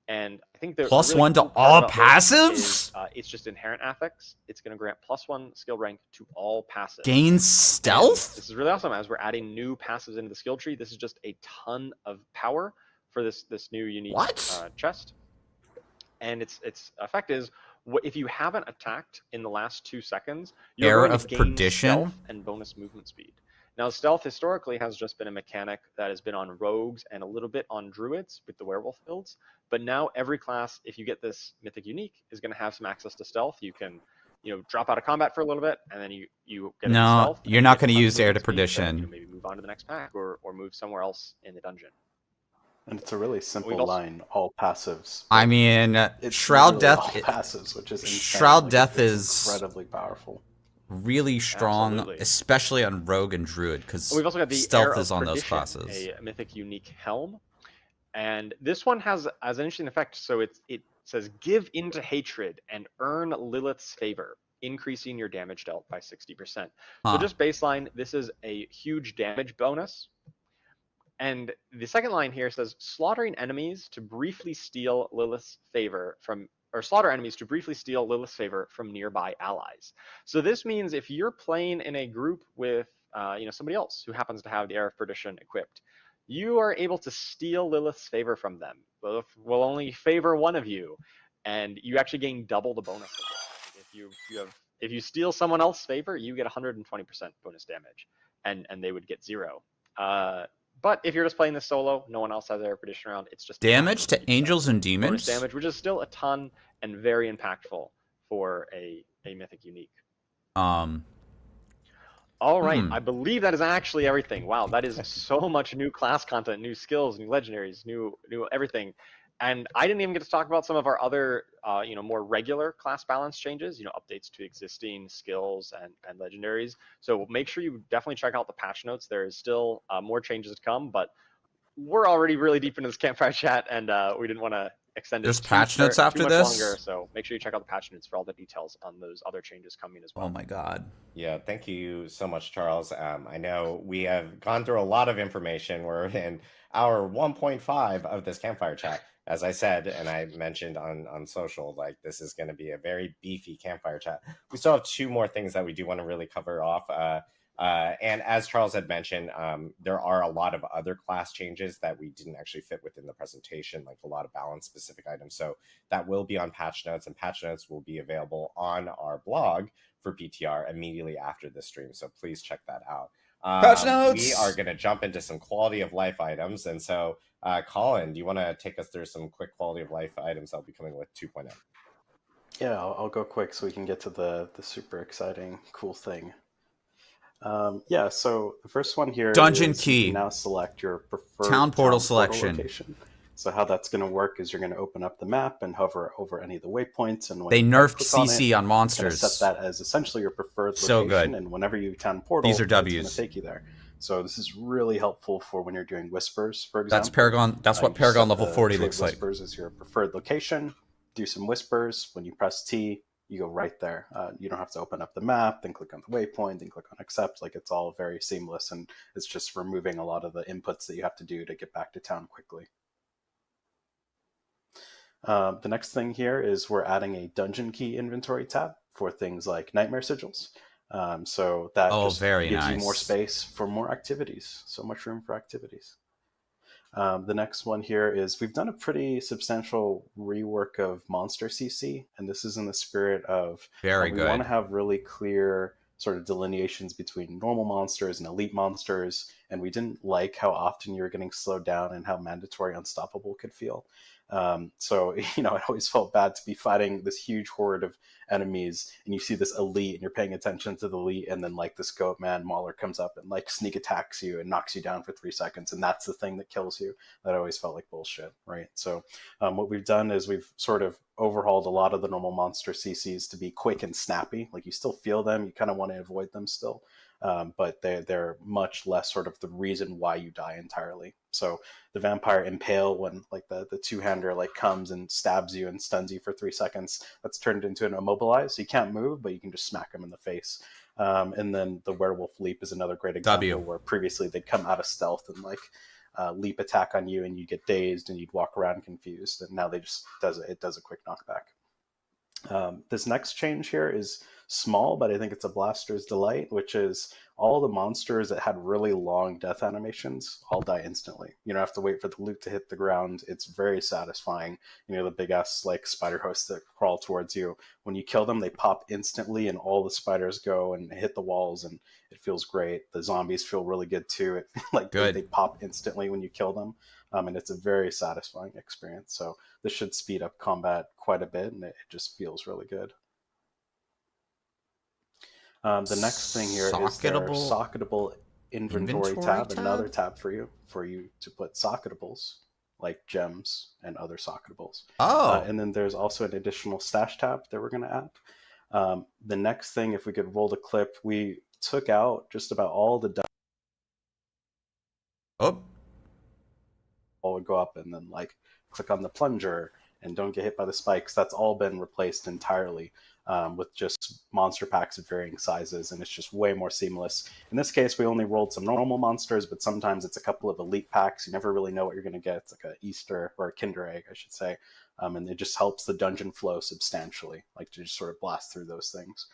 And I think the +1 really to cool all part about passives? this is, it's just inherent affects. It's going to grant +1 skill rank to all passives. Gain stealth? And this is really awesome. As we're adding new passives into the skill tree, this is just a ton of power for this new unique chest. And its effect is, if you haven't attacked in the last 2 seconds, you're going to gain stealth and bonus movement speed. Now, stealth historically has just been a mechanic that has been on rogues and a little bit on druids with the werewolf builds. But now every class, if you get this mythic unique, is going to have some access to stealth. You can, drop out of combat for a little bit, and then you get stealth. No, you're not going to use Air to Perdition. So maybe move on to the next pack or move somewhere else in the dungeon. And it's a really simple line, all passives. I mean, Shroud Death all passives, which is insane. Shroud Death is incredibly powerful. Really strong, especially on Rogue and Druid, because stealth is on those classes. A mythic unique helm, and this one has an interesting effect. So it says give into hatred and earn Lilith's favor, increasing your damage dealt by 60%. So just baseline, this is a huge damage bonus. And the second line here says slaughtering enemies to briefly steal Lilith's favor from. Or slaughter enemies to briefly steal Lilith's favor from nearby allies. So this means if you're playing in a group with somebody else who happens to have the Air of Perdition equipped, you are able to steal Lilith's favor from them. Lilith will only favor one of you, and you actually gain double the bonus. If you steal someone else's favor, you get 120% bonus damage, and they would get 0. But if you're just playing this solo, no one else has Air of Perdition around, it's just damage to angels and demons. Bonus damage, which is still a ton and very impactful for a mythic unique. All right, I believe that is actually everything. Wow, that is so much new class content, new skills, new legendaries, new everything. And I didn't even get to talk about some of our other, more regular class balance changes, updates to existing skills and legendaries. So make sure you definitely check out the patch notes. There is still more changes to come, but we're already really deep into this Campfire Chat, and we didn't want to extend it. There's patch notes after this? Longer, so make sure you check out the patch notes for all the details on those other changes coming as well. Oh my God. Yeah, thank you so much, Charles. I know we have gone through a lot of information. We're in hour 1.5 of this Campfire Chat. As I said, and I mentioned on social, like this is going to be a very beefy Campfire Chat. We still have 2 more things that we do want to really cover off. And as Charles had mentioned, there are a lot of other class changes that we didn't actually fit within the presentation, like a lot of balance-specific items. So that will be on patch notes, and patch notes will be available on our blog for PTR immediately after the stream. So please check that out. Patch notes! We are going to jump into some quality of life items. And so, Colin, do you want to take us through some quick quality of life items that will be coming with 2.0? Yeah, I'll go quick so we can get to the super exciting, cool thing. Yeah, so the first one here Dungeon is key. You can now select your preferred town portal selection. Location. So how that's going to work is you're going to open up the map and hover over any of the waypoints, and when they you nerfed click CC on monsters. Set that as essentially your preferred so location, good. And whenever you town portal, these are W's. It's going to take you there. So this is really helpful for when you're doing whispers, for example. That's Paragon. That's what Paragon level 40 looks like. Whispers is your preferred location. Do some whispers. When you press T, you go right there. You don't have to open up the map, then click on the waypoint, then click on accept. Like, it's all very seamless, and it's just removing a lot of the inputs that you have to do to get back to town quickly. The next thing here is we're adding a dungeon key inventory tab for things like nightmare sigils. So that just gives you more space for more activities. So much room for activities. The next one here is we've done a pretty substantial rework of monster CC, and this is in the spirit of we want to have really clear sort of delineations between normal monsters and elite monsters, and we didn't like how often you were getting slowed down and how mandatory unstoppable could feel. So, you know, it always felt bad to be fighting this huge horde of enemies, and you see this elite, and you're paying attention to the elite, and then like this goat man Mauler comes up and like sneak attacks you and knocks you down for 3 seconds, and that's the thing that kills you. That always felt like bullshit, right? So what we've done is we've sort of overhauled a lot of the normal monster CCs to be quick and snappy. Like you still feel them, you kind of want to avoid them still, but they're much less sort of the reason why you die entirely. So the vampire impale, when like the two-hander like comes and stabs you and stuns you for 3 seconds, that's turned into an immobilize. So you can't move, but you can just smack him in the face. And then the werewolf leap is another great example where previously they'd come out of stealth and like leap attack on you, and you get dazed and you'd walk around confused. And now they just does a quick knockback. This next change here is small, but I think it's a blaster's delight, which is all the monsters that had really long death animations all die instantly. You don't have to wait for the loot to hit the ground. It's very satisfying. You know, the big ass like spider hosts that crawl towards you, when you kill them, they pop instantly and all the spiders go and hit the walls, and it feels great. The zombies feel really good too. It like they pop instantly when you kill them. And it's a very satisfying experience. So this should speed up combat quite a bit, and it just feels really good. The next thing here is their socketable inventory tab, another tab for you to put socketables like gems and other socketables. And then there's also an additional stash tab that we're going to add. The next thing, if we could roll the clip, we took out just about all the all would go up, and then like click on the plunger and don't get hit by the spikes. That's all been replaced entirely with just monster packs of varying sizes, and it's just way more seamless. In this case, we only rolled some normal monsters, but sometimes it's a couple of elite packs. You never really know what you're going to get. It's like an Easter or a Kinder Egg, I should say, and it just helps the dungeon flow substantially, like to just sort of blast through those things.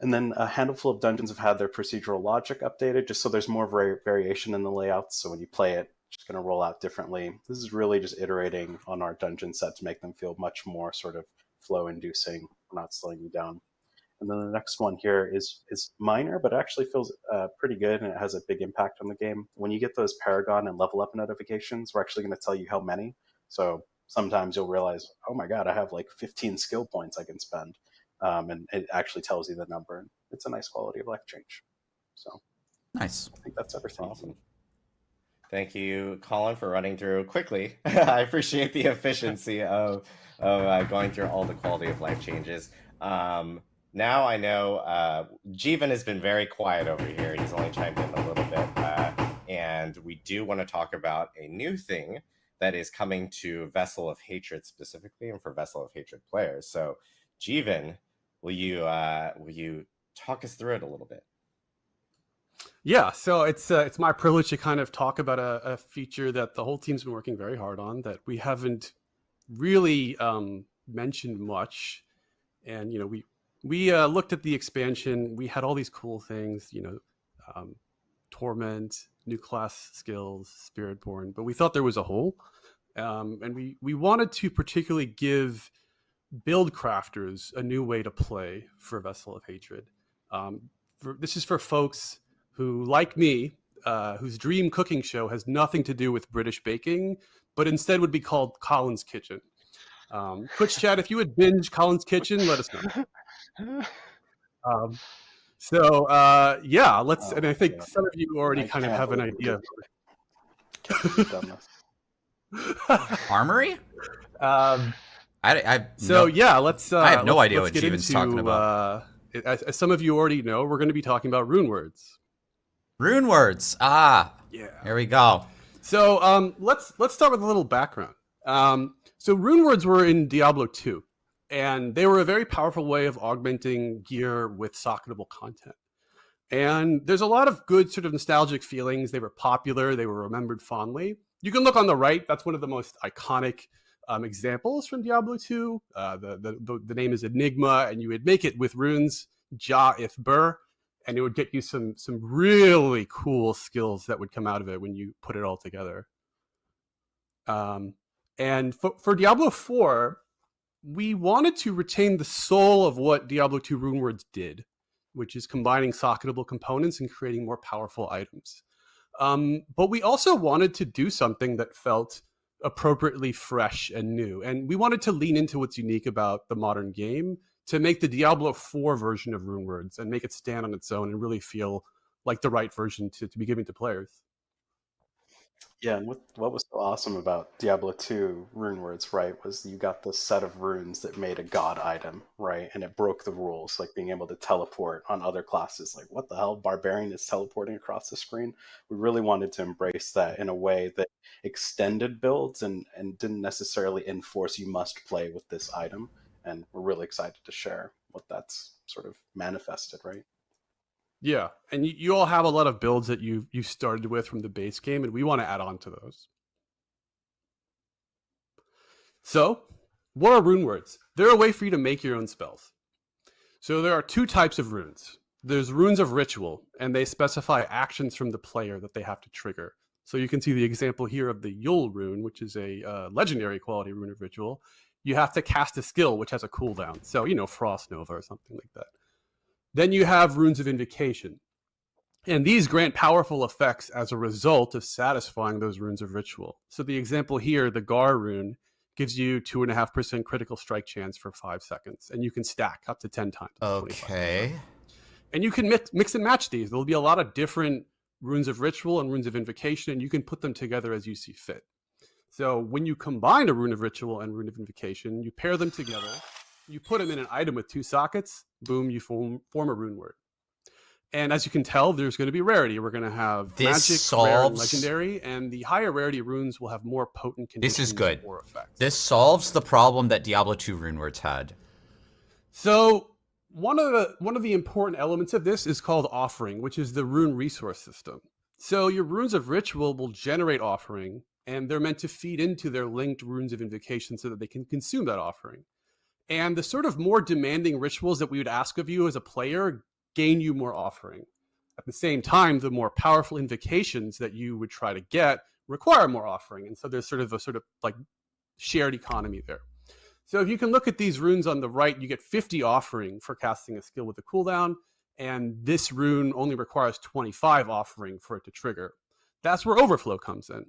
And then a handful of dungeons have had their procedural logic updated, just so there's more variation in the layouts. So when you play it, it's just going to roll out differently. This is really just iterating on our dungeon set to make them feel much more sort of flow-inducing, not slowing you down. And then the next one here is minor, but it actually feels pretty good, and it has a big impact on the game. When you get those Paragon and level up notifications, we're actually going to tell you how many. So sometimes you'll realize, oh my god, I have like 15 skill points I can spend. And it actually tells you the number, and it's a nice quality of life change. So nice. I think that's everything. Awesome. Thank you, Colin, for running through quickly. I appreciate the efficiency of going through all the quality of life changes. Now I know Jeevan has been very quiet over here. He's only chimed in a little bit. And we do want to talk about a new thing that is coming to Vessel of Hatred specifically, and for Vessel of Hatred players. So Jeevan, will you talk us through it a little bit? Yeah, so it's my privilege to kind of talk about a feature that the whole team's been working very hard on that we haven't really mentioned much. And you know, we looked at the expansion. We had all these cool things, you know, Torment, new class skills, Spiritborn, but we thought there was a hole, and we wanted to particularly give build crafters a new way to play for Vessel of Hatred. This is for folks who, like me, whose dream cooking show has nothing to do with British baking, but instead would be called Colin's Kitchen. Twitch chat, if you would binge Colin's Kitchen, let us know. Yeah, let's. And I think some of you already kind of have an idea. Armory? Let's. I have no idea let's what Jeevan's talking about. As some of you already know, we're going to be talking about rune words. Rune words. Yeah. There we go. So let's start with a little background. So rune words were in Diablo 2, and they were a very powerful way of augmenting gear with socketable content. And there's a lot of good sort of nostalgic feelings. They were popular. They were remembered fondly. You can look on the right. That's one of the most iconic examples from Diablo 2. The name is Enigma, and you would make it with runes Ja if Bur, and it would get you some really cool skills that would come out of it when you put it all together. And for Diablo 4, we wanted to retain the soul of what Diablo 2 runewords did, which is combining socketable components and creating more powerful items. But we also wanted to do something that felt appropriately fresh and new. And we wanted to lean into what's unique about the modern game to make the Diablo 4 version of Runewords and make it stand on its own and really feel like the right version to be given to players. Yeah, and what was so awesome about Diablo 2 Runewords, right, was you got this set of runes that made a god item, right? And it broke the rules, like being able to teleport on other classes. Like, what the hell? Barbarian is teleporting across the screen? We really wanted to embrace that in a way that extended builds and didn't necessarily enforce you must play with this item. And we're really excited to share what that's sort of manifested, right? Yeah, and you all have a lot of builds that you started with from the base game, and we want to add on to those. So, what are rune words? They're a way for you to make your own spells. So there are two types of runes. There's runes of ritual, and they specify actions from the player that they have to trigger. So you can see the example here of the Yule rune, which is a legendary quality rune of ritual. You have to cast a skill, which has a cooldown. So, Frost Nova or something like that. Then you have runes of invocation. And these grant powerful effects as a result of satisfying those runes of ritual. So the example here, the Gar rune, gives you 2.5% critical strike chance for 5 seconds. And you can stack up to 10 times. Okay. 25%. And you can mix and match these. There'll be a lot of different runes of ritual and runes of invocation, and you can put them together as you see fit. So when you combine a rune of ritual and rune of invocation, you pair them together, you put them in an item with 2 sockets, boom, you form a rune word. And as you can tell, there's going to be rarity. We're going to have magic, rare, and legendary, and the higher rarity runes will have more potent conditions. This is good. Or effects. This solves the problem that Diablo 2 runewords had. So one of the important elements of this is called offering, which is the rune resource system. So your runes of ritual will generate offering, and they're meant to feed into their linked runes of invocation so that they can consume that offering. And the sort of more demanding rituals that we would ask of you as a player gain you more offering. At the same time, the more powerful invocations that you would try to get require more offering. And so there's sort of like shared economy there. So if you can look at these runes on the right, you get 50 offering for casting a skill with a cooldown. And this rune only requires 25 offering for it to trigger. That's where overflow comes in.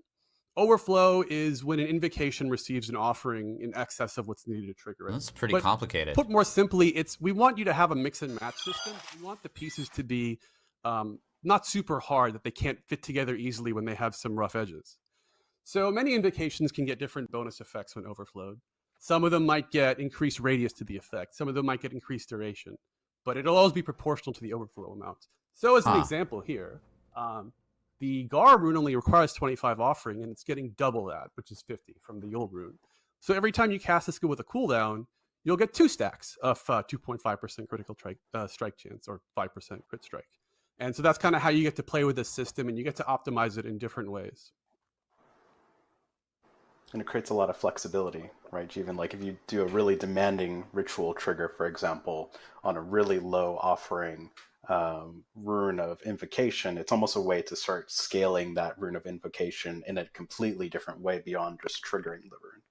Overflow is when an invocation receives an offering in excess of what's needed to trigger it. That's pretty complicated. Put more simply, we want you to have a mix and match system. We want the pieces to be not super hard, that they can't fit together easily when they have some rough edges. So many invocations can get different bonus effects when overflowed. Some of them might get increased radius to the effect. Some of them might get increased duration. But it'll always be proportional to the overflow amount. So as an example here, the Gar rune only requires 25 offering, and it's getting double that, which is 50 from the Yule rune. So every time you cast a skill with a cooldown, you'll get 2 stacks of 2.5% critical strike chance, or 5% crit strike. And so that's kind of how you get to play with this system, and you get to optimize it in different ways. And it creates a lot of flexibility, right? Even like if you do a really demanding ritual trigger, for example, on a really low offering rune of invocation, it's almost a way to start scaling that rune of invocation in a completely different way beyond just triggering the rune.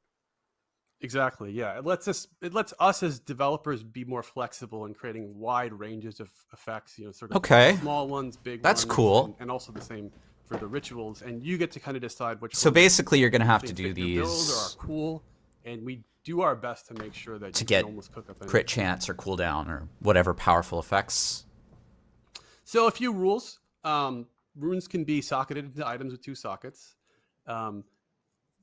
Exactly. Yeah, it lets us as developers be more flexible in creating wide ranges of effects. Sort of small ones, big ones. That's cool. And also the same for the rituals, and you get to kind of decide which. So basically, you're going to have to do these. Are cool, and we do our best to make sure that to you get can almost cook up crit chance or cooldown or whatever powerful effects. So a few rules. Runes can be socketed into items with 2 sockets.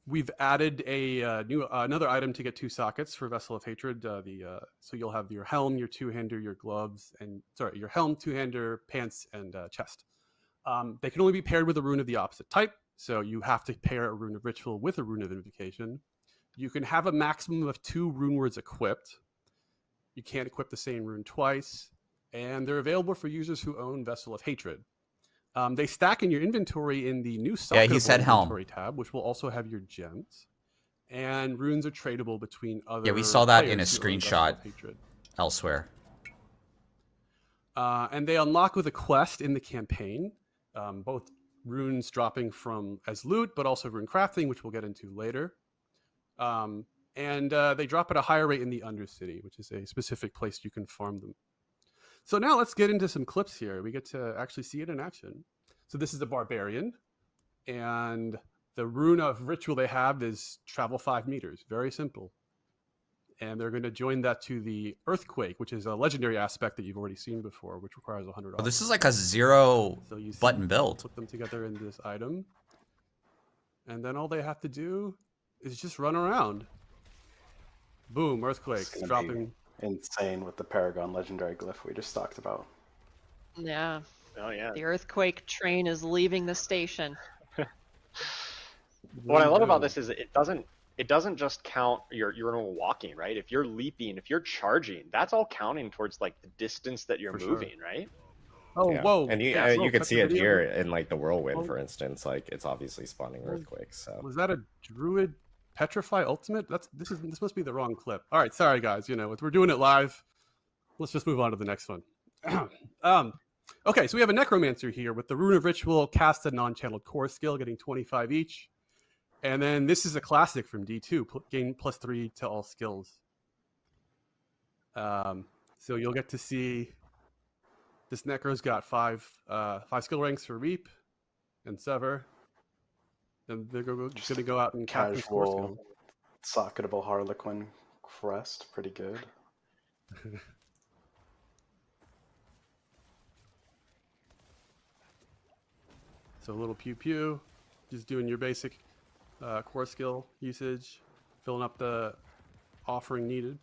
We've added another item to get 2 sockets for Vessel of Hatred. So you'll have your helm, your 2-hander, your gloves, your helm, 2-hander, pants, and chest. They can only be paired with a rune of the opposite type. So you have to pair a rune of ritual with a rune of invocation. You can have a maximum of 2 rune words equipped. You can't equip the same rune twice. And they're available for users who own Vessel of Hatred. They stack in your inventory in the new Socketable Inventory tab, which will also have your gems. And runes are tradable between other. Yeah, we saw that in a screenshot elsewhere. And they unlock with a quest in the campaign, both runes dropping as loot, but also rune crafting, which we'll get into later. And they drop at a higher rate in the Undercity, which is a specific place you can farm them. So now let's get into some clips here. We get to actually see it in action. So this is a barbarian, and the rune of ritual they have is travel 5 meters. Very simple. And they're going to join that to the earthquake, which is a legendary aspect that you've already seen before, which requires 100. Oh, this is like a 0 button build. Put them together in this item, and then all they have to do is just run around. Boom! Earthquake dropping. Insane with the Paragon legendary glyph we just talked about. Yeah. Oh yeah. The earthquake train is leaving the station. What I love about this is it doesn't just count your normal walking, right? If you're leaping, if you're charging, that's all counting towards like the distance that you're moving, right? Oh, yeah. Whoa! And you can see it here in like the whirlwind, for instance. Like it's obviously spawning earthquakes. So was that a druid petrify ultimate? This must be the wrong clip. All right, sorry guys. You know, we're doing it live. Let's just move on to the next one. Okay, so we have a necromancer here with the rune of ritual, cast a non-channeled core skill, getting 25 each. And then this is a classic from D2, gain +3 to all skills. So you'll get to see this necro's got 5 skill ranks for reap and sever. And they're just going to go out and cast this core skill. Socketable Harlequin crest, pretty good. So a little pew pew, just doing your basic core skill usage, filling up the offering needed.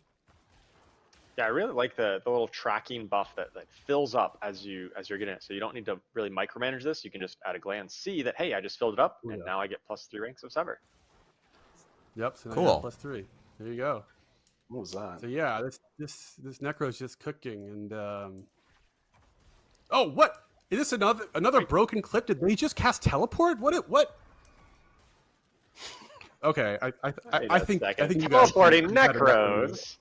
Yeah, I really like the little tracking buff that fills up as you're getting it. So you don't need to really micromanage this. You can just at a glance see that, hey, I just filled it up, and now I get +3 ranks of sever. Yep. So cool. Now +3. There you go. What was that? So yeah, this necro's just cooking, and oh, what? Is this another broken clip? Did they just cast teleport? What? Okay, I think you guys teleporting necros.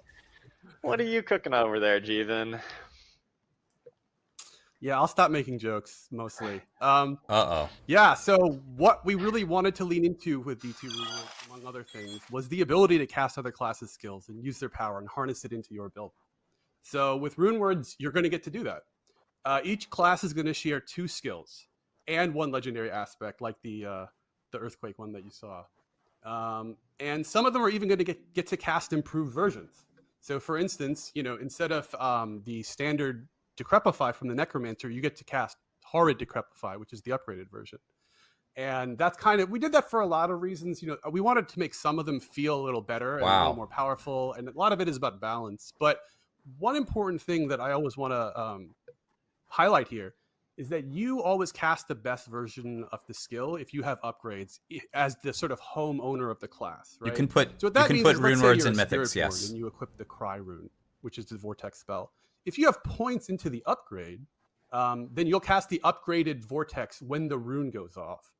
What are you cooking over there, Jeevan? Yeah, I'll stop making jokes mostly. Uh-oh. Yeah, so what we really wanted to lean into with D2 Runewords, among other things, was the ability to cast other classes' skills and use their power and harness it into your build. So with Runewords, you're going to get to do that. Each class is going to share 2 skills and 1 legendary aspect, like the earthquake one that you saw. And some of them are even going to get to cast improved versions. So, for instance, you know, instead of the standard Decrepify from the Necromancer, you get to cast Horrid Decrepify, which is the upgraded version. And that's we did that for a lot of reasons. You know, we wanted to make some of them feel a little better and a little more powerful, and a lot of it is about balance. But one important thing that I always want to highlight here is that you always cast the best version of the skill if you have upgrades as the sort of home owner of the class, right? You can put Runewords in Mythics, yes. And you equip the Cry rune, which is the Vortex spell. If you have points into the upgrade, then you'll cast the upgraded Vortex when the rune goes off.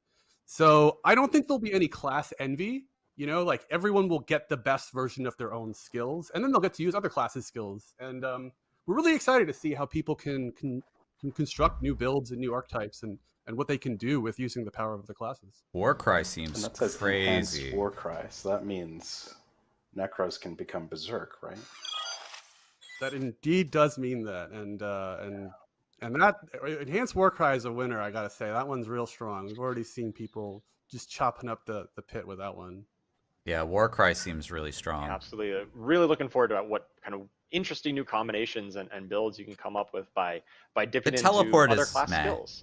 So I don't think there'll be any class envy. You know, like everyone will get the best version of their own skills, and then they'll get to use other classes' skills. And we're really excited to see how people can construct new builds and new archetypes and what they can do with using the power of the classes. Warcry seems crazy. Warcry, so that means Necros can become Berserk, right? That indeed does mean that, and that Enhanced Warcry is a winner. I gotta say that one's real strong. We've already seen people just chopping up the pit with that one. Yeah, Warcry seems really strong. Yeah, absolutely. Really looking forward to what kind of interesting new combinations and builds you can come up with by dipping into other class skills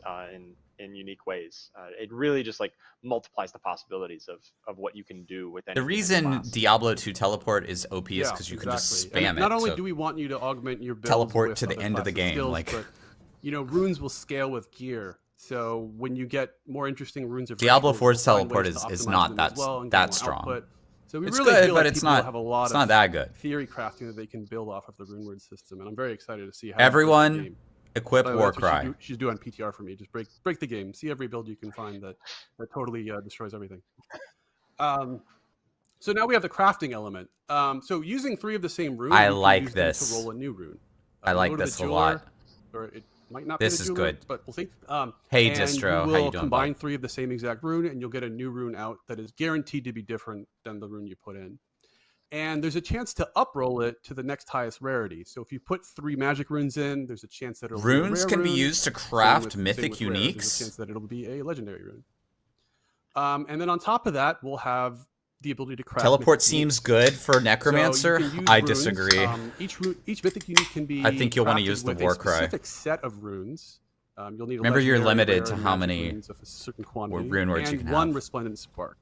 in unique ways. It really just like multiplies the possibilities of what you can do with any. The reason Diablo 2 teleport is OP is because you can just spam it. Not only do we want you to augment your builds teleport to the end of the game, skills, but you know, runes will scale with gear. So when you get more interesting runes of Diablo 4's teleport is not that strong. Output. So we it's really good, feel but like it's people have a lot of that good. Theory crafting that they can build off of the Runeward system, and I'm very excited to see how everyone equip Warcry. You should do on PTR for me. Just break the game. See every build you can find that totally destroys everything. So now we have the crafting element. So using 3 of the same rune, I like this. To roll a new rune. I like this a lot. Or it might not. This be is jeweler, good. But we'll see. Hey, and Distro, you how you will doing? Combine bud? 3 of the same exact rune, and you'll get a new rune out that is guaranteed to be different than the rune you put in. And there's a chance to uproll it to the next highest rarity. So if you put 3 magic runes in, there's a chance that it'll be a Runes rare can be rune. used to Same craft with mythic rare. There's a uniques. chance that it'll be a legendary rune. And then on top of that, we'll have the ability to craft. Teleport seems good for Necromancer. So I runes. disagree. Each mythic unique can be. I think you'll want to use the War Cry. A specific set of runes. You'll need. Remember, you're limited rare to and how magic many runes of a certain quantity, rune words you and can one have. resplendent spark.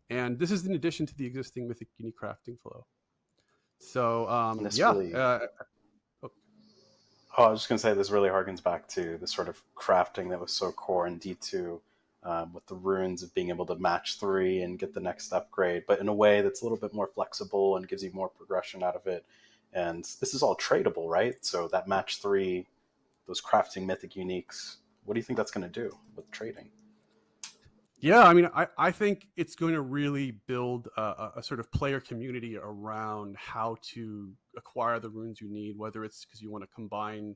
And this is in addition to the existing mythic unique crafting flow. So yeah. Really... I was just going to say, this really harkens back to the sort of crafting that was so core in D2 with the runes of being able to match 3 and get the next upgrade, but in a way that's a little bit more flexible and gives you more progression out of it. And this is all tradable, right? So that match 3, those crafting mythic uniques, what do you think that's going to do with trading? Yeah, I mean, I think it's going to really build a sort of player community around how to acquire the runes you need, whether it's because you want to combine,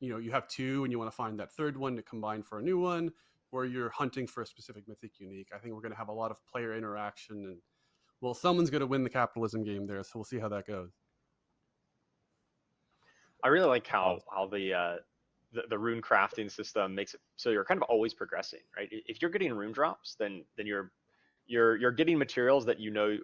you have 2 and you want to find that third one to combine for a new one, or you're hunting for a specific mythic unique. I think we're going to have a lot of player interaction, and well, someone's going to win the capitalism game there, so we'll see how that goes. I really like how the rune crafting system makes it so you're kind of always progressing, right? If you're getting rune drops, then you're getting materials that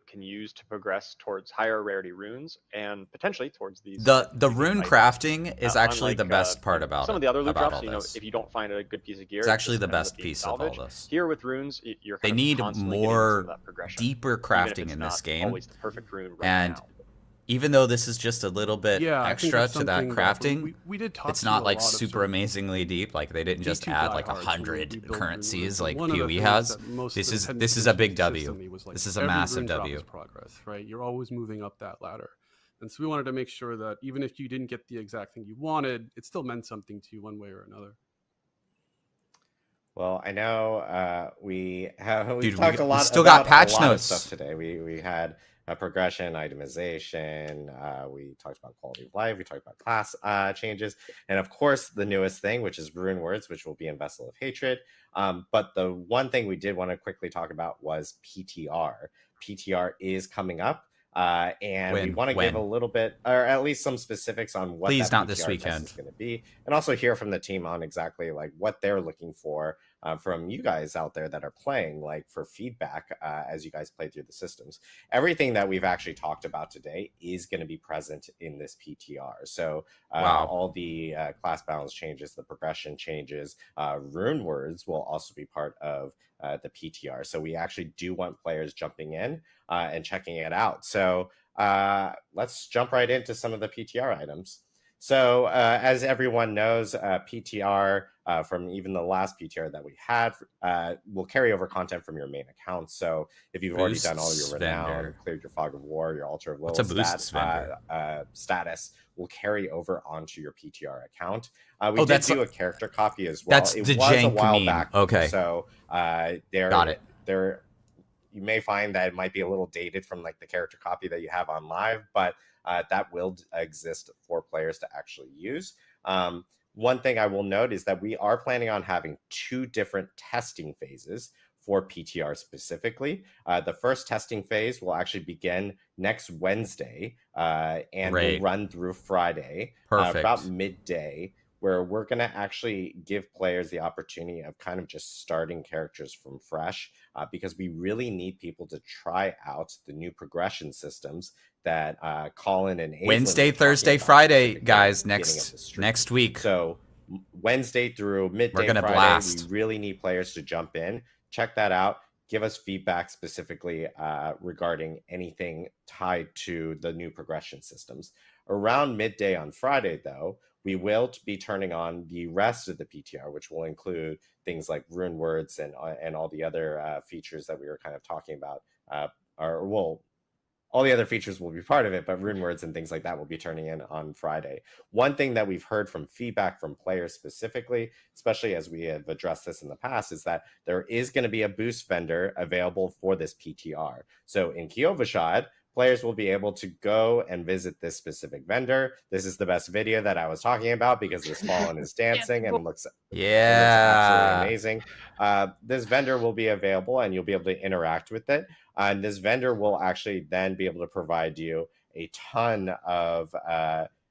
can use to progress towards higher rarity runes and potentially towards these. The rune crafting is actually the best part about some of the other loot drops. If you don't find a good piece of gear, it's actually the best piece salvaged. Of all this. Here with runes, they need more deeper crafting in this game, always the perfect rune right and now. Even though this is just a little bit extra to that crafting, we did talk it's not like super amazingly deep. Like they didn't just add like 100 currencies like PoE has. This is a big W. This is a massive W. Progress, right? You're always moving up that ladder, and so we wanted to make sure that even if you didn't get the exact thing you wanted, it still meant something to you one way or another. Well, I know we talked a lot. We still got patch notes stuff today. We had progression, itemization. We talked about quality of life. We talked about class changes, and of course, the newest thing, which is rune words, which will be in Vessel of Hatred. But the one thing we did want to quickly talk about was PTR. PTR is coming up. And we want to give a little bit, or at least some specifics on what that not this weekend is going to be, and also hear from the team on exactly like what they're looking for from you guys out there that are playing, like for feedback as you guys play through the systems. Everything that we've actually talked about today is going to be present in this PTR. So all the class balance changes, the progression changes, rune words will also be part of the PTR. So we actually do want players jumping in and checking it out. So let's jump right into some of the PTR items. So as everyone knows, PTR from even the last PTR that we had will carry over content from your main account. So if you've already done all your renown, cleared your fog of war, your altar of Lilith status will carry over onto your PTR account. We did do a character copy as well. That's the jank a while meme. Back, okay. So got it. You may find that it might be a little dated from like the character copy that you have on live, but that will exist for players to actually use. One thing I will note is that we are planning on having 2 different testing phases for PTR specifically. The first testing phase will actually begin next Wednesday and will run through Friday, about midday, where we're going to actually give players the opportunity of kind of just starting characters from fresh, because we really need people to try out the new progression systems that Colin and Aislinn Wednesday, Thursday, Friday, guys, next week. So Wednesday through midday we're gonna Friday, blast. We really need players to jump in, check that out, give us feedback specifically regarding anything tied to the new progression systems. Around midday on Friday, though, we will be turning on the rest of the PTR, which will include things like rune words and all the other features that we were kind of talking about. All the other features will be part of it, but rune words and things like that will be turning in on Friday. One thing that we've heard from feedback from players specifically, especially as we have addressed this in the past, is that there is going to be a boost vendor available for this PTR. So in Kiovashad, players will be able to go and visit this specific vendor. This is the best video that I was talking about because this fallen is dancing and looks absolutely amazing. This vendor will be available and you'll be able to interact with it. And this vendor will actually then be able to provide you a ton of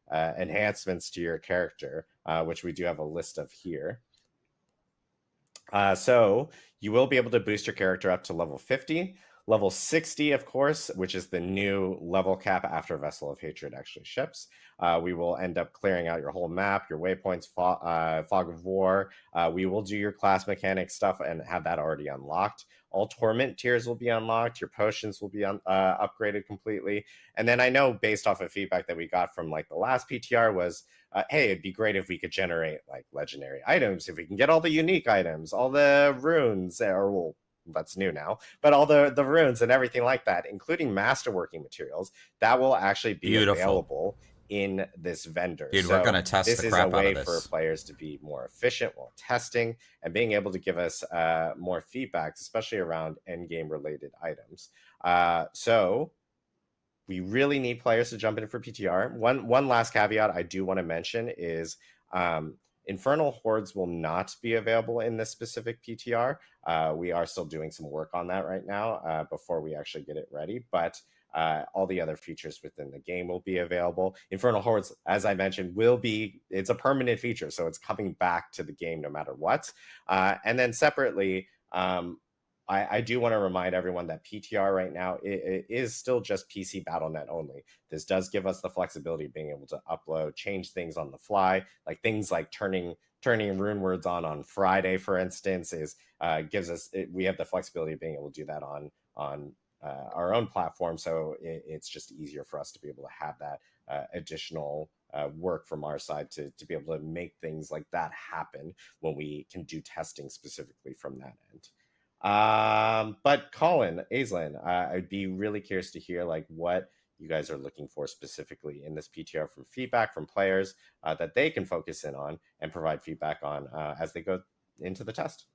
enhancements to your character, which we do have a list of here. So you will be able to boost your character up to level 50. Level 60, of course, which is the new level cap after Vessel of Hatred actually ships. We will end up clearing out your whole map, your waypoints, Fog of War. We will do your class mechanic stuff and have that already unlocked. All torment tiers will be unlocked. Your potions will be upgraded completely. And then I know based off of feedback that we got from like the last PTR was, hey, it'd be great if we could generate like legendary items, if we can get all the unique items, all the runes, or well, that's new now, but all the runes and everything like that, including masterworking materials, that will actually be available in this vendor. Dude, we're gonna test the crap out of this. This is a way for players to be more efficient while testing and being able to give us more feedback, especially around end game related items. So we really need players to jump in for PTR. One last caveat I do want to mention is Infernal Hordes will not be available in this specific PTR. We are still doing some work on that right now before we actually get it ready, but all the other features within the game will be available. Infernal Hordes, as I mentioned, it's a permanent feature, so it's coming back to the game no matter what. And then separately, I do want to remind everyone that PTR right now it is still just PC Battle.net only. This does give us the flexibility of being able to upload, change things on the fly, like things like turning rune words on Friday, for instance, gives us we have the flexibility of being able to do that on our own platform. So it's just easier for us to be able to have that additional work from our side to be able to make things like that happen when we can do testing specifically from that end. But Colin, Aislinn, I'd be really curious to hear like what you guys are looking for specifically in this PTR from feedback from players that they can focus in on and provide feedback on as they go into the test.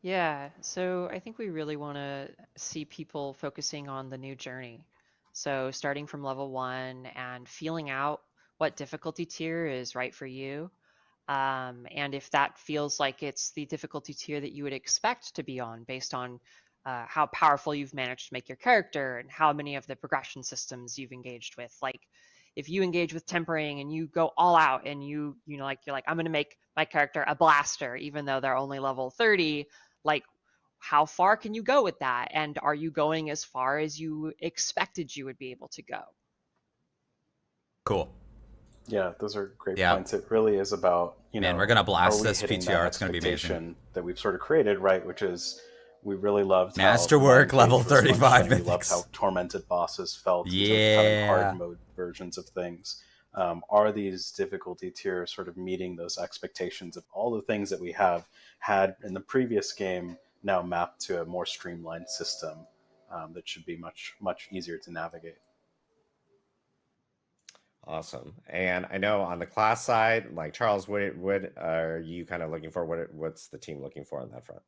Yeah, so I think we really want to see people focusing on the new journey. So starting from level 1 and feeling out what difficulty tier is right for you. And if that feels like it's the difficulty tier that you would expect to be on based on how powerful you've managed to make your character and how many of the progression systems you've engaged with. Like if you engage with tempering and you go all out and you're like, I'm going to make my character a blaster, even though they're only level 30, like how far can you go with that? And are you going as far as you expected you would be able to go? Cool. Yeah, those are great points. It really is about, Man, we're gonna blast this PTR. It's gonna be amazing. That we've sort of created, right? Which is we really loved Masterwork level 35. We loved how tormented bosses felt. Having hard mode versions of things. Are these difficulty tiers sort of meeting those expectations of all the things that we have had in the previous game now mapped to a more streamlined system that should be much easier to navigate? Awesome. And I know on the class side, like Charles, what are you kind of looking for? What's the team looking for on that front?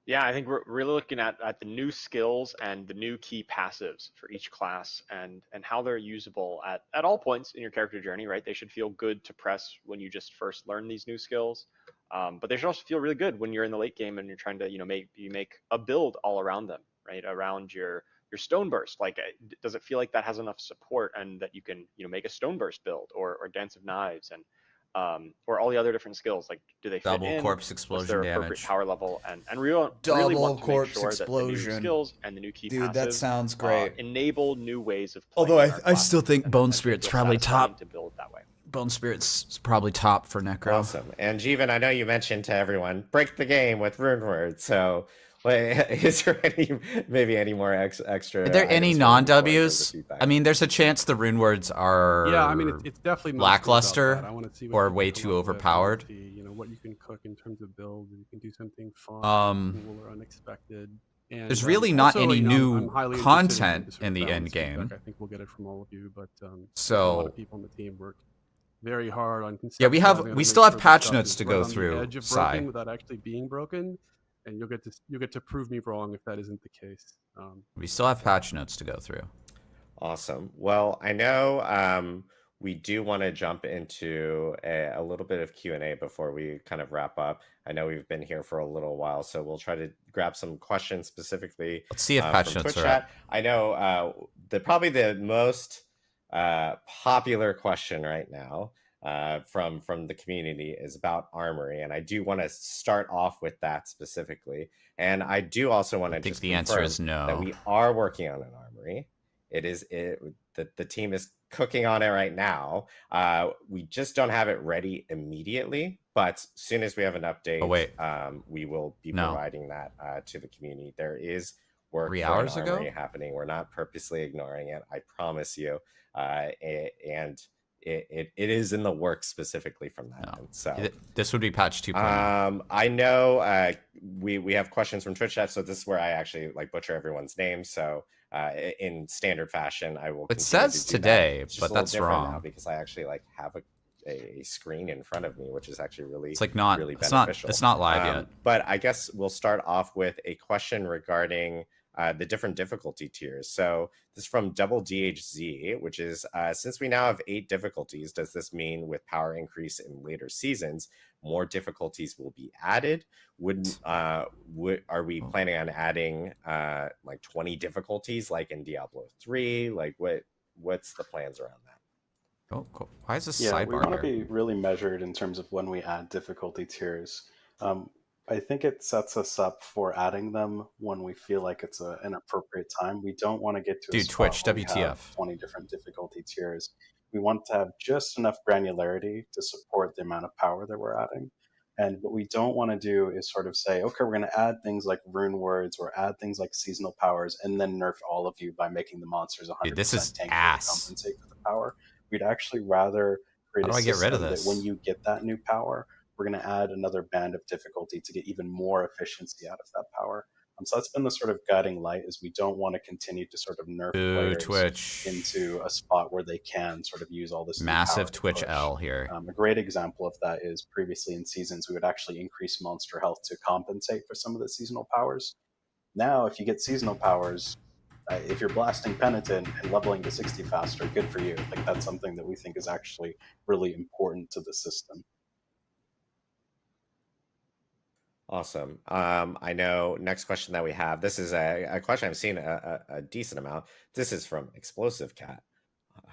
Yeah, I think we're really looking at the new skills and the new key passives for each class and how they're usable at all points in your character journey, right? They should feel good to press when you just first learn these new skills. But they should also feel really good when you're in the late game and you're trying to, make a build all around them, right? Around your stone burst. Like, does it feel like that has enough support and that you can, make a stone burst build or Dance of Knives and or all the other different skills? Like, do they fit in? Double corpse explosion their damage. Appropriate power level and really want Double to make corpse sure explosion. that the new skills and the new key Dude, passives, that sounds great. Enable new ways of playing. Although I still think Bone Spirit's probably top. To build that way. Bone Spirit's probably top for Necro. Awesome. And Jeevan, I know you mentioned to everyone, break the game with rune words. So is there any more extra? Are there any non-Ws? I mean, there's a chance the rune words are it's definitely lackluster I want to see or way too overpowered. What you can cook in terms of builds. You can do something fun, cool, or unexpected. And, there's really not also, any new I'm content in the end game. I think we'll get it from all of you, but a so lot of people on the team work very hard on we still have patch notes to go through. without actually being broken. and you'll get to prove me wrong if that isn't the case. We still have patch notes to go through. Awesome. Well, I know we do want to jump into a little bit of Q&A before we kind of wrap up. I know we've been here for a little while, so we'll try to grab some questions specifically. Let's see if patch notes are chat. I know probably the most popular question right now from the community is about Armory, and I do want to start off with that specifically. And I do also want to just the answer is no. That we are working on an Armory. The team is cooking on it right now. We just don't have it ready immediately, but as soon as we have an update, we will be providing that to the community. There is work 3 hours for an ago Armory happening. We're not purposely ignoring it, I promise you. And it is in the works specifically from that end. So this would be patch 2.0. I know we have questions from Twitch chat, so this is where I actually butcher everyone's name. So in standard fashion, I will. It says today, but that's wrong now because I actually have a screen in front of me, which is actually really really beneficial. It's not live yet. But I guess we'll start off with a question regarding the different difficulty tiers. So this is from Double DHZ, which is since we now have 8 difficulties, does this mean with power increase in later seasons, more difficulties will be added? Are we planning on adding 20 difficulties like in Diablo 3? What's the plans around that? Oh, cool. Why is this sidebar here? We want to be really measured in terms of when we add difficulty tiers. I think it sets us up for adding them when we feel like it's an appropriate time. We don't want to get to a spot Twitch, where we WTF. have 20 different difficulty tiers. We want to have just enough granularity to support the amount of power that we're adding. And what we don't want to do is sort of say, okay, we're going to add things like rune words or add things like seasonal powers and then nerf all of you by making the monsters 100% this is tanky ass. to compensate for the power. We'd actually rather create a system that when you get that new power, we're going to add another band of difficulty to get even more efficiency out of that power. So that's been the sort of guiding light, is we don't want to continue to sort of nerf players Twitch into a spot where they can sort of use all this massive Twitch L here. A great example of that is previously in seasons, we would actually increase monster health to compensate for some of the seasonal powers. Now, if you get seasonal powers, if you're blasting Penitent and leveling to 60 faster, good for you. That's something that we think is actually really important to the system. Awesome. I know next question that we have, this is a question I've seen a decent amount. This is from Explosive Cat.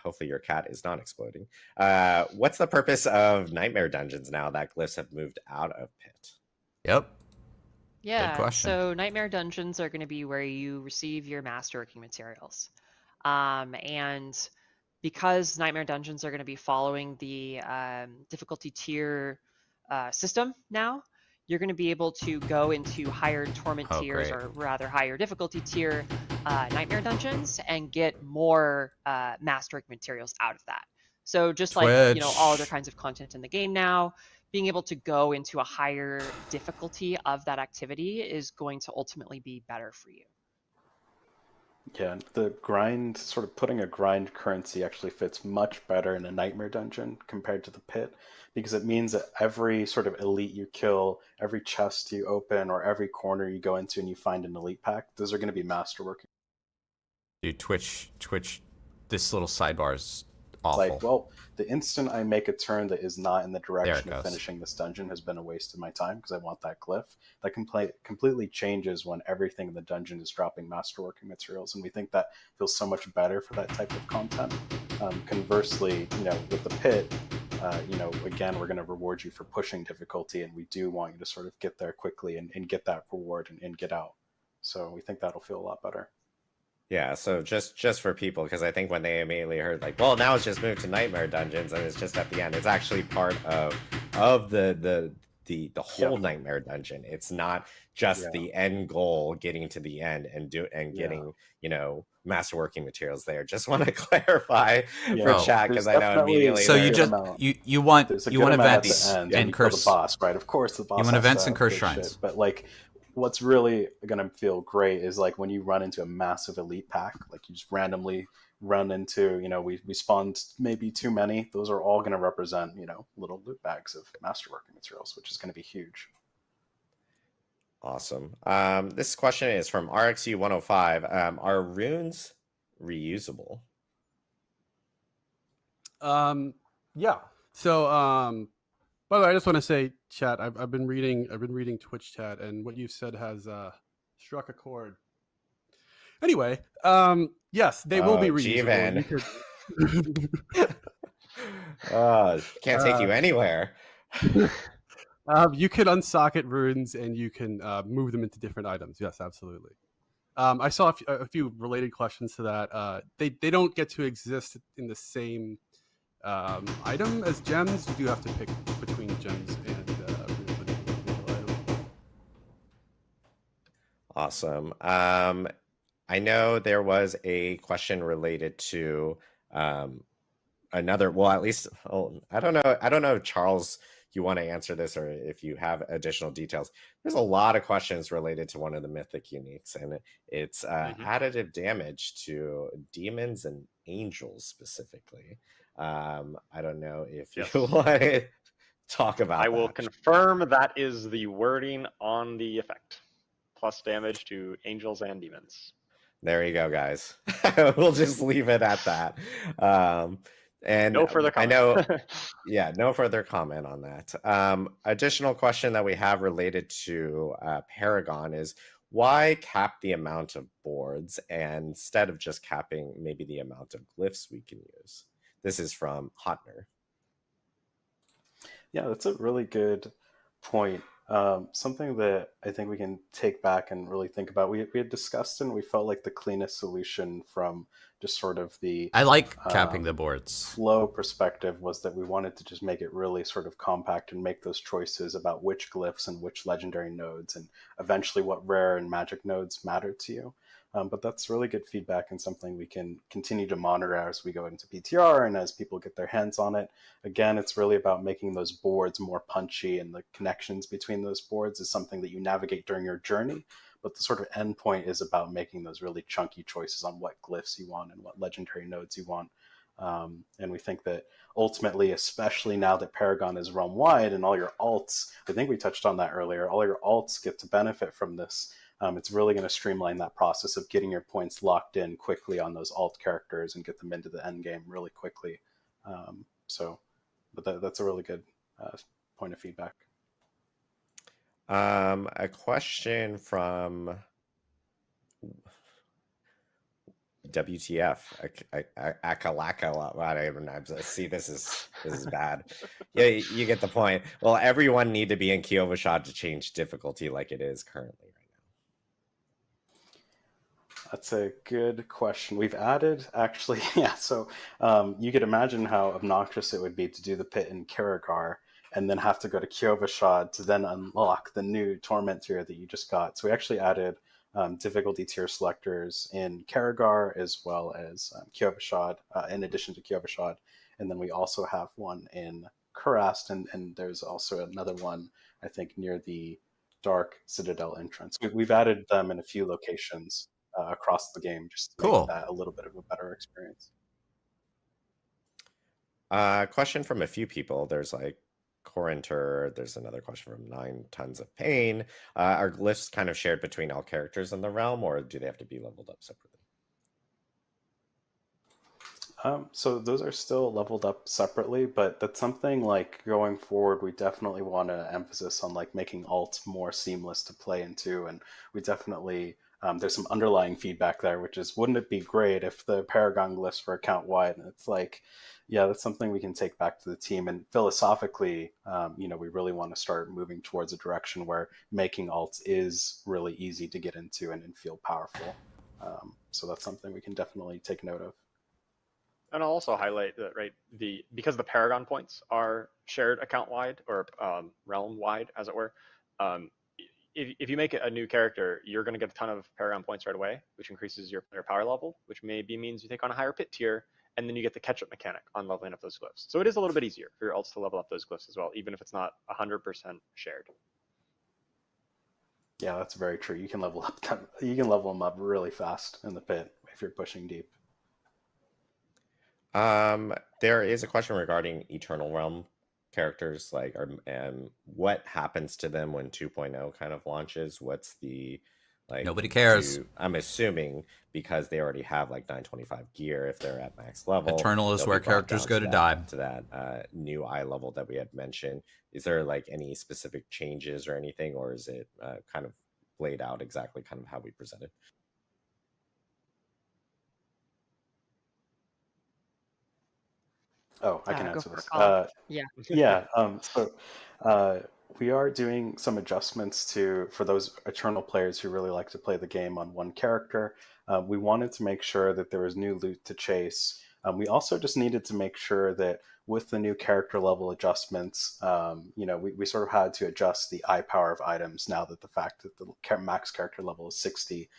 Hopefully your cat is not exploding. What's the purpose of Nightmare Dungeons now that glyphs have moved out of Pit? Yep. Yeah, so Nightmare Dungeons are going to be where you receive your masterworking materials. And because Nightmare Dungeons are going to be following the difficulty tier system now, you're going to be able to go into higher torment tiers, or rather higher difficulty tier Nightmare Dungeons, and get more mastering materials out of that. So just like all other kinds of content in the game now, being able to go into a higher difficulty of that activity is going to ultimately be better for you. Yeah, the grind, sort of putting a grind currency actually fits much better in a Nightmare Dungeon compared to the Pit, because it means that every sort of elite you kill, every chest you open, or every corner you go into and you find an elite pack, those are going to be masterworking. Dude, Twitch, this little sidebar is awful. Well, the instant I make a turn that is not in the direction of finishing this dungeon has been a waste of my time, because I want that glyph. That completely changes when everything in the dungeon is dropping masterworking materials, and we think that feels so much better for that type of content. Conversely, with the Pit, again, we're going to reward you for pushing difficulty, and we do want you to sort of get there quickly and get that reward and get out. So we think that'll feel a lot better. Yeah, so just for people, because I think when they immediately heard now it's just moved to Nightmare Dungeons and it's just at the end, it's actually part of the whole Nightmare Dungeon. It's not just the end goal, getting to the end and getting masterworking materials there. Just want to clarify for chat, because I know immediately. So you want events and curse the boss, right? Of course, the boss. You want events and curse shrines, shit, but what's really going to feel great is when you run into a massive elite pack, you just randomly run into, we spawned maybe too many. Those are all going to represent, little loot bags of masterworking materials, which is going to be huge. Awesome. This question is from RXU105. Are runes reusable? Yeah. So, by the way, I just want to say, chat. I've been reading Twitch chat, and what you've said has struck a chord. Anyway, yes, they will be reusable. Can't take you anywhere. You can unsocket runes and you can move them into different items. Yes, absolutely. I saw a few related questions to that. They don't get to exist in the same item as gems. You do have to pick between gems and runes. Awesome. I know there was a question related to another. Well, at least I don't know if Charles, you want to answer this, or if you have additional details. There's a lot of questions related to one of the mythic uniques, and it's additive damage to demons and angels specifically. I don't know if you want to talk about that. I will confirm that is the wording on the effect. Plus damage to angels and demons. There you go, guys. We'll just leave it at that. And no further comment. I know, yeah, no further comment on that. Additional question that we have related to Paragon is, why cap the amount of boards instead of just capping maybe the amount of glyphs we can use? This is from Hotner. Yeah, that's a really good point. Something that I think we can take back and really think about. We had discussed, and we felt like the cleanest solution from just sort of the I like capping the boards flow perspective was that we wanted to just make it really sort of compact and make those choices about which glyphs and which legendary nodes and eventually what rare and magic nodes matter to you. But that's really good feedback and something we can continue to monitor as we go into PTR and as people get their hands on it. Again, it's really about making those boards more punchy, and the connections between those boards is something that you navigate during your journey. But the sort of end point is about making those really chunky choices on what glyphs you want and what legendary nodes you want. And we think that ultimately, especially now that Paragon is realm-wide and all your alts, I think we touched on that earlier, all your alts get to benefit from this. It's really going to streamline that process of getting your points locked in quickly on those alt characters and get them into the end game really quickly. But that's a really good point of feedback. A question from WTF, Akalaka. I don't even see, this is bad. Yeah, you get the point. Well, everyone need to be in Kyovashad to change difficulty like it is currently right now. That's a good question. We've added, actually, yeah, so you could imagine how obnoxious it would be to do the pit in Karagar and then have to go to Kyovashad to then unlock the new Torment tier that you just got. So we actually added difficulty tier selectors in Karagar as well as Kyovashad, in addition to Kyovashad. And then we also have one in Kurast, and there's also another one, I think, near the Dark Citadel entrance. We've added them in a few locations across the game just to make that a little bit of a better experience. Question from a few people. There's like Corinter, there's another question from 9 Tons of Pain. Are glyphs kind of shared between all characters in the realm, or do they have to be leveled up separately? So those are still leveled up separately, but that's something like going forward, we definitely want to emphasis on like making alt more seamless to play into. And we definitely, there's some underlying feedback there, which is, wouldn't it be great if the Paragon glyphs were account wide? And it's like, yeah, that's something we can take back to the team. And philosophically, we really want to start moving towards a direction where making alts is really easy to get into and feel powerful. So that's something we can definitely take note of. And I'll also highlight that, right, because the Paragon points are shared account wide or realm wide, as it were. If you make a new character, you're going to get a ton of Paragon points right away, which increases your power level, which maybe means you take on a higher pit tier, and then you get the catch-up mechanic on leveling up those glyphs. So it is a little bit easier for your alts to level up those glyphs as well, even if it's not 100% shared. Yeah, that's very true. You can level them up really fast in the pit if you're pushing deep. There is a question regarding Eternal Realm characters like are, and what happens to them when 2.0 kind of launches? What's the like? Nobody cares. I'm assuming because they already have like 925 gear if they're at max level. Eternal is where characters go to die. To that new eye level that we had mentioned. Is there like any specific changes or anything, or is it kind of laid out exactly kind of how we presented? Oh, I can answer this. Yeah. So we are doing some adjustments for those Eternal players who really like to play the game on one character. We wanted to make sure that there was new loot to chase. We also just needed to make sure that with the new character level adjustments, we sort of had to adjust the eye power of items now that the fact that the max character level is 60.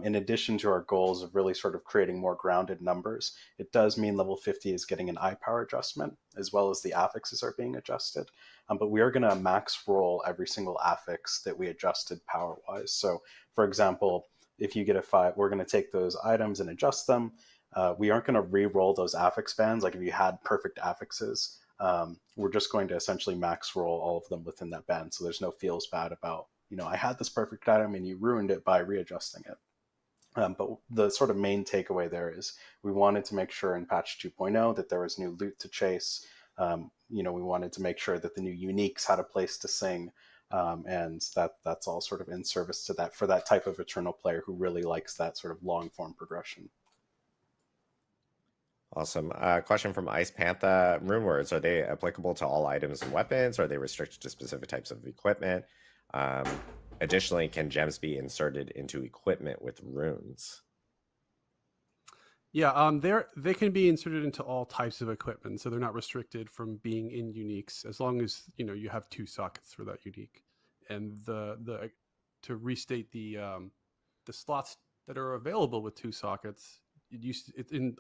In addition to our goals of really sort of creating more grounded numbers, it does mean level 50 is getting an eye power adjustment, as well as the affixes are being adjusted. But we are going to max roll every single affix that we adjusted power-wise. So, for example, if you get a 5, we're going to take those items and adjust them. We aren't going to re-roll those affix bands. Like if you had perfect affixes, we're just going to essentially max roll all of them within that band. So there's no feels bad about, I had this perfect item and you ruined it by readjusting it. But the sort of main takeaway there is we wanted to make sure in patch 2.0 that there was new loot to chase. We wanted to make sure that the new uniques had a place to sing. And that's all sort of in service to that, for that type of Eternal player who really likes that sort of long form progression. Awesome. Question from Ice Panther. Rune words, are they applicable to all items and weapons? Or are they restricted to specific types of equipment? Additionally, can gems be inserted into equipment with runes? Yeah, they can be inserted into all types of equipment, so they're not restricted from being in uniques as long as you have 2 sockets for that unique. And to restate the slots that are available with 2 sockets,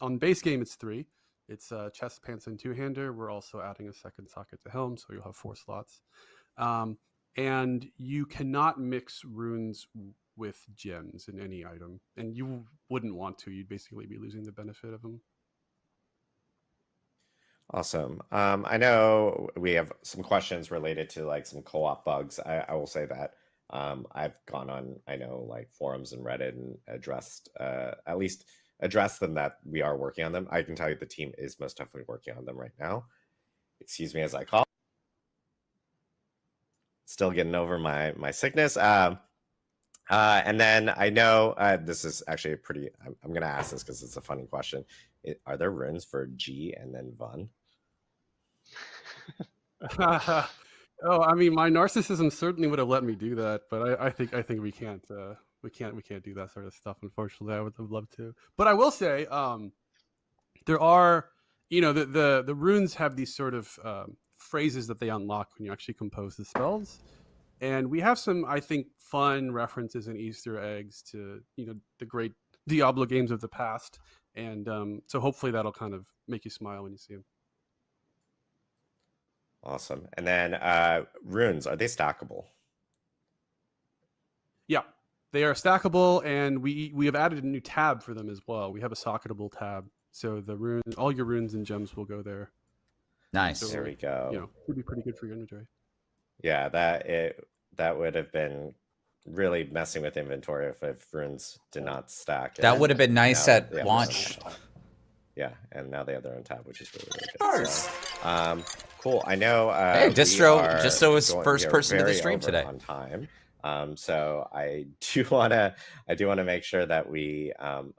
on base game it's 3. It's chest, pants, and 2-hander. We're also adding a second socket to helm, so you'll have 4 slots. And you cannot mix runes with gems in any item, and you wouldn't want to. You'd basically be losing the benefit of them. Awesome. I know we have some questions related to like some co-op bugs. I will say that I've gone on, like forums and Reddit and addressed them, that we are working on them. I can tell you the team is most definitely working on them right now. Excuse me as I cough. Still getting over my sickness. And then I know this is actually a pretty, I'm going to ask this because it's a funny question. Are there runes for G and then Vun? Oh, I mean, my narcissism certainly would have let me do that, but I think we can't do that sort of stuff. Unfortunately, I would have loved to. But I will say, there are, the runes have these sort of phrases that they unlock when you actually compose the spells, and we have some, I think, fun references and Easter eggs to the great Diablo games of the past, and so hopefully that'll kind of make you smile when you see them. Awesome. And then runes, are they stackable? Yeah, they are stackable, and we have added a new tab for them as well. We have a socketable tab, so the runes, all your runes and gems will go there. Nice. So, there we go. Would be pretty good for your inventory. Yeah, that would have been really messing with inventory if runes did not stack. That would have been nice at launch. Yeah, and now they have their own tab, which is really, really good. So, cool. I know. Hey, Distro is first person to the stream today. On time. So I do want to make sure that we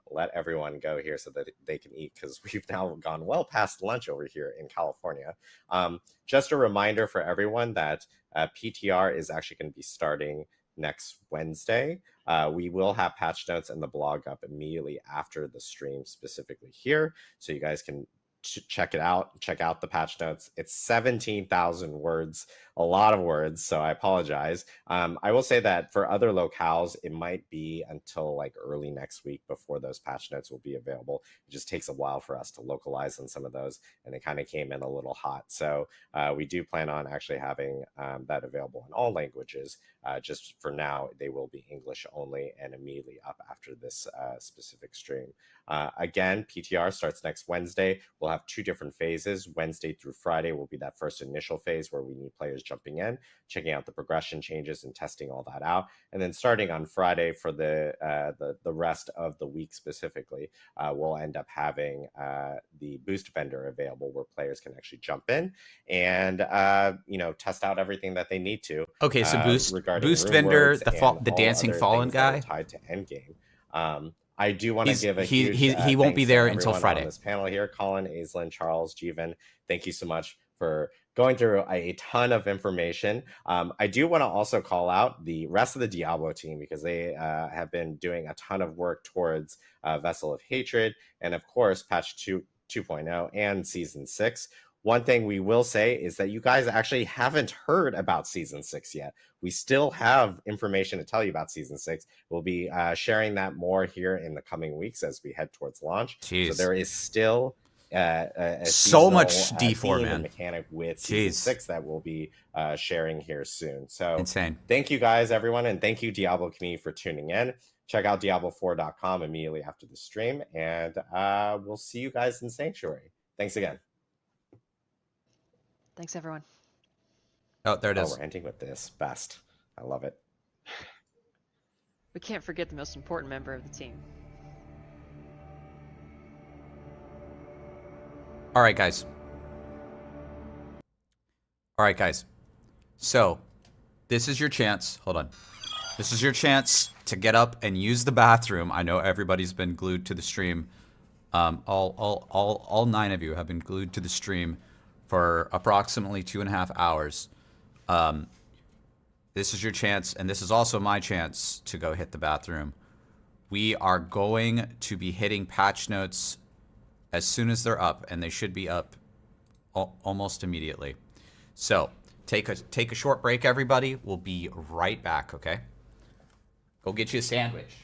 let everyone go here so that they can eat, because we've now gone well past lunch over here in California. Just a reminder for everyone that PTR is actually going to be starting next Wednesday. We will have patch notes and the blog up immediately after the stream, specifically here, so you guys can check it out. Check out the patch notes. It's 17,000 words, a lot of words, so I apologize. I will say that for other locales, it might be until like early next week before those patch notes will be available. It just takes a while for us to localize on some of those, and it kind of came in a little hot. So we do plan on actually having that available in all languages. Just for now, they will be English only and immediately up after this specific stream. Again, PTR starts next Wednesday. We'll We'll have 2 different phases. Wednesday through Friday will be that first initial phase where we need players jumping in, checking out the progression changes and testing all that out. And then starting on Friday for the rest of the week specifically, we'll end up having the boost vendor available where players can actually jump in and test out everything that they need to. Okay, so boost vendor, the dancing fallen guy tied to endgame. I do want to give a huge he won't be there until Friday. On this panel here, Colin, Aislinn, Charles, Jeevan, thank you so much for going through a ton of information. I do want to also call out the rest of the Diablo team because they have been doing a ton of work towards Vessel of Hatred and, of course, patch 2.0 and Season 6. One thing we will say is that you guys actually haven't heard about Season 6 yet. We still have information to tell you about Season 6. We'll be sharing that more here in the coming weeks as we head towards launch. Jeez. So there is still so much D4, man. Mechanic with Season 6 that we'll be sharing here soon. So insane. Thank you guys, everyone, and thank you, Diablo community, for tuning in. Check out Diablo4.com immediately after the stream, and we'll see you guys in Sanctuary. Thanks again. Thanks, everyone. Oh, there it is. We're ending with this. Best. I love it. We can't forget the most important member of the team. All right, guys. So, this is your chance. Hold on. This is your chance to get up and use the bathroom. I know everybody's been glued to the stream. All 9 of you have been glued to the stream for approximately 2.5 hours. This is your chance, and this is also my chance to go hit the bathroom. We are going to be hitting patch notes as soon as they're up, and they should be up almost immediately. So take a short break, everybody. We'll be right back, okay? Go get you a sandwich.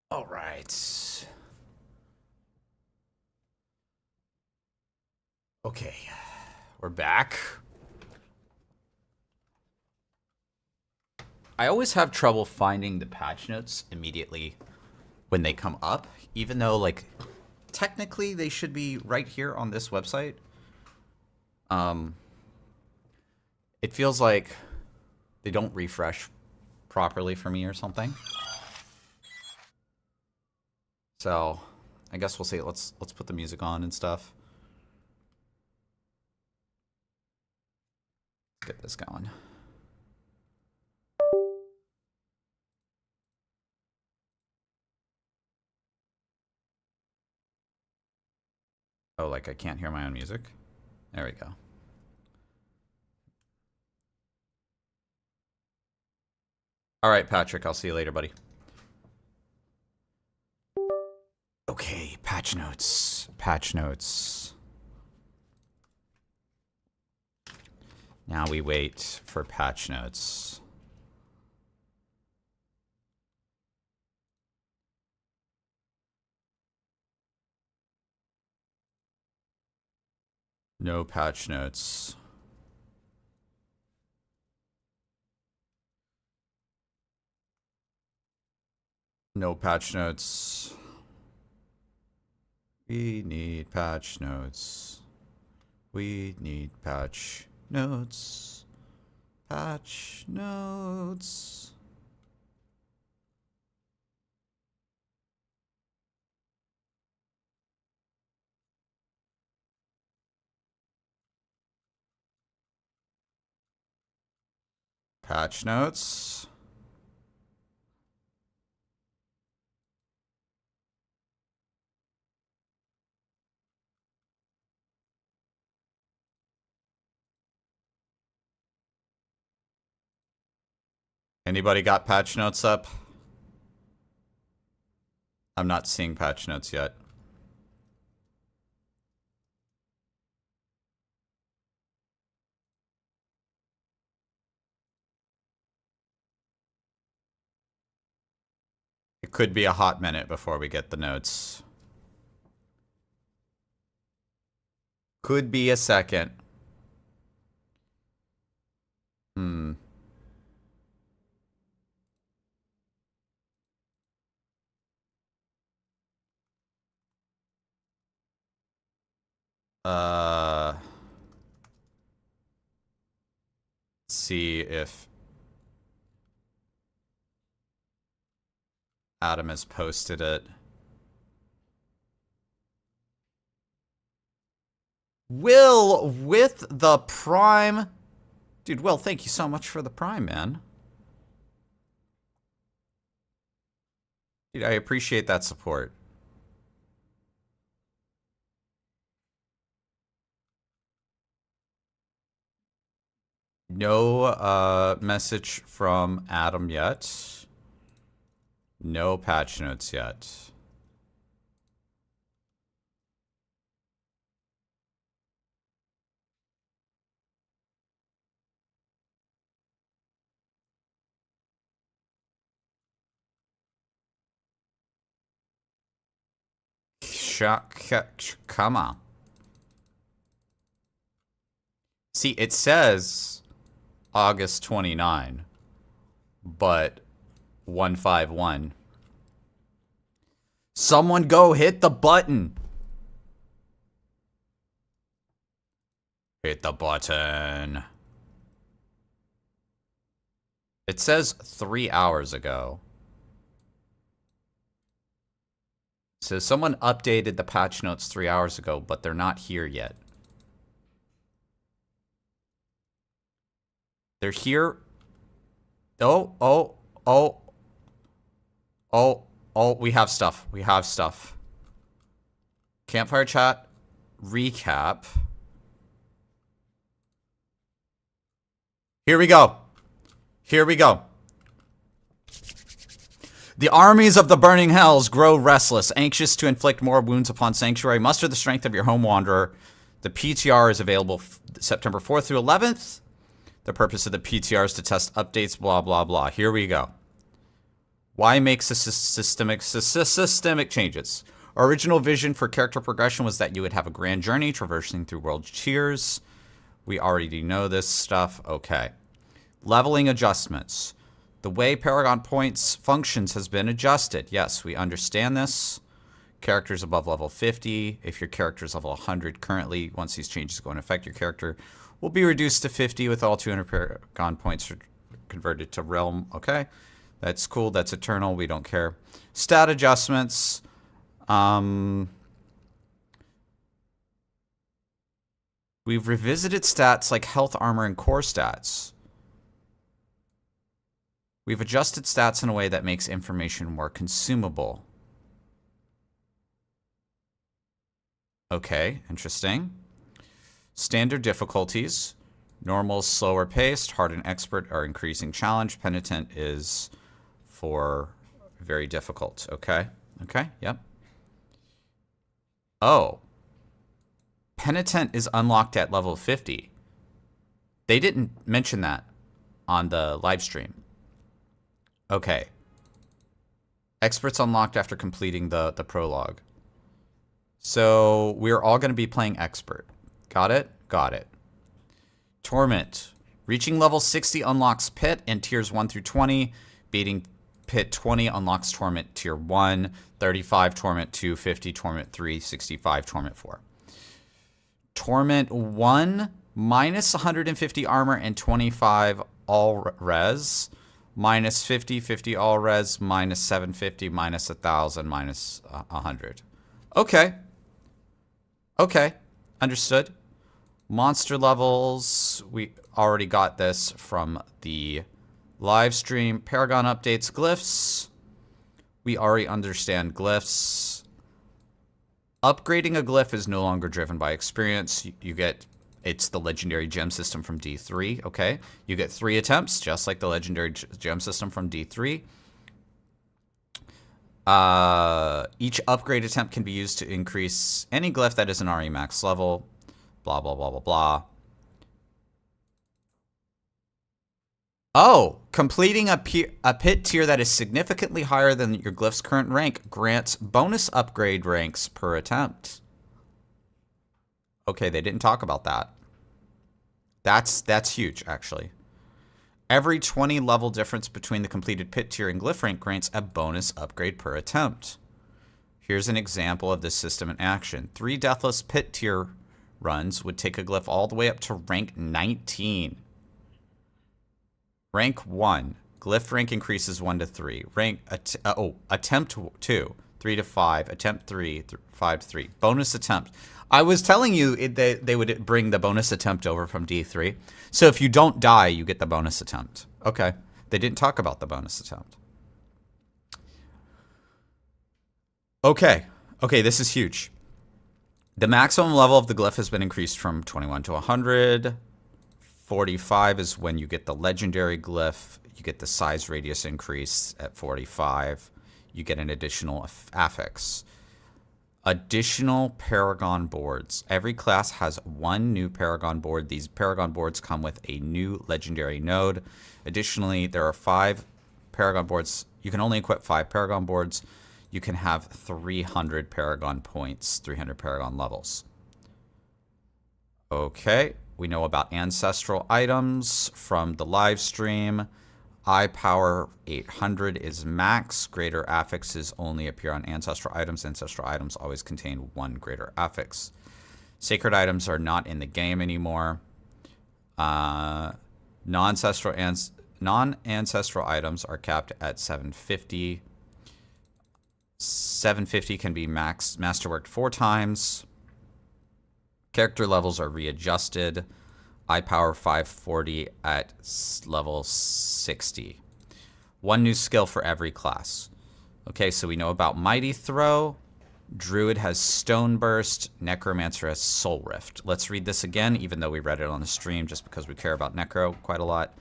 All right. Okay, we're back. I always have trouble finding the patch notes immediately when they come up, even though, like, technically they should be right here on this website. It feels like they don't refresh properly for me or something. So, I guess we'll see. Let's put the music on and stuff. Let's get this going. Oh, like I can't hear my own music? There we go. All right, Patrick, I'll see you later, buddy. Okay, patch notes. Patch notes. Now we wait for patch notes. No patch notes. No patch notes. We need patch notes. We need patch notes. Patch notes. Patch notes. Anybody got patch notes up? I'm not seeing patch notes yet. It could be a hot minute before we get the notes. Could be a second. See if Adam has posted it. Will with the Prime. Dude, Will, thank you so much for the Prime, man. Dude, I appreciate that support. No message from Adam yet. No patch notes yet. Come on. See, it says August 29, but 151. Someone go hit the button. Hit the button. It says 3 hours ago. So someone updated the patch notes 3 hours ago, but they're not here yet. They're here. Oh, we have stuff. We have stuff. Campfire Chat recap. Here we go. Here we go. The armies of the burning hells grow restless, anxious to inflict more wounds upon Sanctuary. Muster the strength of your home wanderer. The PTR is available September 4th through 11th. The purpose of the PTR is to test updates, blah, blah, blah. Here we go. Why make systemic changes? Our original vision for character progression was that you would have a grand journey traversing through world tiers. We already know this stuff. Okay. Leveling adjustments. The way Paragon Points functions has been adjusted. Yes, we understand this. character is above level 50. If your character is level 100 currently, once these changes go into effect, your character will be reduced to 50 with all 200 Paragon points converted to Realm. Okay, that's cool. That's eternal. We don't care. Stat adjustments. We've revisited stats like health, armor, and core stats. We've adjusted stats in a way that makes information more consumable. Okay, interesting. Standard difficulties. Normal, slower paced. Hard and expert are increasing challenge. Penitent is for very difficult. Okay. Okay, yep. Oh. Penitent is unlocked at level 50. They didn't mention that on the live stream. Okay. Experts unlocked after completing the prologue. So we're all going to be playing expert. Got it? Got it. Torment. Reaching level 60 unlocks Pit and tiers 1 through 20. Beating Pit 20 unlocks Torment tier 1. 35 Torment 2. 50 Torment 3. 65 Torment 4. Torment 1 minus 150 armor and 25 all res. Minus 50, 50 all res, minus 750, minus 1,000, minus 100. Okay. Okay. Understood. Monster levels. We already got this from the live stream. Paragon updates. Glyphs. We already understand glyphs. Upgrading a glyph is no longer driven by experience. You get... It's the legendary gem system from D3, okay? You get 3 attempts, just like the legendary gem system from D3. Each upgrade attempt can be used to increase any glyph that is an RE max level. Blah, blah, blah, blah, blah. Oh, completing a pit tier that is significantly higher than your glyph's current rank grants bonus upgrade ranks per attempt. Okay, they didn't talk about that. That's huge, actually. Every 20 level difference between the completed pit tier and glyph rank grants a bonus upgrade per attempt. Here's an example of this system in action. 3 deathless pit tier runs would take a glyph all the way up to rank 19. Rank 1. Glyph rank increases 1 to 3. Attempt 2, 3 to 5. Attempt 3, 5 to 3. Bonus attempt. I was telling you they would bring the bonus attempt over from D3. So if you don't die, you get the bonus attempt. Okay. They didn't talk about the bonus attempt. Okay. Okay, this is huge. The maximum level of the glyph has been increased from 21 to 100. 45 is when you get the legendary glyph. You get the size radius increase at 45. You get an additional affix. Additional Paragon boards. Every class has 1 new Paragon board. These Paragon boards come with a new legendary node. Additionally, there are 5 Paragon boards. You can only equip 5 Paragon boards. You can have 300 Paragon points, 300 Paragon levels. Okay, we know about ancestral items from the live stream. Eye power 800 is max. Greater affixes only appear on ancestral items. Ancestral items always contain 1 greater affix. Sacred items are not in the game anymore. Non-ancestral items are capped at 750. 750 can be masterworked 4 times. Character levels are readjusted. Eye power 540 at level 60. 1 new skill for every class. Okay, so we know about Mighty Throw. Druid has Stone Burst. Necromancer has Soul Rift. Let's read this again, even though we read it on the stream, just because we care about Necro quite a lot.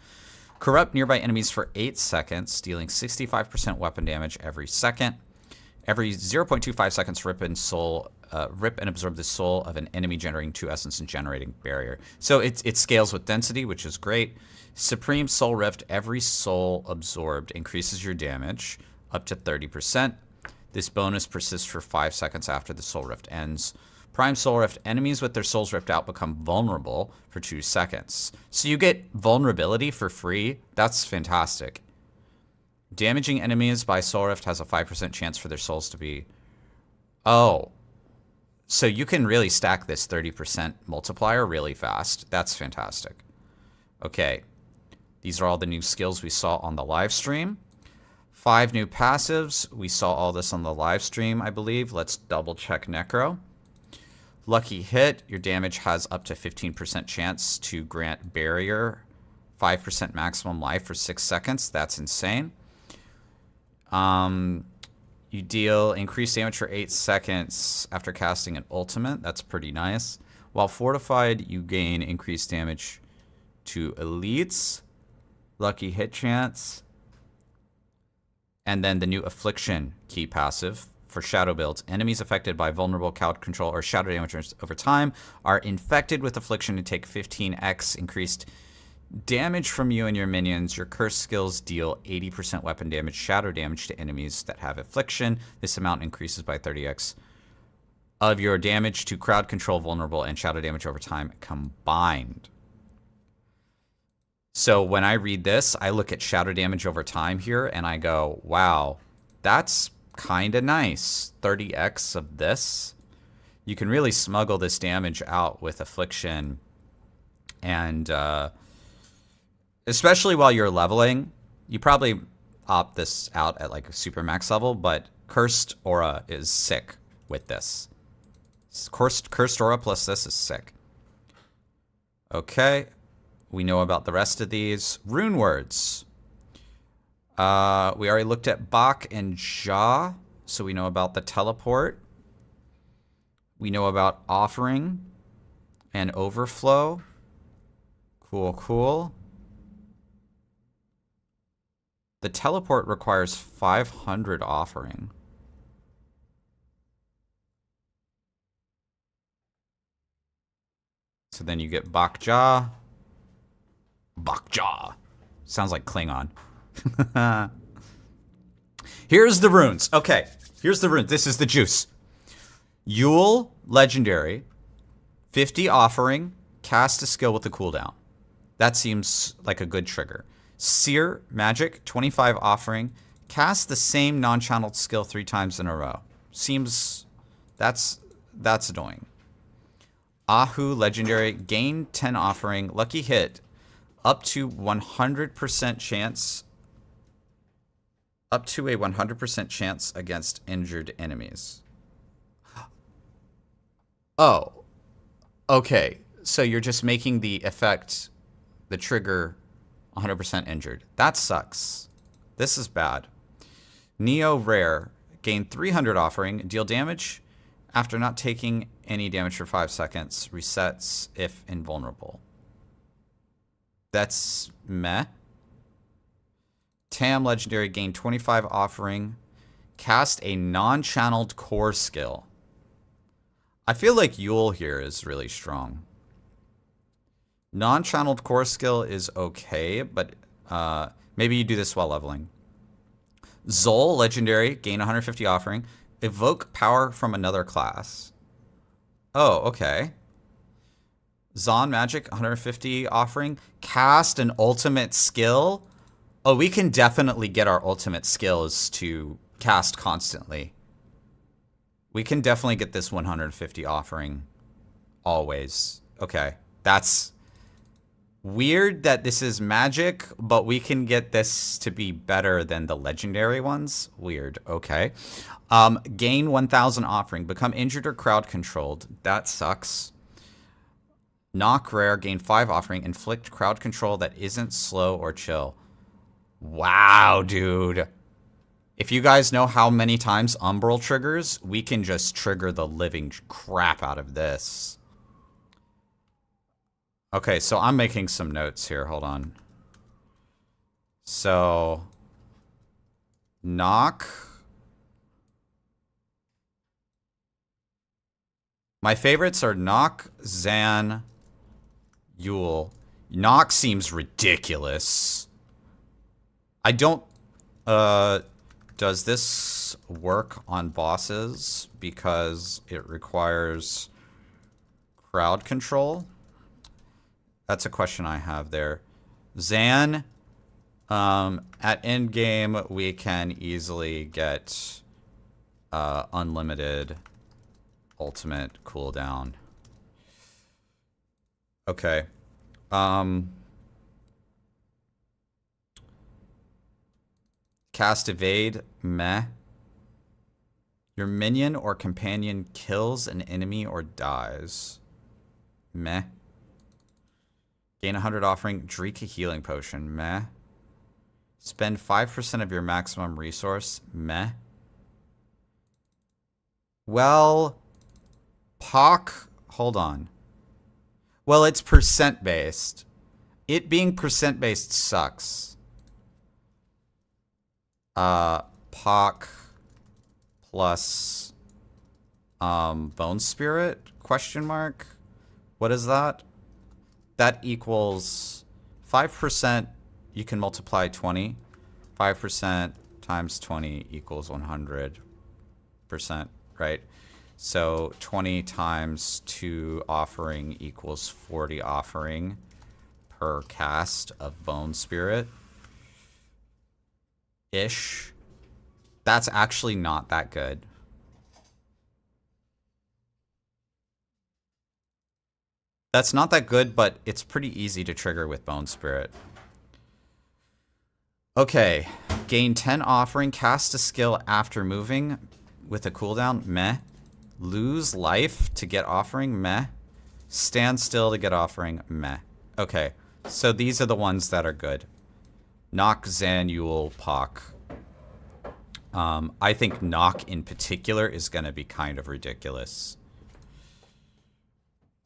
Corrupt nearby enemies for 8 seconds, dealing 65% weapon damage every second. Every 0.25 seconds, rip and absorb the soul of an enemy, generating 2 essence and generating barrier. So it scales with density, which is great. Supreme Soul Rift. Every soul absorbed increases your damage up to 30%. This bonus persists for 5 seconds after the Soul Rift ends. Prime Soul Rift. Enemies with their souls ripped out become vulnerable for 2 seconds. So you get vulnerability for free. That's fantastic. Damaging enemies by Soul Rift has a 5% chance for their souls to be Oh. So you can really stack this 30% multiplier really fast. That's fantastic. Okay. These are all the new skills we saw on the live stream. 5 new passives. We saw all this on the live stream, I believe. Let's double check Necro. Lucky Hit. Your damage has up to 15% chance to grant barrier. 5% maximum life for 6 seconds. That's insane. You deal increased damage for 8 seconds after casting an ultimate. That's pretty nice. While fortified, you gain increased damage to elites. Lucky Hit chance. And then the new Affliction key passive for shadow builds. Enemies affected by vulnerable crowd control or shadow damage over time are infected with Affliction and take 15x increased damage from you and your minions. Your curse skills deal 80% weapon damage, shadow damage to enemies that have Affliction. This amount increases by 30x of your damage to crowd control, vulnerable, and shadow damage over time combined. So when I read this, I look at shadow damage over time here, and I go, wow, that's kind of nice. 30x of this. You can really smuggle this damage out with Affliction, and especially while you're leveling. You probably opt this out at like a super max level, but Cursed Aura is sick with this. Cursed Aura plus this is sick. Okay. We know about the rest of these. Rune words. We already looked at Bach and Ja, so we know about the teleport. We know about offering and overflow. Cool, cool. The teleport requires 500 offering. So then you get Bak Ja. Bak Ja. Sounds like Klingon. Here's the runes. Okay, here's the runes. This is the juice. Yule, legendary. 50 offering. Cast a skill with a cooldown. That seems like a good trigger. Seer, magic, 25 offering. Cast the same non-channeled skill 3 times in a row. Seems... That's annoying. Ahu, legendary. Gain 10 offering. Lucky hit. Up to 100% chance. Up to a 100% chance against injured enemies. Oh. Okay. So you're just making the effect, the trigger, 100% injured. That sucks. This is bad. Neo rare. Gain 300 offering. Deal damage after not taking any damage for 5 seconds. Resets if invulnerable. That's meh. Tam legendary. Gain 25 offering. Cast a non-channeled core skill. I feel like Yule here is really strong. Non-channeled core skill is okay, but maybe you do this while leveling. Zol, legendary, gain 150 offering. Evoke power from another class. Oh, okay. Zon, magic, 150 offering. Cast an ultimate skill. Oh, we can definitely get our ultimate skills to cast constantly. We can definitely get this 150 offering always. Okay, that's... weird that this is magic, but we can get this to be better than the legendary ones. Weird. Okay. Gain 1,000 offering. Become injured or crowd controlled. That sucks. Knock rare. Gain 5 offering. Inflict crowd control that isn't slow or chill. Wow, dude. If you guys know how many times Umbral triggers, we can just trigger the living crap out of this. Okay, so I'm making some notes here. Hold on. So, knock. My favorites are Knock, Zan, Yule. Knock seems ridiculous. I don't... does this work on bosses because it requires crowd control? That's a question I have there. Zan, at endgame, we can easily get unlimited ultimate cooldown. Okay. Cast evade, meh. Your minion or companion kills an enemy or dies. Meh. Gain 100 offering, drink a healing potion. Meh. Spend 5% of your maximum resource. Meh. Well, POC, hold on. Well, it's percent based. It being percent based sucks. POC plus Bone Spirit, question mark. What is that? That equals 5%. You can multiply 20. 5% times 20 equals 100%, right? So 20 times 2 offering equals 40 offering per cast of Bone Spirit. Ish. That's actually not that good. That's not that good, but it's pretty easy to trigger with Bone Spirit. Okay. Gain 10 offering. Cast a skill after moving with a cooldown. Meh. Lose life to get offering. Meh. Stand still to get offering. Meh. Okay. So these are the ones that are good. Knock, Zan, Yule, Pock. I think Knock in particular is going to be kind of ridiculous.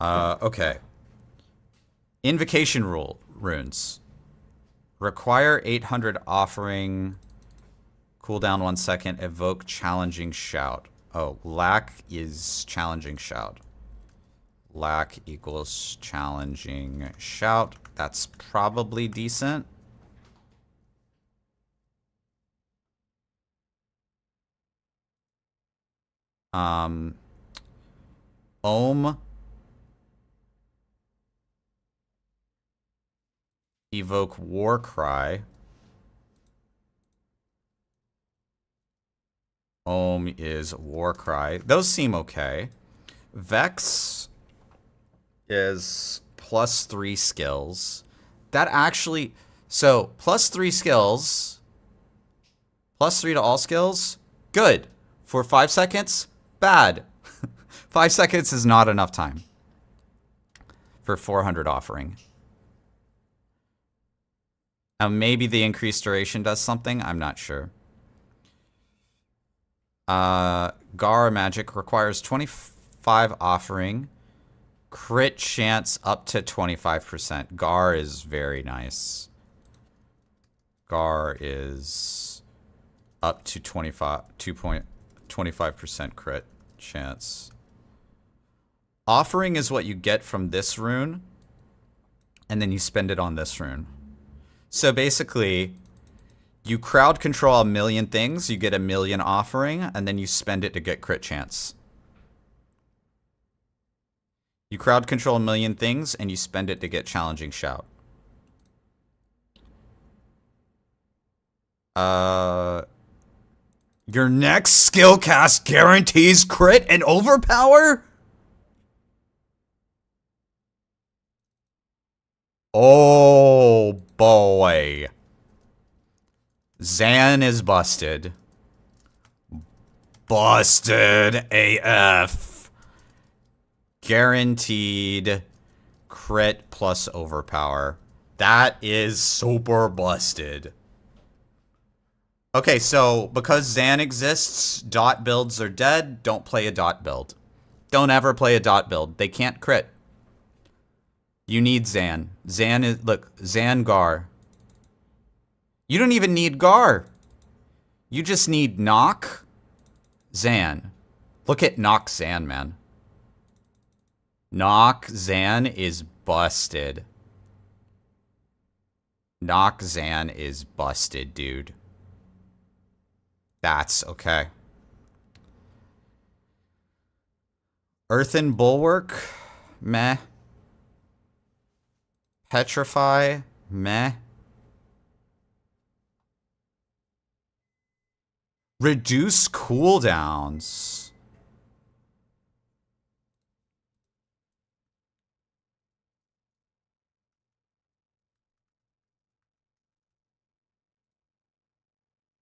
Okay. Invocation runes. Require 800 offering. Cooldown 1 second. Evoke challenging shout. Oh, lack is challenging shout. Lack equals challenging shout. That's probably decent. Ohm. Evoke war cry. Ohm is war cry. Those seem okay. Vex is +3 skills. That actually... So, +3 skills. +3 to all skills. Good. For 5 seconds, bad. 5 seconds is not enough time for 400 offering. Maybe the increased duration does something. I'm not sure. Gar magic requires 25 offering. Crit chance up to 25%. Gar is very nice. Gar is up to 25% crit chance. Offering is what you get from this rune, and then you spend it on this rune. So basically, you crowd control 1,000,000 things, you get 1,000,000 offering, and then you spend it to get crit chance. You crowd control 1,000,000 things, and you spend it to get challenging shout. Your next skill cast guarantees crit and overpower? Oh boy. Zan is busted. Busted AF. Guaranteed crit plus overpower. That is super busted. Okay, so because Zan exists, dot builds are dead. Don't play a dot build. Don't ever play a dot build. They can't crit. You need Zan. Zan is... Look, Zan Gar. You don't even need Gar. You just need Knock, Zan. Look at Knock Zan, man. Knock Zan is busted. Knock Zan is busted, dude. That's okay. Earthen Bulwark, meh. Petrify, meh. Reduce cooldowns.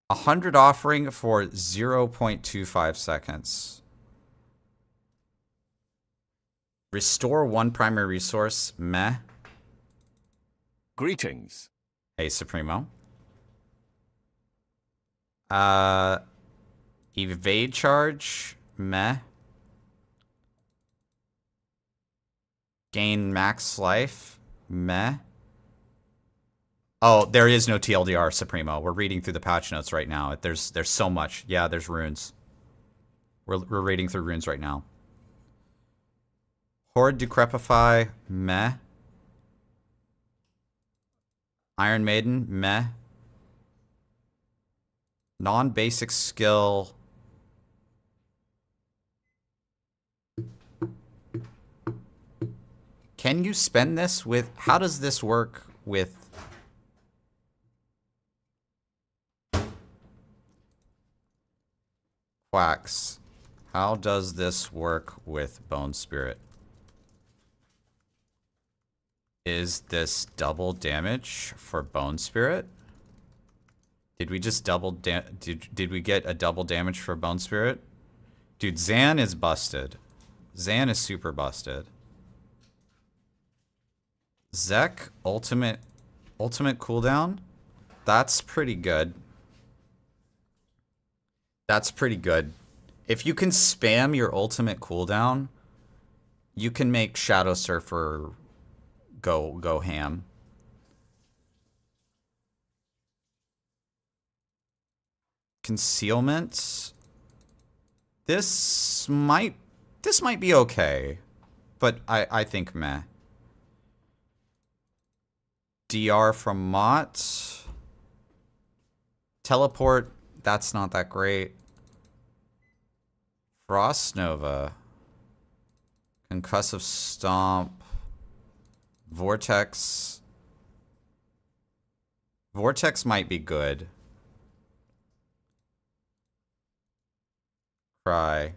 100 offering for 0.25 seconds. Restore 1 primary resource. Meh. Greetings. Hey, Supremo. Evade charge. Meh. Gain max life. Meh. Oh, there is no TLDR, Supremo. We're reading through the patch notes right now. There's so much. Yeah, there's runes. We're reading through runes right now. Horde Decrepify. Meh. Iron Maiden. Meh. Non-basic skill. Can you spend this with... How does this work with... Quacks? How does this work with Bone Spirit? Is this double damage for Bone Spirit? Did we just did we get a double damage for Bone Spirit? Dude, Zan is busted. Zan is super busted. Zek ultimate cooldown? That's pretty good. That's pretty good. If you can spam your ultimate cooldown, you can make Shadow Surfer go ham. Concealment. This might be okay, but I think meh. DR from Mott. Teleport, that's not that great. Frost Nova. Concussive Stomp. Vortex. Vortex might be good. Cry.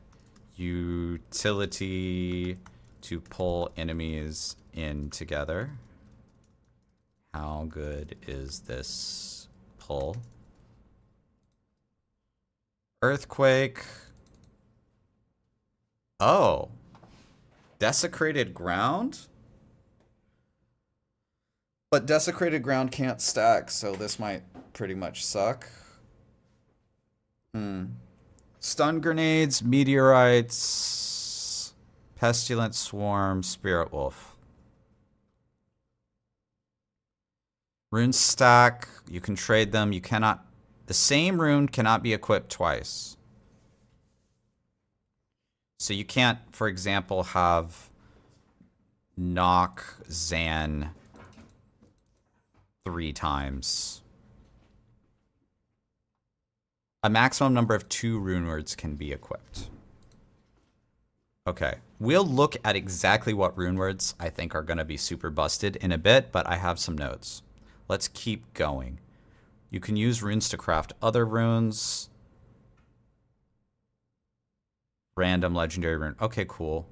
Utility to pull enemies in together. How good is this pull? Earthquake. Oh. Desecrated ground? But desecrated ground can't stack, so this might pretty much suck. Stun grenades, meteorites, pestilent swarm, spirit wolf. Rune stack, you can trade them. You cannot... The same rune cannot be equipped twice. So you can't, for example, have knock Zan 3 times. A maximum number of 2 rune words can be equipped. Okay, we'll look at exactly what rune words I think are going to be super busted in a bit, but I have some notes. Let's keep going. You can use runes to craft other runes. Random legendary rune. Okay, cool.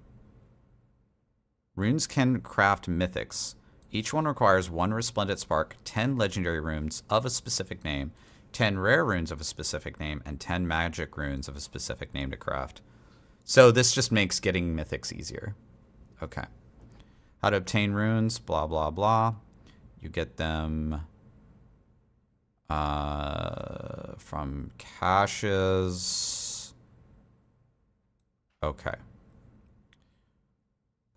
Runes can craft mythics. Each one requires 1 resplendent spark, 10 legendary runes of a specific name, 10 rare runes of a specific name, and 10 magic runes of a specific name to craft. So this just makes getting mythics easier. Okay. How to obtain runes, blah, blah, blah. You get them from caches. Okay.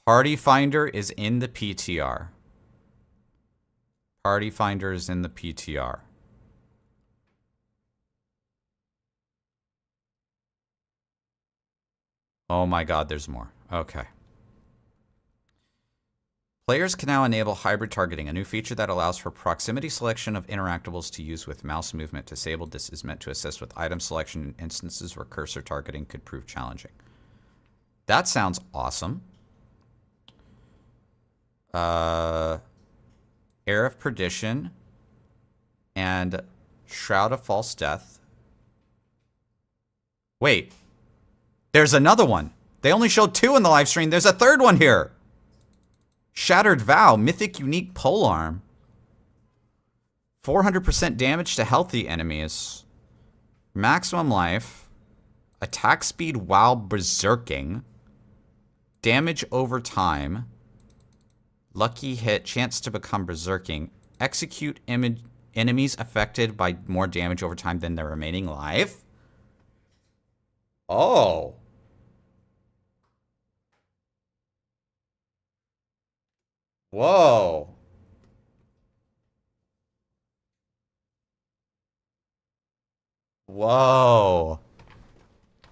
Party Finder is in the PTR. Party Finder is in the PTR. Oh my god, there's more. Okay. Players can now enable hybrid targeting, a new feature that allows for proximity selection of interactables to use with mouse movement. Disabled, this is meant to assist with item selection in instances where cursor targeting could prove challenging. That sounds awesome. Air of Perdition and Shroud of False Death. Wait. There's another one. They only showed 2 in the live stream. There's a 3rd one here. Shattered Vow, Mythic Unique Polearm. 400% damage to healthy enemies. maximum life, attack speed while berserking, damage over time, lucky hit, chance to become berserking, execute enemies affected by more damage over time than their remaining life. Oh. Whoa. Whoa.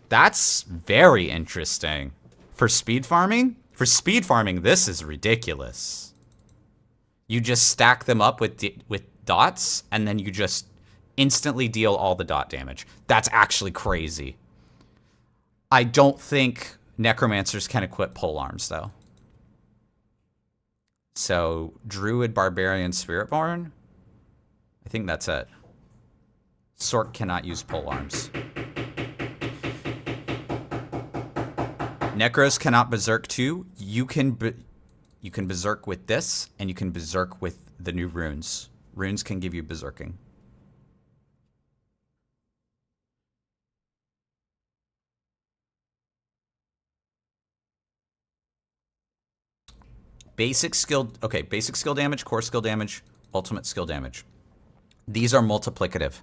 That's very interesting. For speed farming? For speed farming, this is ridiculous. You just stack them up with dots, and then you just instantly deal all the dot damage. That's actually crazy. I don't think necromancers can equip polearms, though. So, druid, barbarian, spiritborn? I think that's it. Sork cannot use polearms. Necros cannot berserk too. You can berserk with this, and you can berserk with the new runes. Runes can give you berserking. Basic skill damage, core skill damage, ultimate skill damage. These are multiplicative.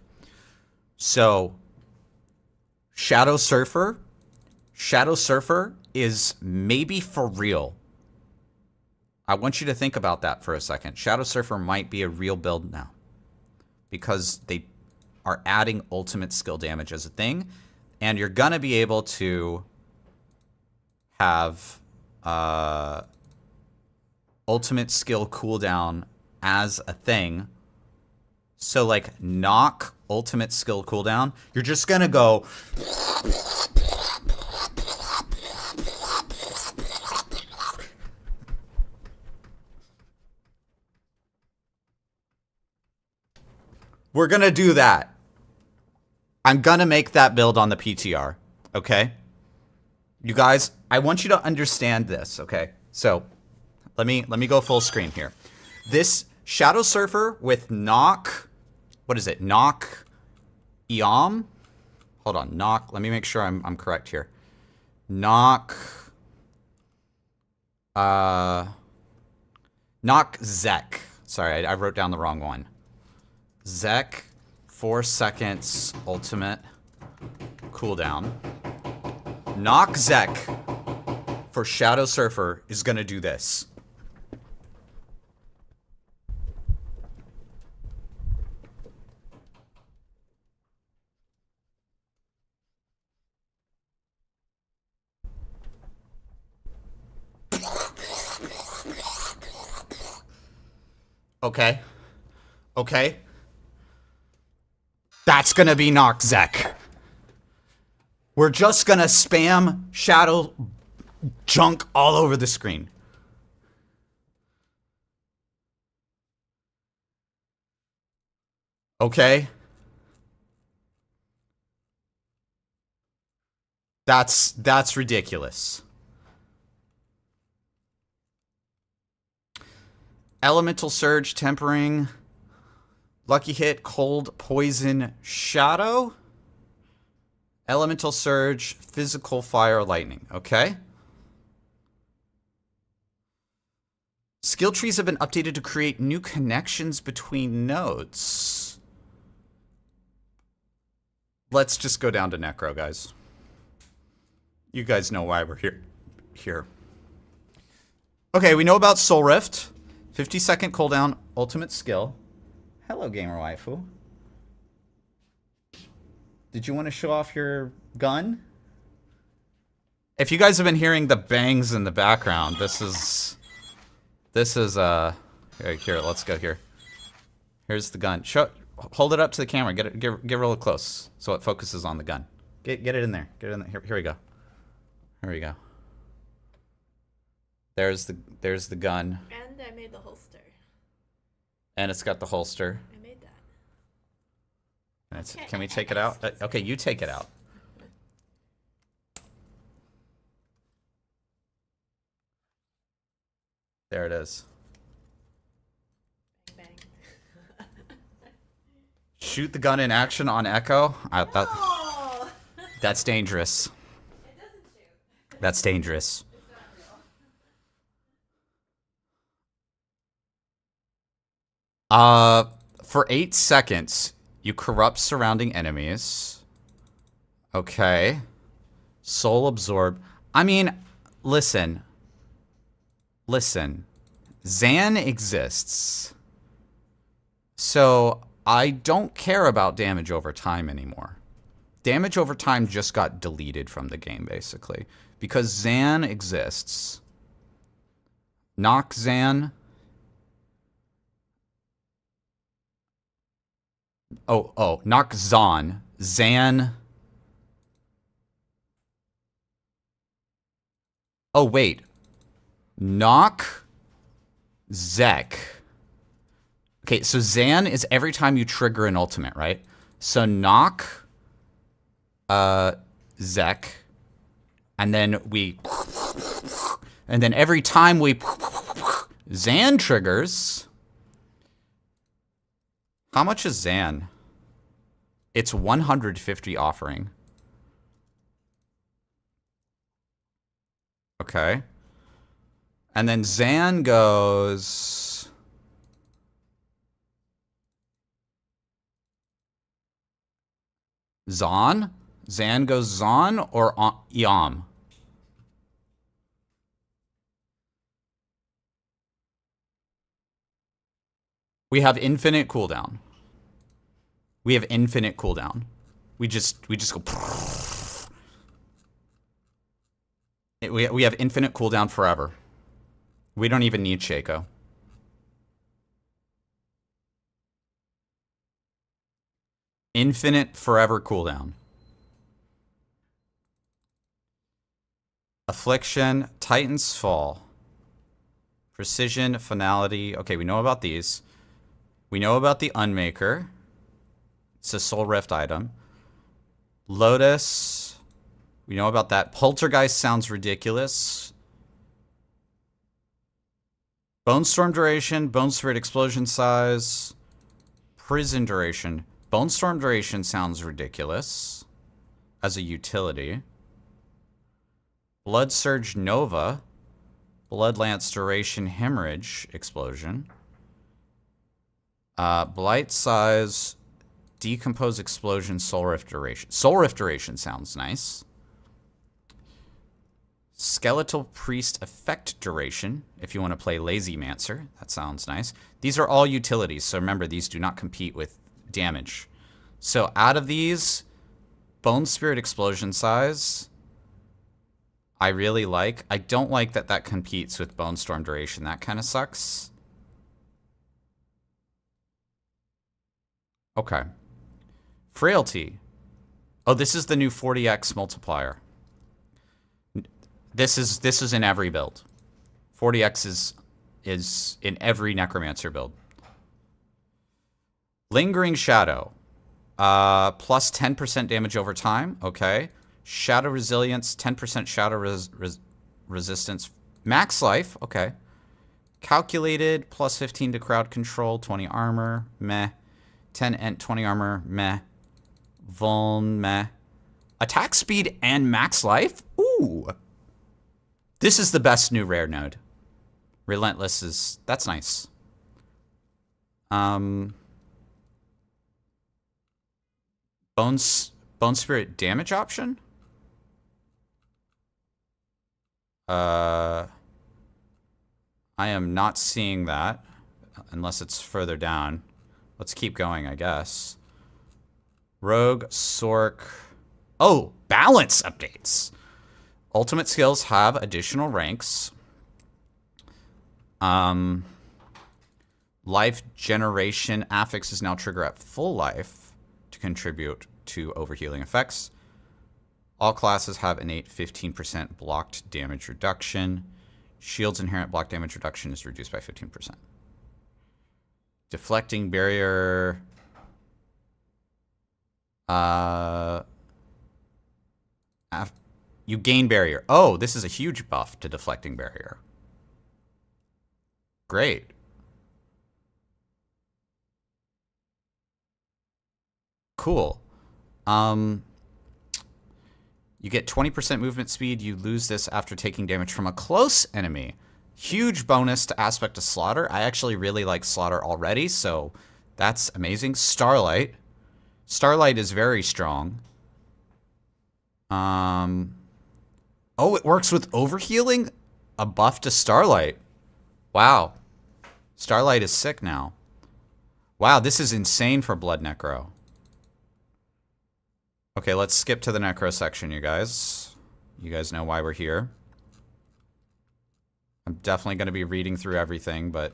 So, Shadow Surfer is maybe for real. I want you to think about that for a second. Shadow Surfer might be a real build now, because they are adding ultimate skill damage as a thing, and you're gonna be able to have ultimate skill cooldown as a thing. So, like, knock ultimate skill cooldown, you're just gonna go we're gonna do that. I'm gonna make that build on the PTR, okay? You guys, I want you to understand this, okay? So, let me go full screen here. This Shadow Surfer with knock, what is it? Knock Eom? Hold on, knock, let me make sure I'm correct here. Knock Zek. Sorry, I wrote down the wrong one. Zek, 4 seconds ultimate cooldown. Knock Zek for Shadow Surfer is gonna do this. Okay. Okay. That's gonna be Knock Zek. We're just gonna spam shadow junk all over the screen. Okay? That's ridiculous. Elemental Surge, Tempering, Lucky Hit, Cold, Poison, Shadow. Elemental Surge, Physical, Fire, Lightning. Okay. Skill trees have been updated to create new connections between nodes. Let's just go down to Necro, guys. You guys know why we're here. Okay, we know about Soul Rift. 50-second cooldown, ultimate skill. Hello, gamer waifu. Did you want to show off your gun? If you guys have been hearing the bangs in the background, this is here, let's go here. Here's the gun. Hold it up to the camera. Get real close so it focuses on the gun. Get it in there. Get it in there. Here we go. Here we go. There's the gun. And I made the holster. And it's got the holster. I made that. Can we take it out? Okay, you take it out. There it is. Bang, bang. Shoot the gun in action on Echo? That's dangerous. That's dangerous. For 8 seconds, you corrupt surrounding enemies. Okay. Soul absorb. I mean, listen. Listen. Zan exists. So, I don't care about damage over time anymore. Damage over time just got deleted from the game, basically. Because Zan exists. Knock Zan. Oh, knock Zan. Zan. Oh, wait. Knock Zek. Okay, so Zan is every time you trigger an ultimate, right? So knock Zek. And then we... And then every time we... Zan triggers... How much is Zan? It's 150 offering. Okay. And then Zan goes... Zan? Zan goes Zan or Yam? We have infinite cooldown. We have infinite cooldown. We just go... We have infinite cooldown forever. We don't even need Shaco. Infinite forever cooldown. Affliction, Titan's Fall. Precision, Finality. Okay, we know about these. We know about the Unmaker. It's a Soul Rift item. Lotus. We know about that. Poltergeist sounds ridiculous. Bone Storm duration. Bone Spirit explosion size. Prison duration. Bone Storm duration sounds ridiculous as a utility. Blood Surge Nova. Blood Lance duration. Hemorrhage explosion. Blight size. Decompose explosion. Soul Rift duration. Soul Rift duration sounds nice. Skeletal Priest effect duration, if you want to play Lazy Mancer. That sounds nice. These are all utilities, so remember, these do not compete with damage. So out of these, Bone Spirit explosion size, I really like. I don't like that that competes with Bone Storm duration. That kind of sucks. Okay. Frailty. Oh, this is the new 40x multiplier. This is in every build. 40x is in every Necromancer build. Lingering Shadow. Plus 10% damage over time. Okay. Shadow Resilience. 10% Shadow Resistance. Max Life. Okay. Calculated. Plus 15 to crowd control. 20 armor. Meh. 10 ent. 20 armor. Meh. Vuln. Meh. Attack speed and max life? Ooh. This is the best new rare node. Relentless is... That's nice. Bone Spirit damage option? I am not seeing that. Unless it's further down. Let's keep going, I guess. Rogue, Sork... Oh! Balance updates! Ultimate skills have additional ranks. Life generation affixes now trigger at full life to contribute to overhealing effects. All classes have innate 15% blocked damage reduction. Shield's inherent block damage reduction is reduced by 15%. Deflecting barrier. You gain barrier. Oh, this is a huge buff to deflecting barrier. Great. cool. You get 20% movement speed. You lose this after taking damage from a close enemy. Huge bonus to Aspect of Slaughter. I actually really like Slaughter already, so that's amazing. Starlight. Starlight is very strong. Oh, it works with overhealing? A buff to Starlight. Wow. Starlight is sick now. Wow, this is insane for Blood Necro. Okay, let's skip to the Necro section, you guys. You guys know why we're here. I'm definitely going to be reading through everything, but...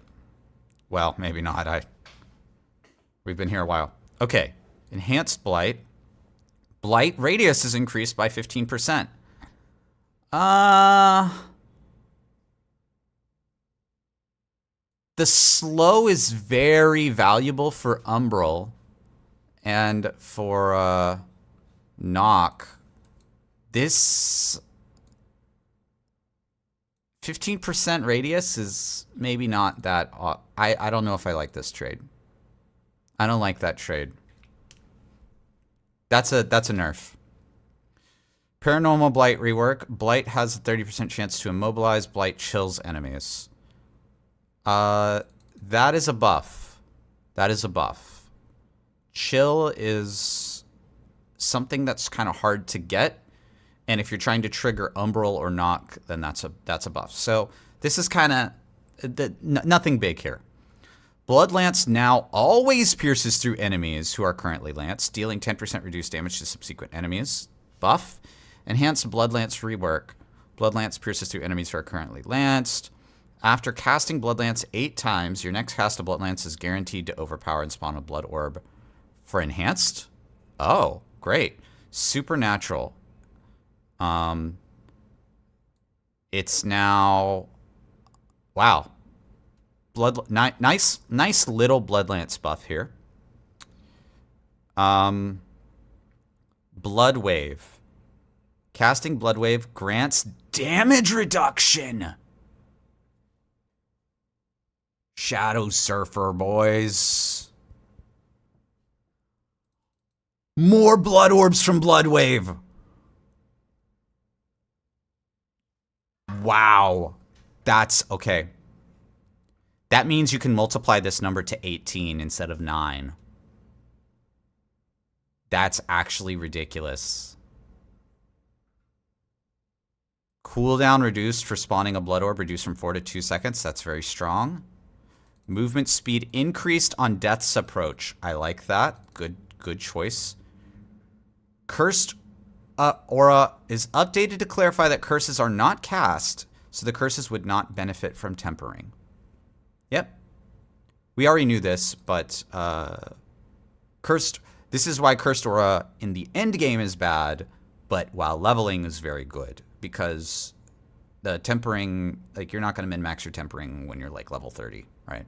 Well, maybe not. We've been here a while. Okay, Enhanced Blight. Blight radius is increased by 15%. The slow is very valuable for Umbral and for Knock. This 15% radius is maybe not that... I don't know if I like this trade. I don't like that trade. That's a nerf. Paranormal Blight rework. Blight has a 30% chance to immobilize. Blight chills enemies. That is a buff. That is a buff. Chill is something that's kind of hard to get. And if you're trying to trigger Umbral or Knock, then that's a buff. So this is kind of nothing big here. Blood Lance now always pierces through enemies who are currently lanced, dealing 10% reduced damage to subsequent enemies. Buff. Enhanced Blood Lance rework. Blood Lance pierces through enemies who are currently lanced. After casting Blood Lance 8 times, your next cast of Blood Lance is guaranteed to overpower and spawn a Blood Orb for enhanced. Oh, great. Supernatural. It's now... Wow. Nice little Blood Lance buff here. Blood Wave. Casting Blood Wave grants damage reduction. Shadow Surfer, boys. More Blood Orbs from Blood Wave. Wow. That's okay. That means you can multiply this number to 18 instead of 9. That's actually ridiculous. Cooldown reduced for spawning a Blood Orb, reduced from 4 to 2 seconds. That's very strong. Movement speed increased on Death's Approach. I like that. Good choice. Cursed Aura is updated to clarify that curses are not cast, so the curses would not benefit from tempering. Yep. We already knew this, but this is why Cursed Aura in the end game is bad, but while leveling is very good, because the tempering, like, you're not going to min-max your tempering when you're like level 30, right?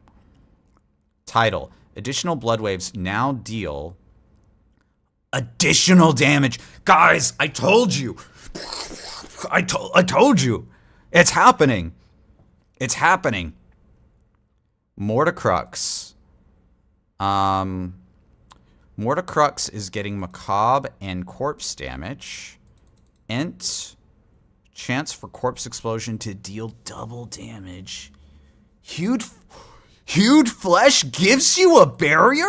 Title. Additional Blood Waves now deal additional damage. Guys, I told you. I told you. It's happening. It's happening. Mordecrux. Mordecrux is getting Macabre and Corpse damage. Ent. Chance for Corpse Explosion to deal double damage. Huge Flesh gives you a barrier?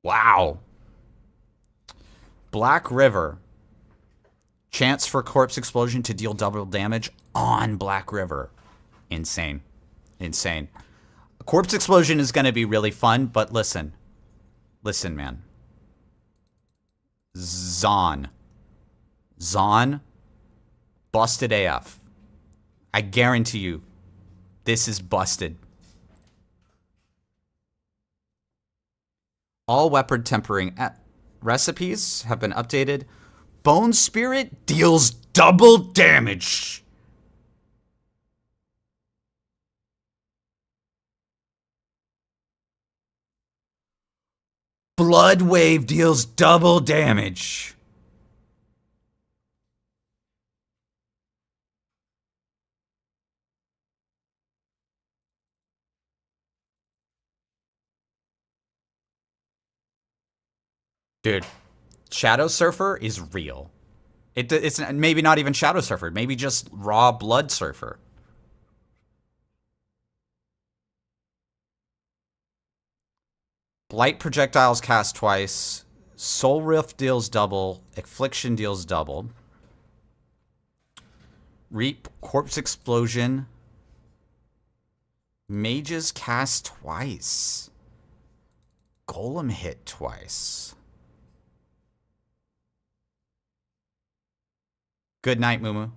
Wow. Black River. Chance for Corpse Explosion to deal double damage on Black River. Insane. Insane. Corpse Explosion is going to be really fun, but listen. Listen, man. Zon. Busted AF. I guarantee you, this is busted. All weapon tempering recipes have been updated. Bone Spirit deals double damage. Blood Wave deals double damage. Dude, Shadow Surfer is real. It's maybe not even Shadow Surfer. Maybe just raw Blood Surfer. Blight projectiles cast twice. Soul Rift deals double. Affliction deals double. Reap Corpse Explosion. Mages cast twice. Golem hit twice. Good night, Mumu.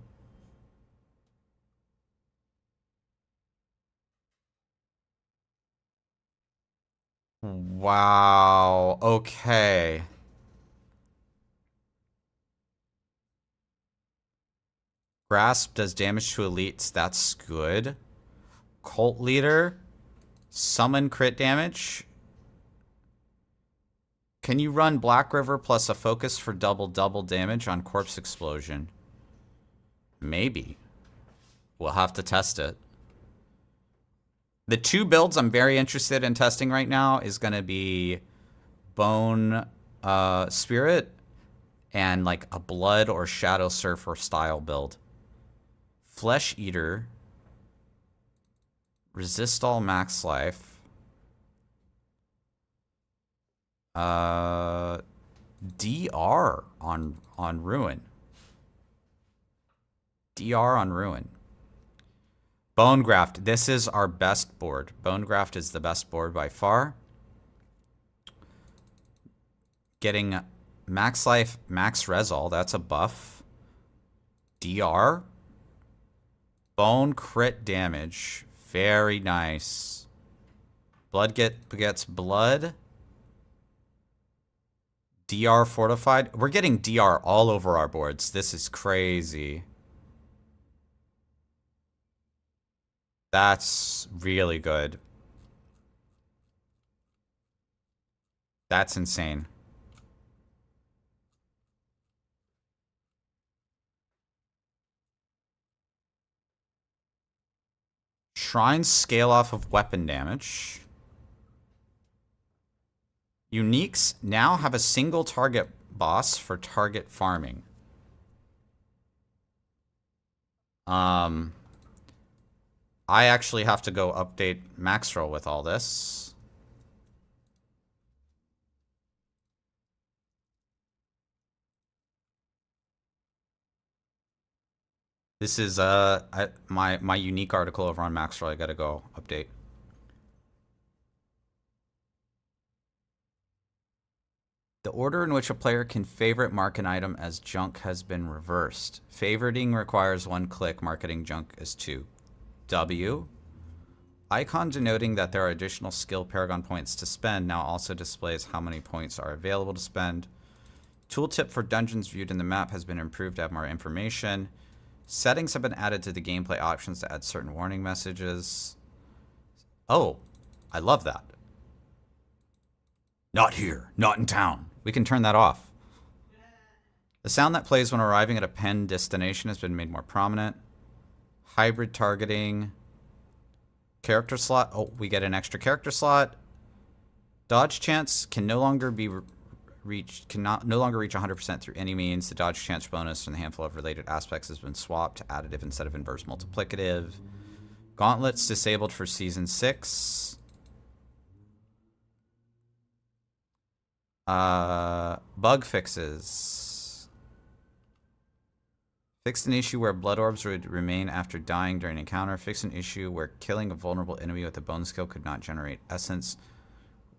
Wow. Okay. Grasp does damage to elites. That's good. Cult Leader. Summon crit damage. Can you run Black River plus a focus for double damage on Corpse Explosion? Maybe. We'll have to test it. The two builds I'm very interested in testing right now is going to be Bone Spirit and like a Blood or Shadow Surfer style build. Flesh Eater. Resist all max life. DR on Ruin. DR on Ruin. Bone Graft. This is our best board. Bone Graft is the best board by far. Getting max life, max resol. That's a buff. DR. Bone crit damage. Very nice. Blood gets blood. DR fortified. We're getting DR all over our boards. This is crazy. That's really good. That's insane. Shrines scale off of weapon damage. Uniques now have a single target boss for target farming. I actually have to go update MAXROLL with all this. This is my unique article over on MAXROLL. I gotta go update. The order in which a player can favorite mark an item as junk has been reversed. Favoriting requires 1 click, marketing junk is 2. W. Icon denoting that there are additional skill paragon points to spend now also displays how many points are available to spend. Tooltip for dungeons viewed in the map has been improved to have more information. Settings have been added to the gameplay options to add certain warning messages. Oh, I love that. Not here, not in town. We can turn that off. The sound that plays when arriving at a pen destination has been made more prominent. Hybrid targeting. Character slot. Oh, we get an extra character slot. Dodge chance can no longer be reached. No longer reach 100% through any means. The dodge chance bonus from the handful of related aspects has been swapped to additive instead of inverse multiplicative. Gauntlets disabled for season 6. Bug fixes. Fixed an issue where blood orbs would remain after dying during an encounter. Fixed an issue where killing a vulnerable enemy with a bone skill could not generate essence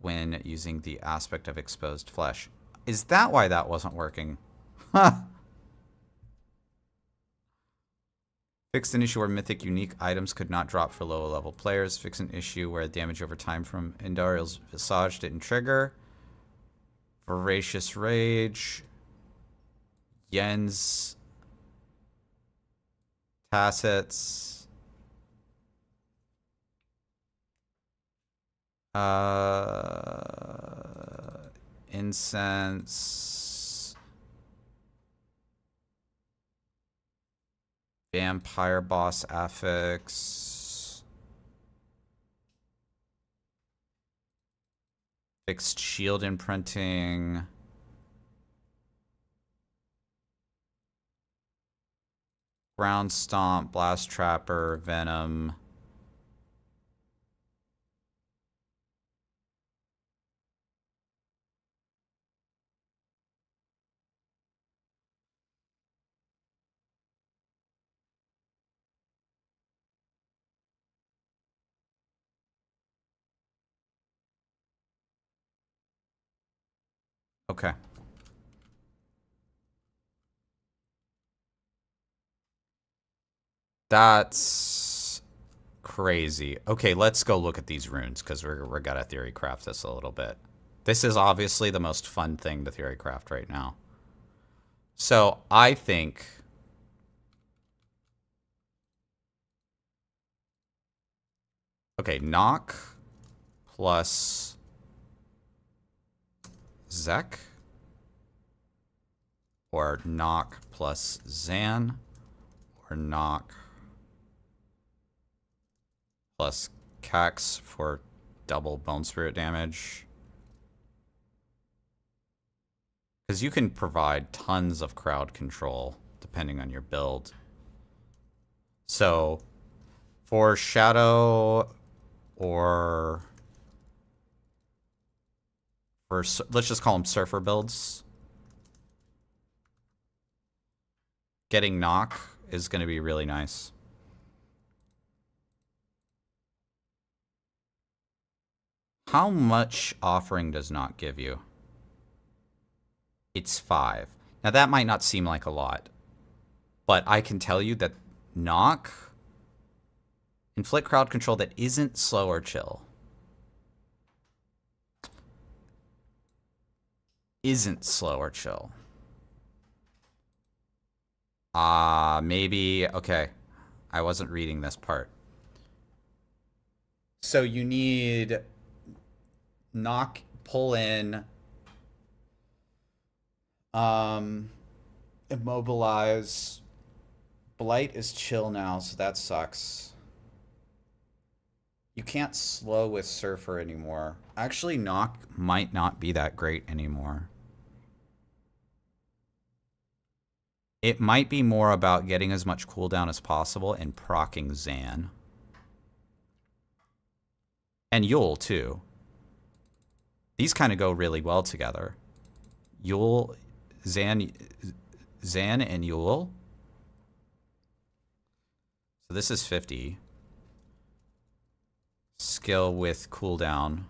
when using the aspect of exposed flesh. Is that why that wasn't working? Huh. Fixed an issue where mythic unique items could not drop for lower level players. Fixed an issue where damage over time from Indariel's Visage didn't trigger. Voracious Rage. Yen's Tacits. Incense. Vampire Boss affix. Fixed shield imprinting. Ground Stomp, Blast Trapper, Venom. Okay. That's crazy. Okay, let's go look at these runes, because we're gonna theory craft this a little bit. This is obviously the most fun thing to theory craft right now. So I think... Okay, knock plus Zek. Or knock plus Zan. Or knock plus Cax for double Bone Spirit damage. Because you can provide tons of crowd control depending on your build. So for Shadow or for, let's just call them Surfer builds, getting knock is going to be really nice. How much offering does knock give you? It's 5. Now that might not seem like a lot, but I can tell you that knock, inflict crowd control that isn't slow or chill, isn't slow or chill. Maybe, okay. I wasn't reading this part. So you need knock, pull in, immobilize. Blight is chill now, so that sucks. You can't slow with Surfer anymore. Actually, knock might not be that great anymore. It might be more about getting as much cooldown as possible and proccing Zan. And Yule, too. These kind of go really well together. Yule, Zan and Yule. So this is 50. Skill with cooldown.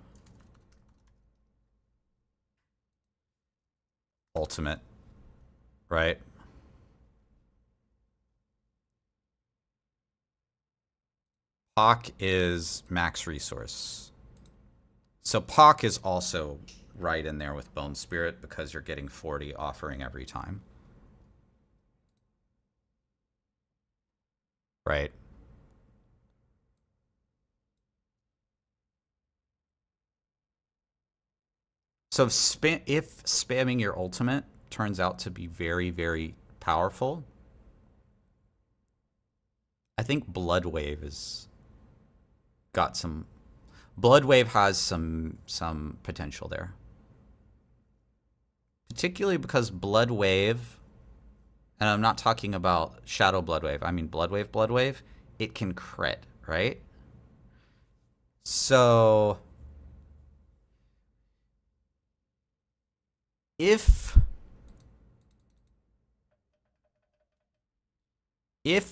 Ultimate. Right? Pock is max resource. So Pock is also right in there with Bone Spirit because you're getting 40 offering every time. Right. So if spamming your ultimate turns out to be very, very powerful, I think Blood Wave is got some... Blood Wave has some potential there. Particularly because Blood Wave, and I'm not talking about Shadow Blood Wave, I mean Blood Wave, it can crit, right? So if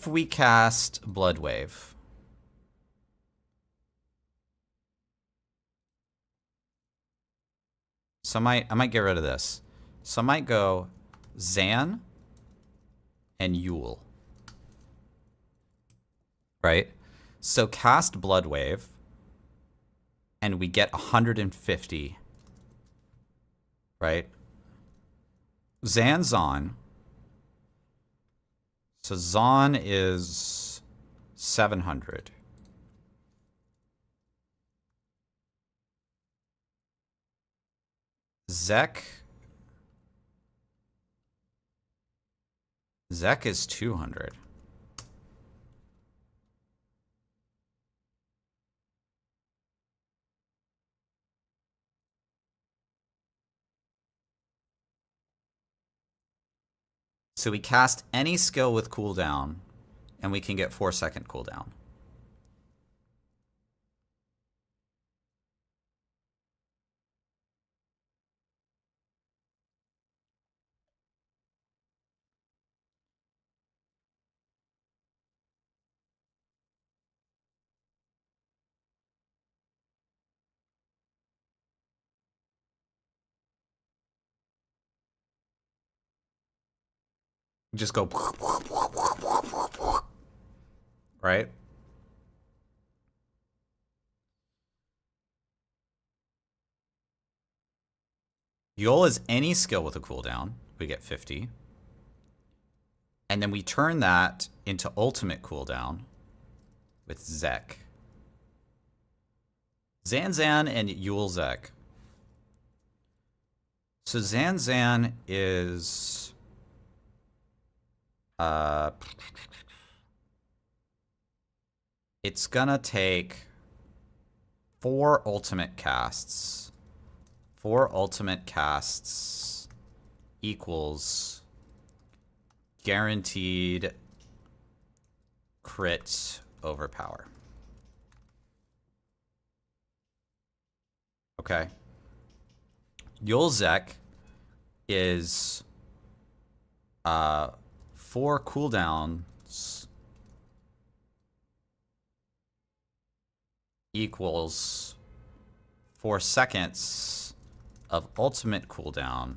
we cast Blood Wave, so I might get rid of this. So I might go Zan and Yule. Right? So cast Blood Wave, and we get 150. Right? Zan's on. So Zon is 700. Zek is 200. So we cast any skill with cooldown and we can get 4-second cooldown. Just go, right? Yul is any skill with a cooldown. We get 50. And then we turn that into ultimate cooldown with Zek. Zanzan and Yul Zek. So Zanzan is... it's gonna take 4 ultimate casts. 4 ultimate casts equals guaranteed crit overpower. Okay. Yulzek is 4 cooldowns equals 4 seconds of ultimate cooldown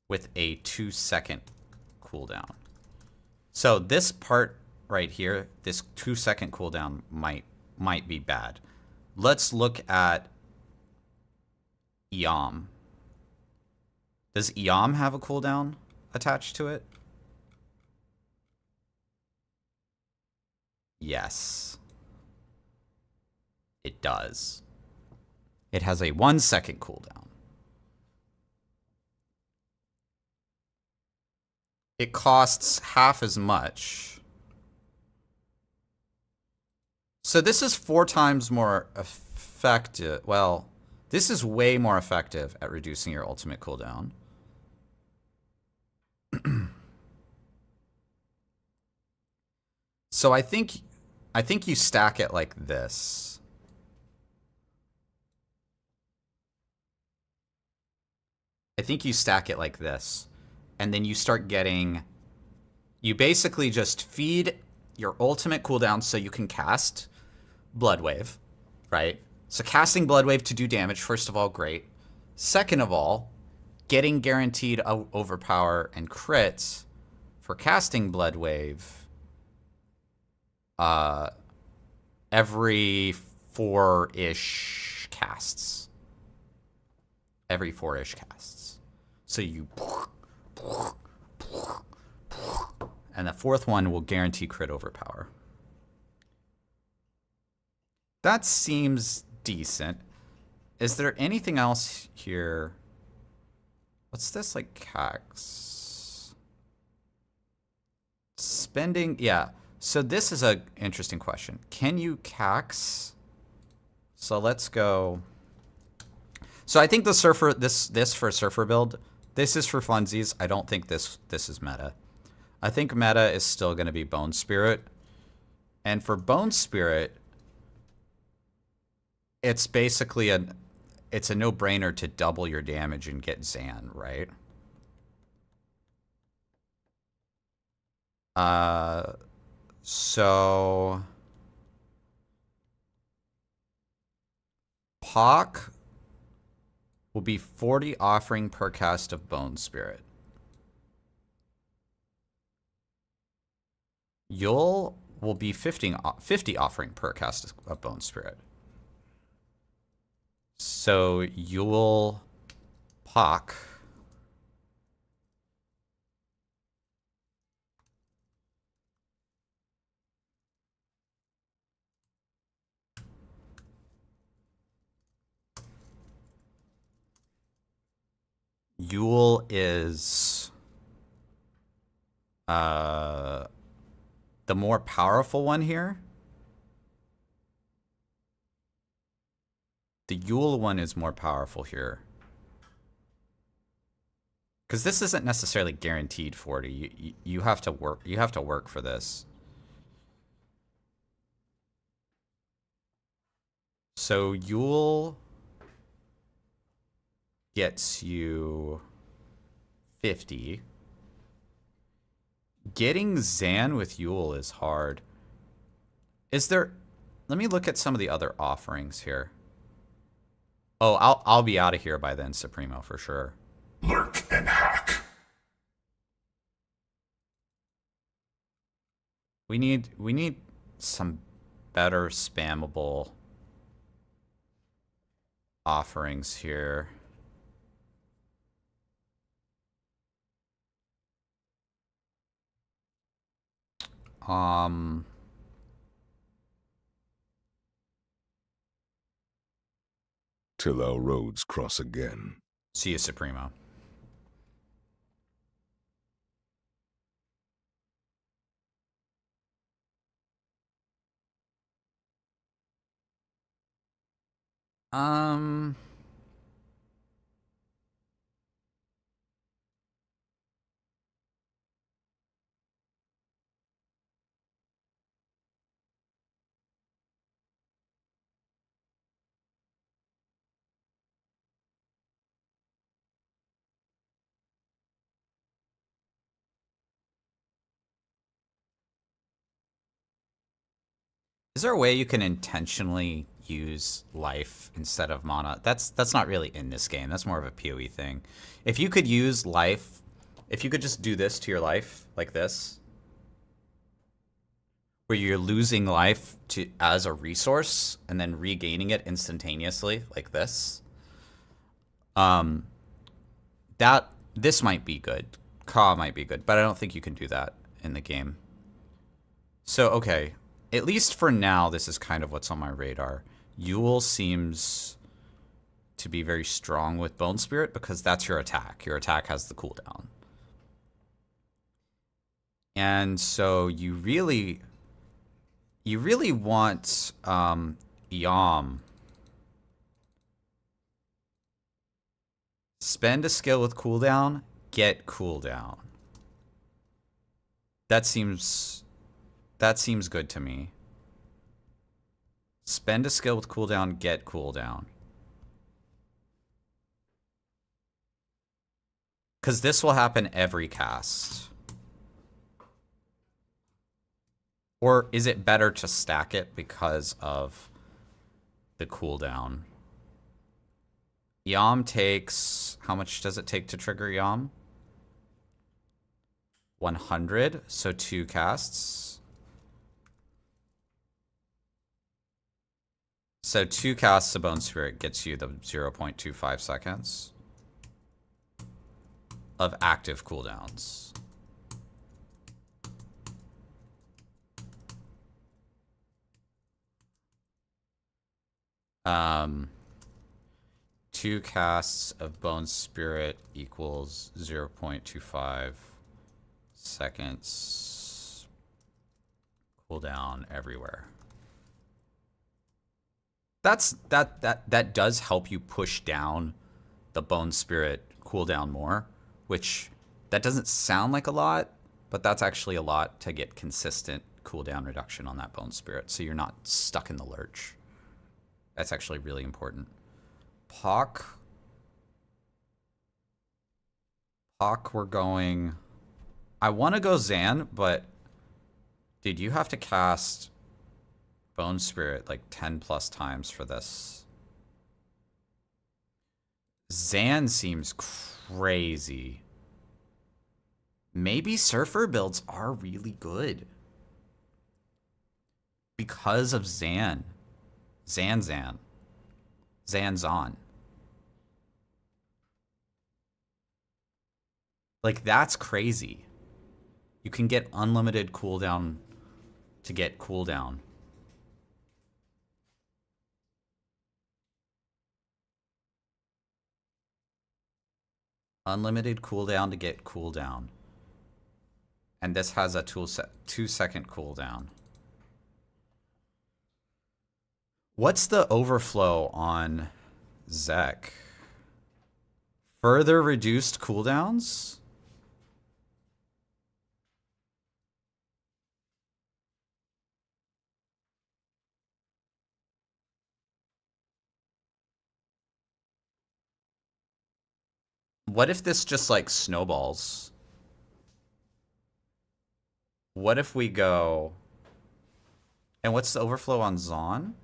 with a 2-second cooldown. So this part right here, this 2-second cooldown might be bad. Let's look at Eom. Does Eom have a cooldown attached to it? Yes. It does. It has a 1-second cooldown. It costs half as much. So this is 4 times more effective. Well, this is way more effective at reducing your ultimate cooldown. So I think you stack it like this. I think you stack it like this. And then you start getting... You basically just feed your ultimate cooldown so you can cast Blood Wave, right? So casting Blood Wave to do damage, first of all, great. Second of all, getting guaranteed overpower and crits for casting Blood Wave every 4-ish casts. Every 4-ish casts. So you... And the 4th one will guarantee crit overpower. That seems decent. Is there anything else here? What's this, like, cax? Spending, yeah. So this is an interesting question. Can you cax? So let's go. So I think the Surfer, this for Surfer build, this is for funsies. I don't think this is meta. I think meta is still going to be Bone Spirit. And for Bone Spirit, it's basically it's a no-brainer to double your damage and get Zan, right? So Pock will be 40 offering per cast of Bone Spirit. Yul will be 50 offering per cast of Bone Spirit. So Yul, Pock. Yul is the more powerful one here. The Yul one is more powerful here. Because this isn't necessarily guaranteed 40. You have to work. You have to work for this. So Yule gets you 50. Getting Zan with Yule is hard. Is there... Let me look at some of the other offerings here. Oh, I'll be out of here by then, Supremo, for sure. Lurk and hack. We need some better spammable offerings here. Till our roads cross again. See you, Supremo. Is there a way you can intentionally use life instead of mana? That's not really in this game. That's more of a PoE thing. If you could use life, if you could just do this to your life, like this, where you're losing life as a resource and then regaining it instantaneously, like this, this might be good. Ka might be good, but I don't think you can do that in the game. So, okay. At least for now, this is kind of what's on my radar. Yule seems to be very strong with Bone Spirit because that's your attack. Your attack has the cooldown. And so you really want Yom. Spend a skill with cooldown, get cooldown. That seems good to me. Spend a skill with cooldown, get cooldown. Because this will happen every cast. Or is it better to stack it because of the cooldown? Yom takes... How much does it take to trigger Yom? 100, so 2 casts. So 2 casts of Bone Spirit gets you the 0.25 seconds of active cooldowns. Two casts of Bone Spirit equals 0.25 seconds cooldown everywhere. That does help you push down the Bone Spirit cooldown more, which that doesn't sound like a lot, but that's actually a lot to get consistent cooldown reduction on that Bone Spirit, so you're not stuck in the lurch. That's actually really important. Pock, we're going... I want to go Zan, but... Dude, you have to cast Bone Spirit like 10 plus times for this. Zan seems crazy. Maybe Surfer builds are really good. Because of Zan. Zanzan. Zanzon. Like, that's crazy. You can get unlimited cooldown to get cooldown. Unlimited cooldown to get cooldown. And this has a 2-second cooldown. What's the overflow on Zek? Further reduced cooldowns? What if this just like snowballs? What if we go... And what's the overflow on Zon?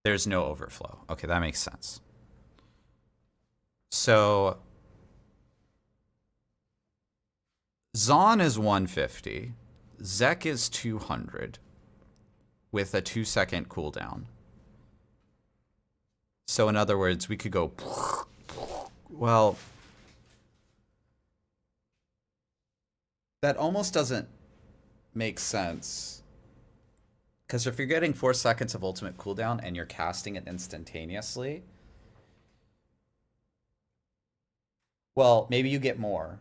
There's no overflow. Okay, that makes sense. So Zon is 150. Zek is 200 with a 2-second cooldown. So in other words, we could go... Well, that almost doesn't make sense. Because if you're getting 4 seconds of ultimate cooldown and you're casting it instantaneously, well, maybe you get more.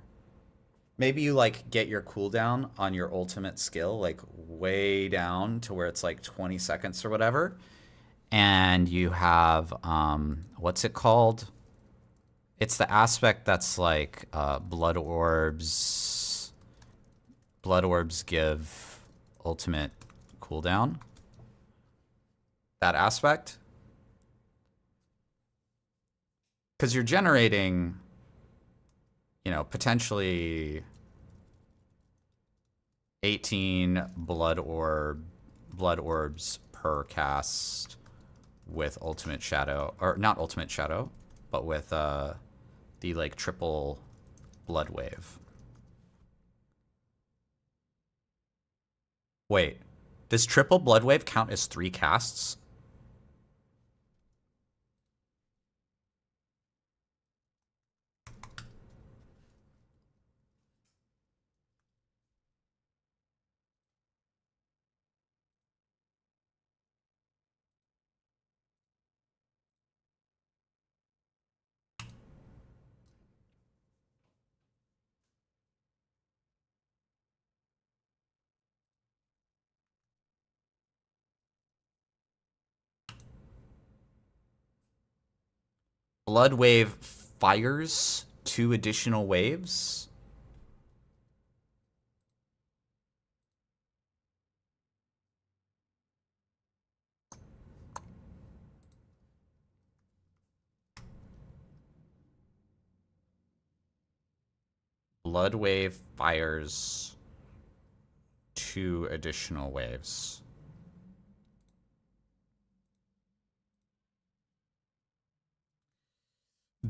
Maybe you like get your cooldown on your ultimate skill like way down to where it's like 20 seconds or whatever. And you have, what's it called? It's the aspect that's like blood orbs. Blood orbs give ultimate cooldown. That aspect. Because you're generating, you know, potentially 18 blood orbs per cast with ultimate shadow, or not ultimate shadow, but with the like triple blood wave. Wait, does triple blood wave count as 3 casts? Blood wave fires 2 additional waves? Blood wave fires 2 additional waves.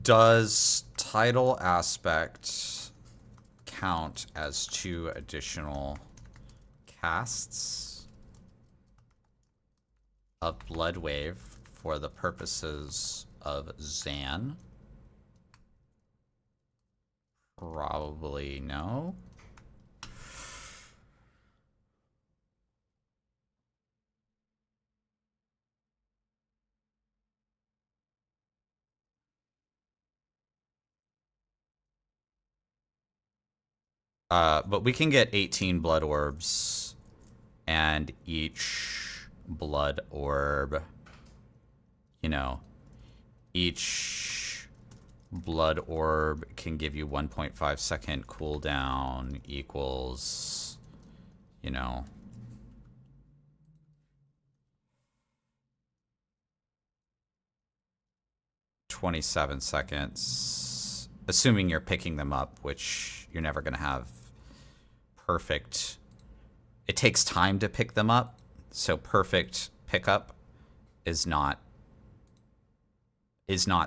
Does tidal aspect count as 2 additional casts of blood wave for the purposes of Zan? Probably no. But we can get 18 blood orbs, and each blood orb, you know, each blood orb can give you 1.5 second cooldown equals, you know, $27 seconds, assuming you're picking them up, which you're never going to have perfect. It takes time to pick them up, so perfect pickup is not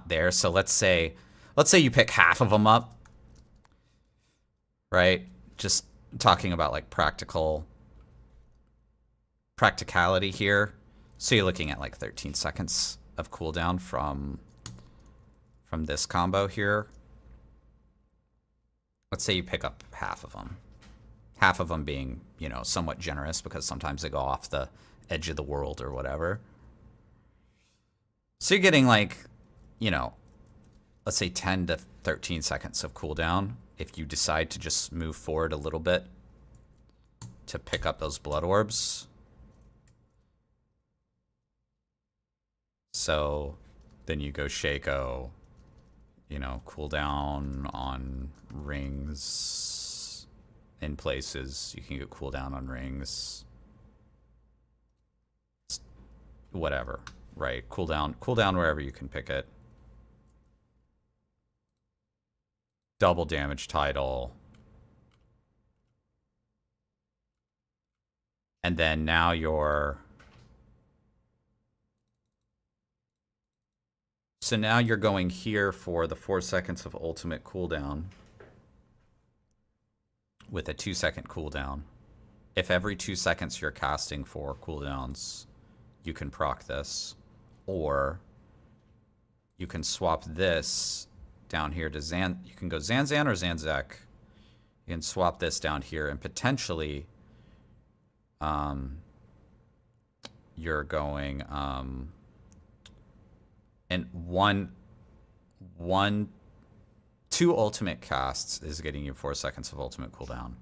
there. So let's say you pick half of them up, right? Just talking about like practicality here. So you're looking at like 13 seconds of cooldown from this combo here. Let's say you pick up half of them. Half of them being, you know, somewhat generous because sometimes they go off the edge of the world or whatever. So you're getting like, you know, let's say 10 to 13 seconds of cooldown if you decide to just move forward a little bit to pick up those blood orbs. So then you go Shaco, you know, cooldown on rings in places. You can get cooldown on rings. Whatever, right? Cooldown wherever you can pick it. Double damage title. And then now you're... So now you're going here for the 4 seconds of ultimate cooldown with a 2-second cooldown. If every 2 seconds you're casting 4 cooldowns, you can proc this. Or you can swap this down here to Zan. You can go Zanzan or Zanzek. You can swap this down here and potentially you're going and two ultimate casts is getting you 4 seconds of ultimate cooldown.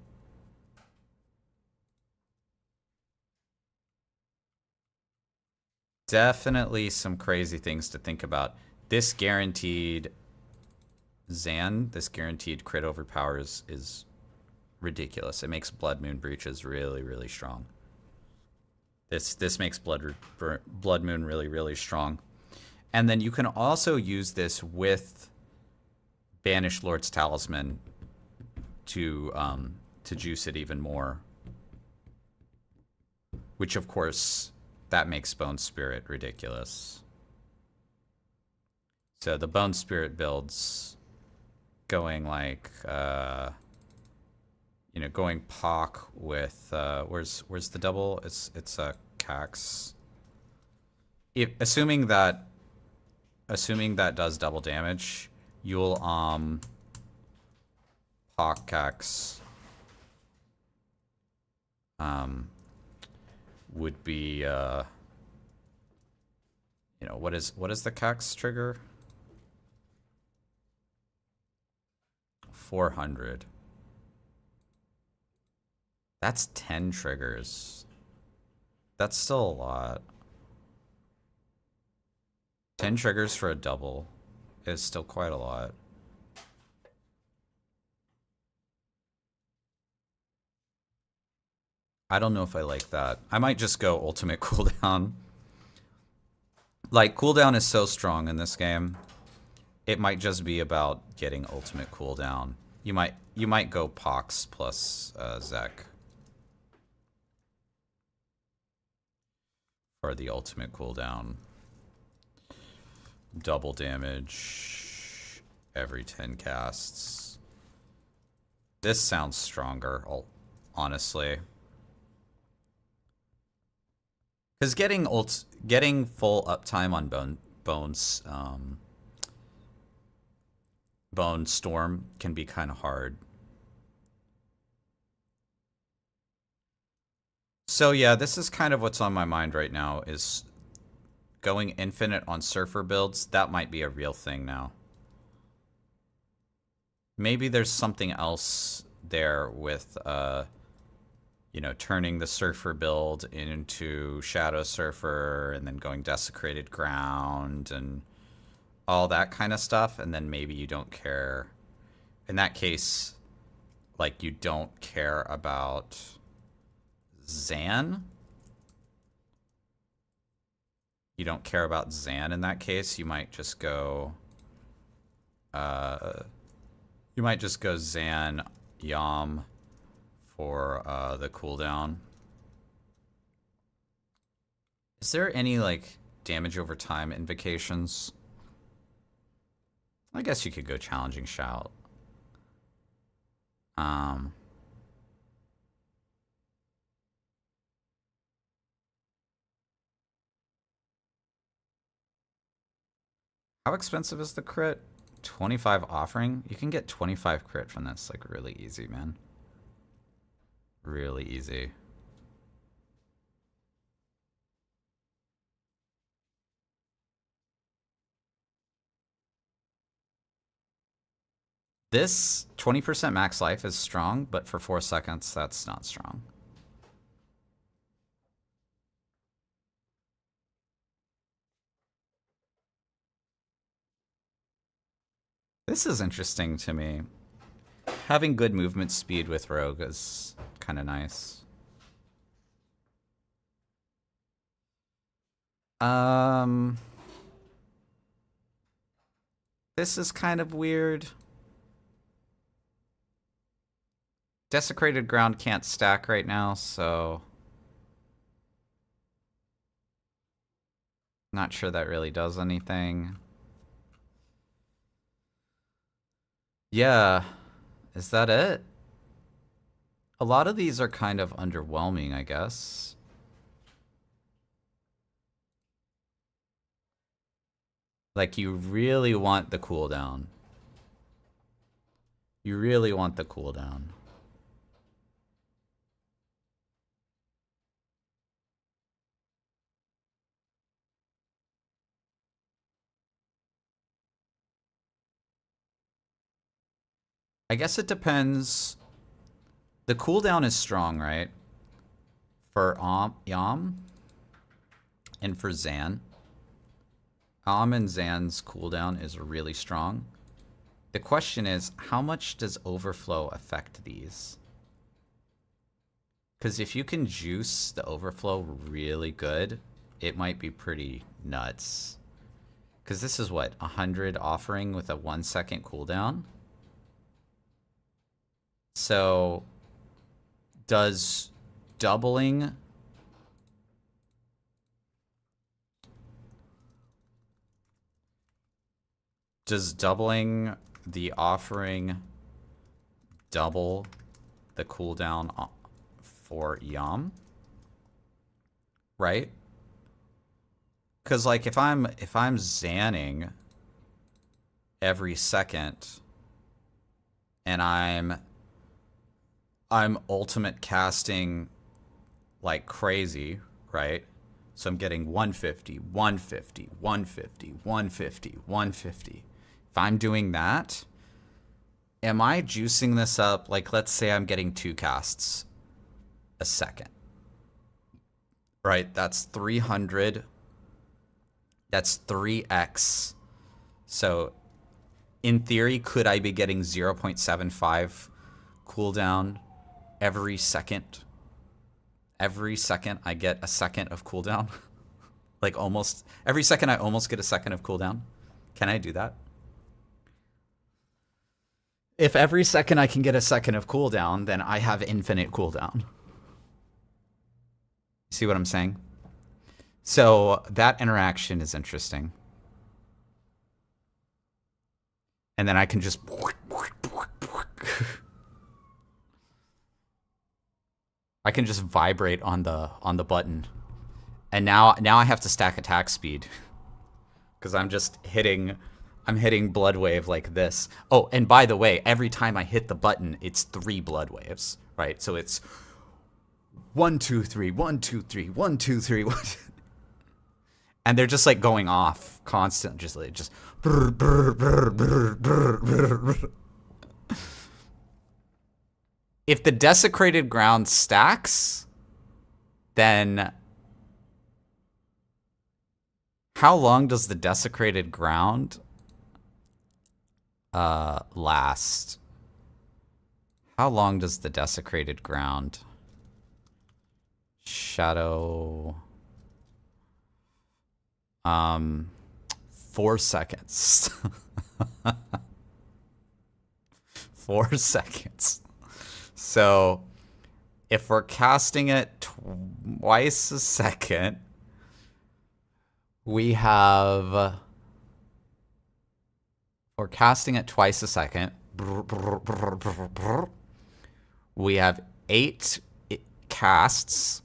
Definitely some crazy things to think about. This guaranteed Zan, this guaranteed crit overpowers is ridiculous. It makes Blood Moon breaches really, really strong. This makes Blood Moon really, really strong. And then you can also use this with Banished Lord's Talisman to juice it even more. Which, of course, that makes Bone Spirit ridiculous. So the Bone Spirit builds going like, you know, going Pock with, where's the double? It's Cax. Assuming that does double damage, you'll Pock Cax would be you know, what is the Cax trigger? 400. That's 10 triggers. That's still a lot. 10 triggers for a double is still quite a lot. I don't know if I like that. I might just go ultimate cooldown. Like, cooldown is so strong in this game. It might just be about getting ultimate cooldown. You might go Pox plus Zek for the ultimate cooldown. Double damage every 10 casts. This sounds stronger, honestly. Because getting full uptime on Bone Storm can be kind of hard. So yeah, this is kind of what's on my mind right now, is going infinite on Surfer builds. That might be a real thing now. Maybe there's something else there with, you know, turning the Surfer build into Shadow Surfer and then going Desecrated Ground and all that kind of stuff. And then maybe you don't care. In that case, like, you don't care about Zan. You don't care about Zan in that case. You might just go Zan Yam for the cooldown. Is there any like damage over time invocations? I guess you could go Challenging Shout. How expensive is the crit? 25 offering? You can get 25 crit from this, like, really easy, man. Really easy. This 20% max life is strong, but for 4 seconds, that's not strong. This is interesting to me. Having good movement speed with Rogue is kind of nice. This is kind of weird. Desecrated Ground can't stack right now, so... Not sure that really does anything. Yeah. Is that it? A lot of these are kind of underwhelming, I guess. Like, you really want the cooldown. You really want the cooldown. I guess it depends. The cooldown is strong, right? For Yam and for Zan. And Zan's cooldown is really strong. The question is, how much does overflow affect these? Because if you can juice the overflow really good, it might be pretty nuts. Because this is what, 100 offering with a 1 second cooldown? So, does doubling... Does doubling the offering double the cooldown for Yam? Right? Because like if I'm Zanning every second and I'm ultimate casting like crazy, right? So I'm getting 150, 150, 150, 150, 150. If I'm doing that, am I juicing this up? Like, let's say I'm getting 2 casts a second. Right? That's 300. That's 3x. So, in theory, could I be getting 0.75 cooldown every second? Every second I get a second of cooldown? Like, almost. Every second I almost get a second of cooldown? Can I do that? If every second I can get a second of cooldown, then I have infinite cooldown. See what I'm saying? So that interaction is interesting. And then I can just... I can just vibrate on the button. And now I have to stack attack speed. Because I'm just hitting... I'm hitting blood wave like this. Oh, and by the way, every time I hit the button, it's 3 blood waves, right? So it's 1, 2, 3, 1, 2, 3, 1, 2, 3, 1. And they're just like going off constantly, just brr, brr, brr, brr, brr, brr. If the desecrated ground stacks, then how long does the desecrated ground last? How long does the desecrated ground shadow 4 seconds. 4 seconds. So if we're casting it twice a second, we have... We're casting it twice a second. We have 8 casts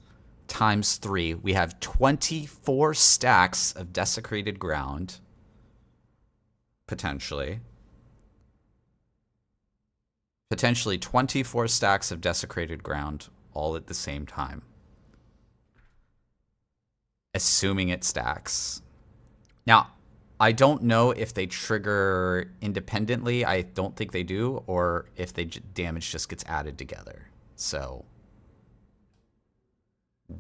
times 3. We have 24 stacks of desecrated ground. Potentially. Potentially 24 stacks of desecrated ground all at the same time. Assuming it stacks. Now, I don't know if they trigger independently. I don't think they do. Or if they damage just gets added together. So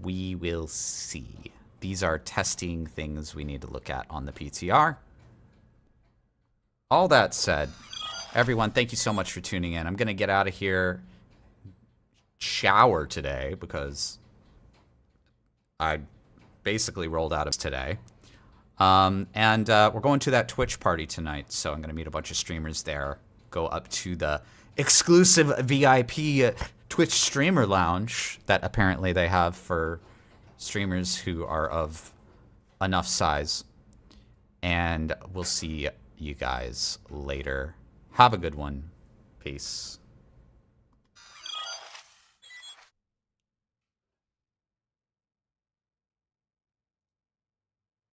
we will see. These are testing things we need to look at on the PTR. All that said, Everyone, thank you so much for tuning in. I'm going to get out of here, shower today, because I basically rolled out of today. And we're going to that Twitch party tonight, so I'm going to meet a bunch of streamers there. Go up to the exclusive VIP Twitch streamer lounge that apparently they have for streamers who are of enough size. And we'll see you guys later. Have a good one. Peace.